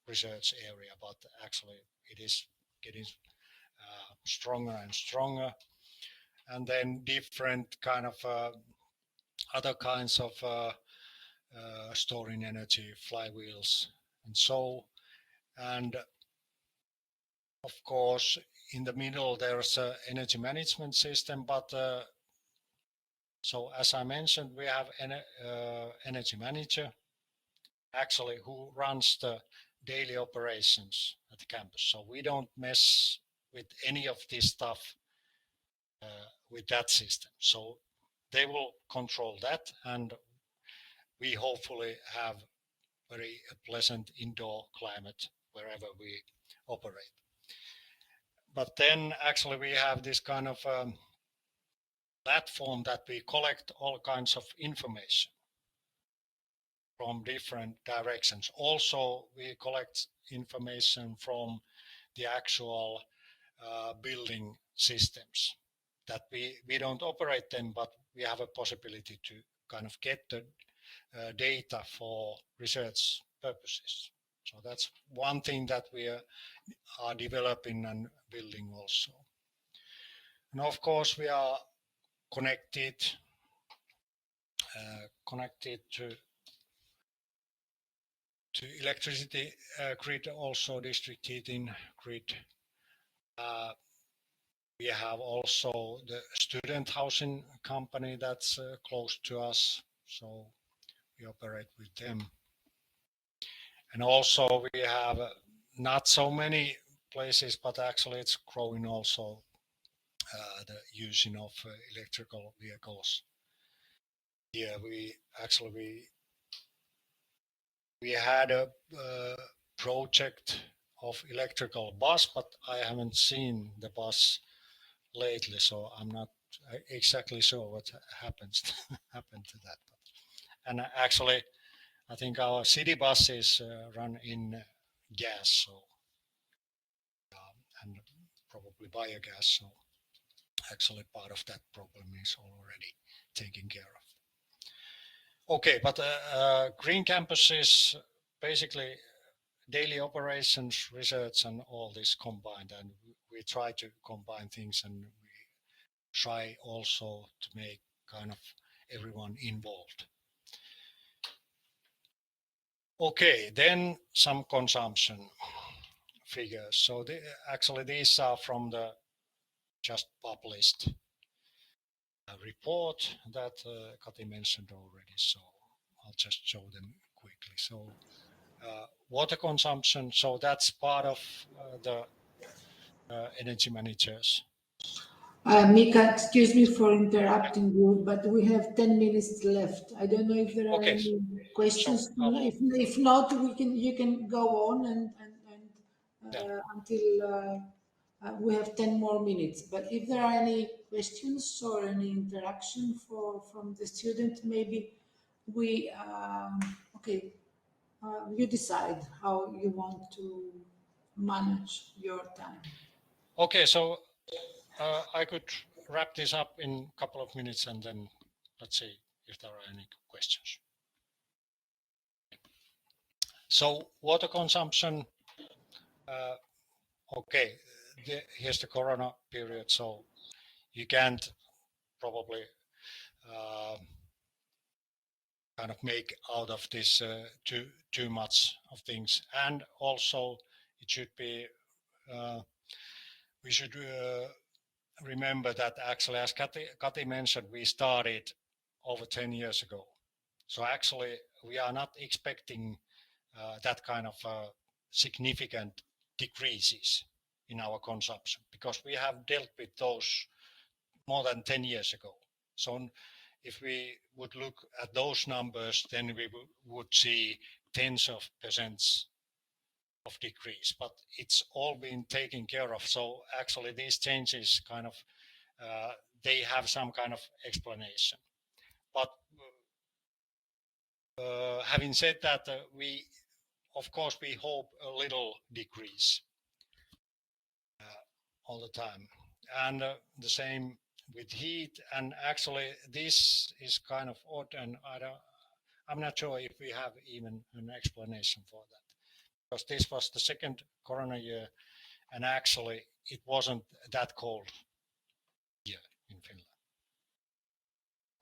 Speaker 12: research area, but actually it is getting stronger and stronger. And then different kind of other kinds of storing energy, flywheels, and so. And of course, in the middle there's an energy management system, but so as I mentioned, we have an energy manager, actually, who runs the daily operations at the campus. So we don't mess with any of this stuff with that system. So they will control that, and we hopefully have very pleasant indoor climate wherever we operate. But then actually we have this kind of platform that we collect all kinds of information from different directions. Also, we collect information from the actual building systems that we don't operate them, but we have a possibility to kind of get the data for research purposes. So that's one thing that we are developing and building also. And of course, we are connected to electricity grid, also district heating grid. We have also the student housing company that's close to us, so we operate with them. And also we have not so many places, but actually it's growing also, the using of electrical vehicles. Yeah, we had a project of electrical bus, but I haven't seen the bus lately, so I'm not exactly sure what happened to that. And actually, I think our city buses run in gas, so and probably biogas. So actually, part of that problem is already taken care of. Okay, but green campus is basically daily operations, research, and all this combined. And we try to combine things, and we try also to make kind of everyone involved. Okay, then some consumption figures. So actually these are from the just published report that Kati mentioned already. So I'll just show them quickly. So water consumption, so that's part of the energy managers.
Speaker 1: Mika, excuse me for interrupting you, but we have 10 minutes left. I don't know if there are any questions.
Speaker 12: So
Speaker 1: if not, you can go on and until we have 10 more minutes. But if there are any questions or any interaction from the student, maybe we you decide how you want to manage your time.
Speaker 12: Okay, so I could wrap this up in a couple of minutes, and then let's see if there are any questions. So water consumption, okay, here's the corona period, so you can't probably kind of make out of this too much of things. And also it should be, we should remember that actually, as Kati mentioned, we started over 10 years ago. So actually, we are not expecting that kind of significant decreases in our consumption, because we have dealt with those more than 10 years ago. So if we would look at those numbers, then we would see tens of percents of decrease, but it's all been taken care of. So actually these changes kind of, they have some kind of explanation. But having said that, of course, we hope a little decrease all the time. And the same with heat. And actually, this is kind of odd, and I'm not sure if we have even an explanation for that. Because this was the second corona year, and actually, it wasn't that cold year in Finland.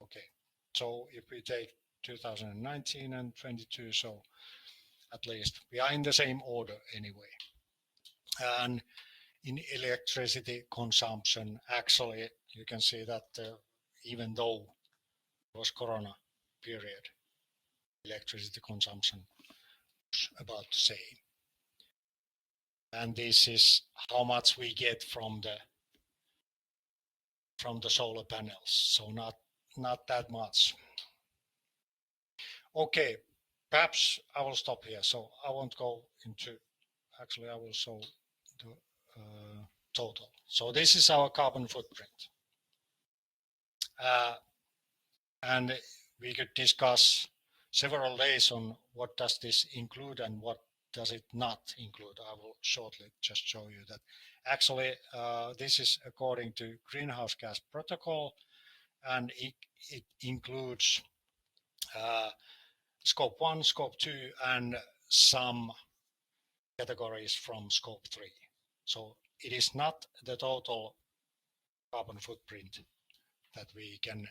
Speaker 12: Okay, so if we take 2019 and 22, so at least we are in the same order anyway. And in electricity consumption, actually, you can see that even though it was corona period, electricity consumption was about the same. And this is how much we get from the solar panels, so not that much. Okay, perhaps I will stop here. So I won't go into, actually I will show the total. So this is our carbon footprint. And we could discuss several days on what does this include and what does it not include. I will shortly just show you that. Actually, this is according to Greenhouse Gas Protocol, and it includes Scope 1, Scope 2, and some categories from Scope 3. So it is not the total carbon footprint that we can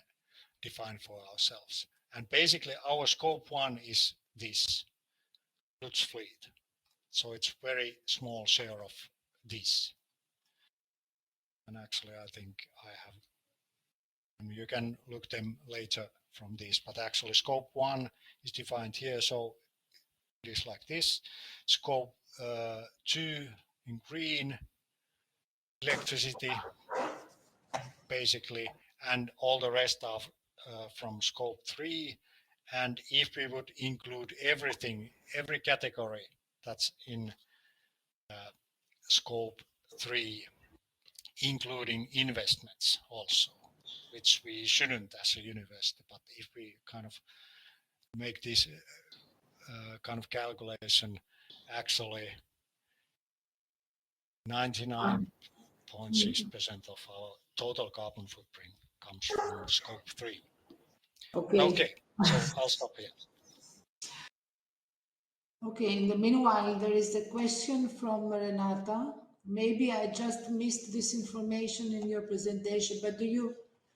Speaker 12: define for ourselves. And basically our Scope 1 is this goods fleet. So it's very small share of this. And actually I think I have, and you can look them later from this, but actually Scope 1 is defined here. So it is like this. Scope 2 in green, electricity, basically, and all the rest of from Scope 3. And if we would include everything, every category that's in Scope 3, including investments also, which we shouldn't as a university, but if we kind of make this kind of calculation, actually 99.6% of our total carbon footprint comes from Scope 3. Okay, so I'll stop here.
Speaker 1: Okay, in the meanwhile, there is a question from Renata. Maybe I just missed this information in your presentation, but do you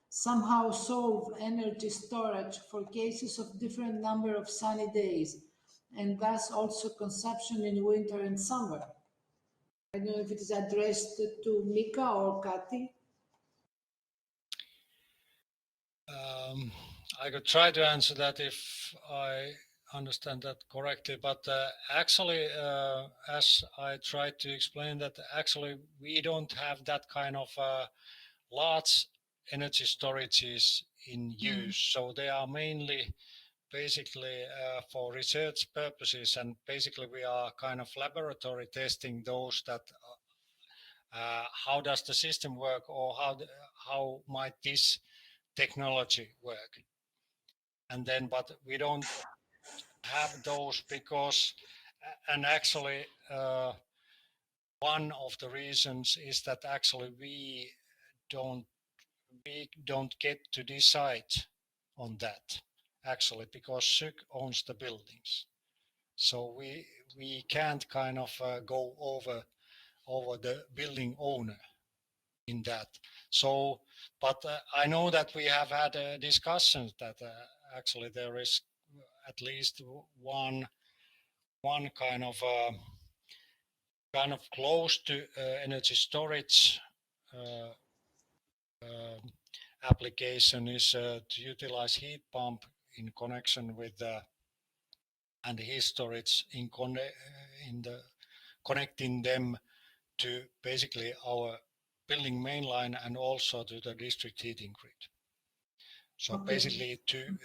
Speaker 1: somehow solve energy storage for cases of different number of sunny days, and thus also consumption in winter and summer? I don't know if it is addressed to Mika or Kati.
Speaker 12: I could try to answer that if I understand that correctly, but actually, as I tried to explain that, actually we don't have that kind of large energy storages in use. So they are mainly basically for research purposes, and basically we are kind of laboratory testing those that how does the system work, or how might this technology work. And then, but we don't have those because, and actually one of the reasons is that actually we don't get to decide on that, actually, because SYK owns the buildings. So we can't kind of go over the building owner in that. So, but I know that we have had discussions that actually there is at least one kind of close to energy storage application is to utilize heat pump in connection with and heat storage in connecting them to basically our building mainline and also to the district heating grid. So basically to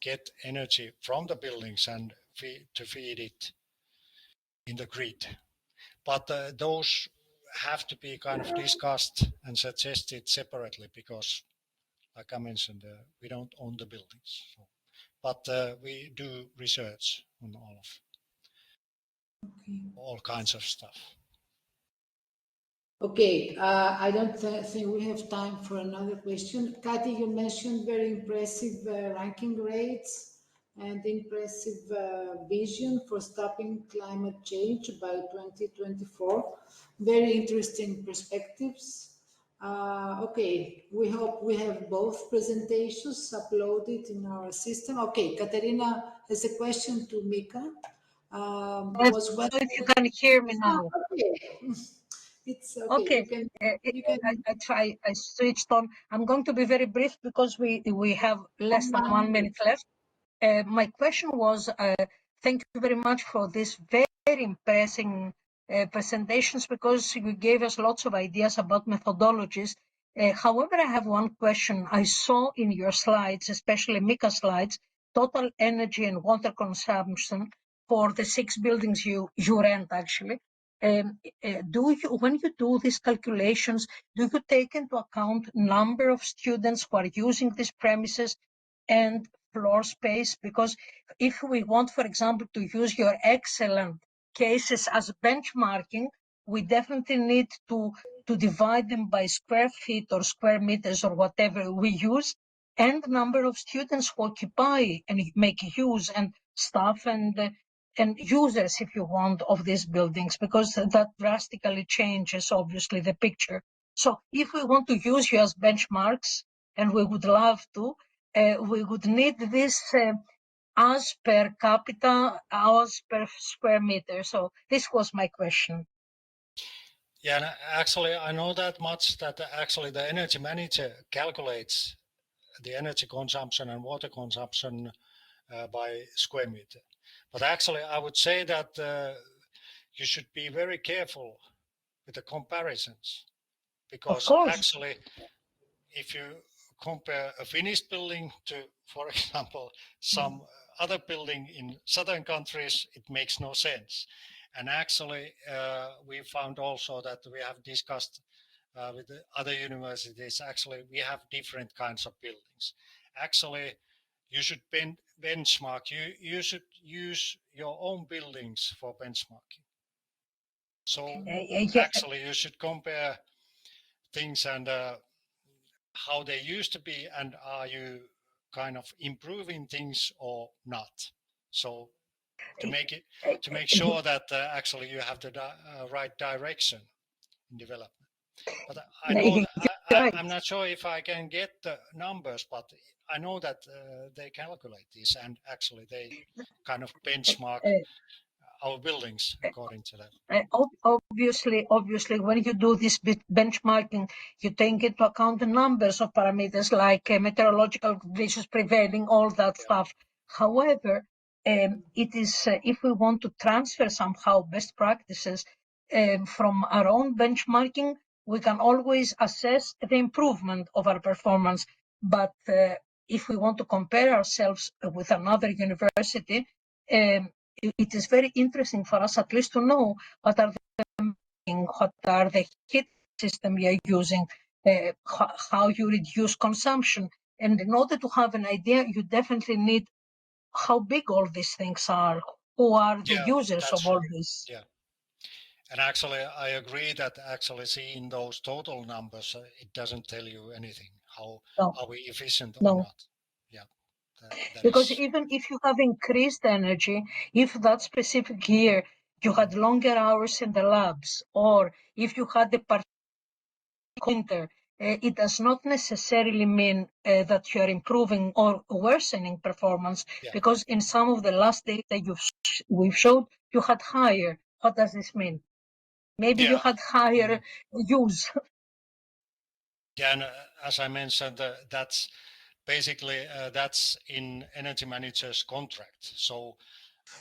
Speaker 12: get energy from the buildings and to feed it in the grid. But those have to be kind of discussed and suggested separately because, like I mentioned, we don't own the buildings. So, but we do research on all kinds of stuff.
Speaker 1: Okay, I don't think we have time for another question. Kati, you mentioned very impressive ranking rates and impressive vision for stopping climate change by 2024. Very interesting perspectives. Okay, we hope we have both presentations uploaded in our system. Okay, Katerina has a question to Mika.
Speaker 3: Was whether if you can hear me now.
Speaker 1: Okay. It's
Speaker 3: okay. I switched on. I'm going to be very brief because we have less than 1 minute left. My question was, thank you very much for this very impressive presentations because you gave us lots of ideas about methodologies. However, I have one question. I saw in your slides, especially Mika's slides, total energy and water consumption for the 6 buildings you rent actually. When you do these calculations, do you take into account number of students who are using these premises and floor space? Because if we want, for example, to use your excellent cases as benchmarking, we definitely need to divide them by square feet or square meters or whatever we use, and the number of students who occupy and make use and staff and users, if you want, of these buildings, because that drastically changes, obviously, the picture. So if we want to use you as benchmarks, and we would love to, we would need this as per capita, as per square meter. So this was my question.
Speaker 12: Yeah, and actually, I know that much that actually the energy manager calculates the energy consumption and water consumption by square meter. But actually, I would say that you should be very careful with the comparisons, because actually, if you compare a Finnish building to, for example, some other building in southern countries, it makes no sense. And actually, we found also that we have discussed with the other universities, actually, we have different kinds of buildings. Actually, you should benchmark. You should use your own buildings for benchmarking. So actually, you should compare things and how they used to be, and are you kind of improving things or not? So to make sure that actually you have the right direction in development. But I know I'm not sure if I can get the numbers, but I know that they calculate this, and actually they kind of benchmark our buildings according to that.
Speaker 3: Obviously, when you do this benchmarking, you take into account the numbers of parameters like meteorological conditions prevailing, all that stuff. However, it is if we want to transfer somehow best practices from our own benchmarking, we can always assess the improvement of our performance. But if we want to compare ourselves with another university, it is very interesting for us at least to know what are the heat system we are using, how you reduce consumption. And in order to have an idea, you definitely need how big all these things are, who are the users of all this.
Speaker 12: Yeah. And actually, I agree that actually seeing those total numbers, it doesn't tell you anything. How are we efficient or not? Yeah.
Speaker 3: Because even if you have increased energy, if that specific year you had longer hours in the labs, or if you had the winter, it does not necessarily mean that you are improving or worsening performance, because in some of the last data we've showed, you had higher. What does this mean? Maybe you had higher use.
Speaker 12: Yeah, and as I mentioned, that's basically that's in energy manager's contract. So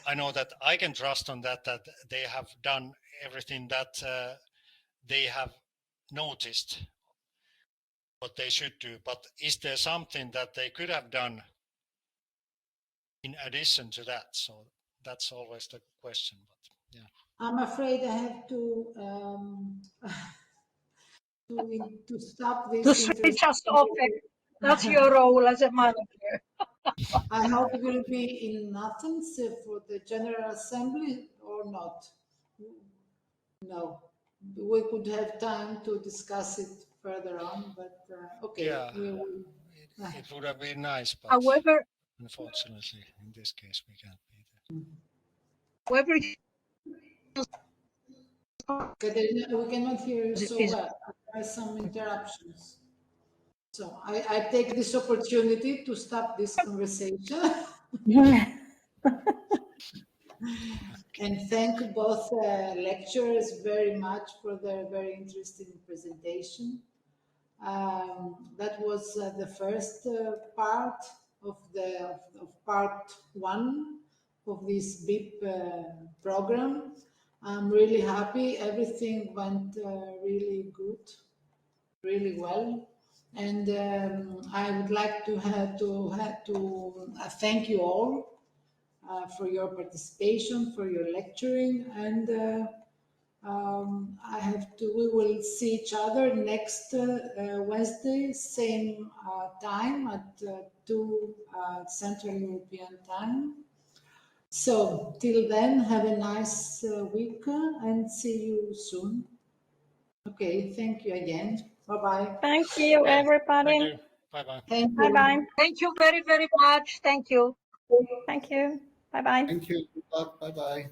Speaker 12: I know that I can trust on that they have done everything that they have noticed what they should do. But is there something that they could have done in addition to that? So that's always the question. But yeah,
Speaker 1: I'm afraid I have to to stop this.
Speaker 3: To switch us off. That's your role as a manager.
Speaker 1: I hope it will be in Athens for the General Assembly or not. No, we could have time to discuss it further on, but okay.
Speaker 12: yeah,
Speaker 1: We will.
Speaker 12: it would have been nice, but
Speaker 3: However,
Speaker 12: unfortunately, in this case, we can't be there.
Speaker 3: however,
Speaker 1: Katerina, we cannot hear you so well. There are some interruptions. So I take this opportunity to stop this conversation. And thank both lecturers very much for their very interesting presentation. That was the first part of part one of this BIP program. I'm really happy. Everything went really good, really well. And I would like to thank you all for your participation, for your lecturing, and we will see each other next Wednesday, same time at 2 Central European time. So till then, have a nice week and see you soon. Okay, thank you again. Bye-bye.
Speaker 11: Thank you, everybody.
Speaker 12: Thank you. Bye-bye.
Speaker 1: Thank you.
Speaker 11: Bye-bye.
Speaker 3: thank you very, very much. Thank you.
Speaker 11: Thank you. Bye-bye.
Speaker 2: Thank you. Bye bye.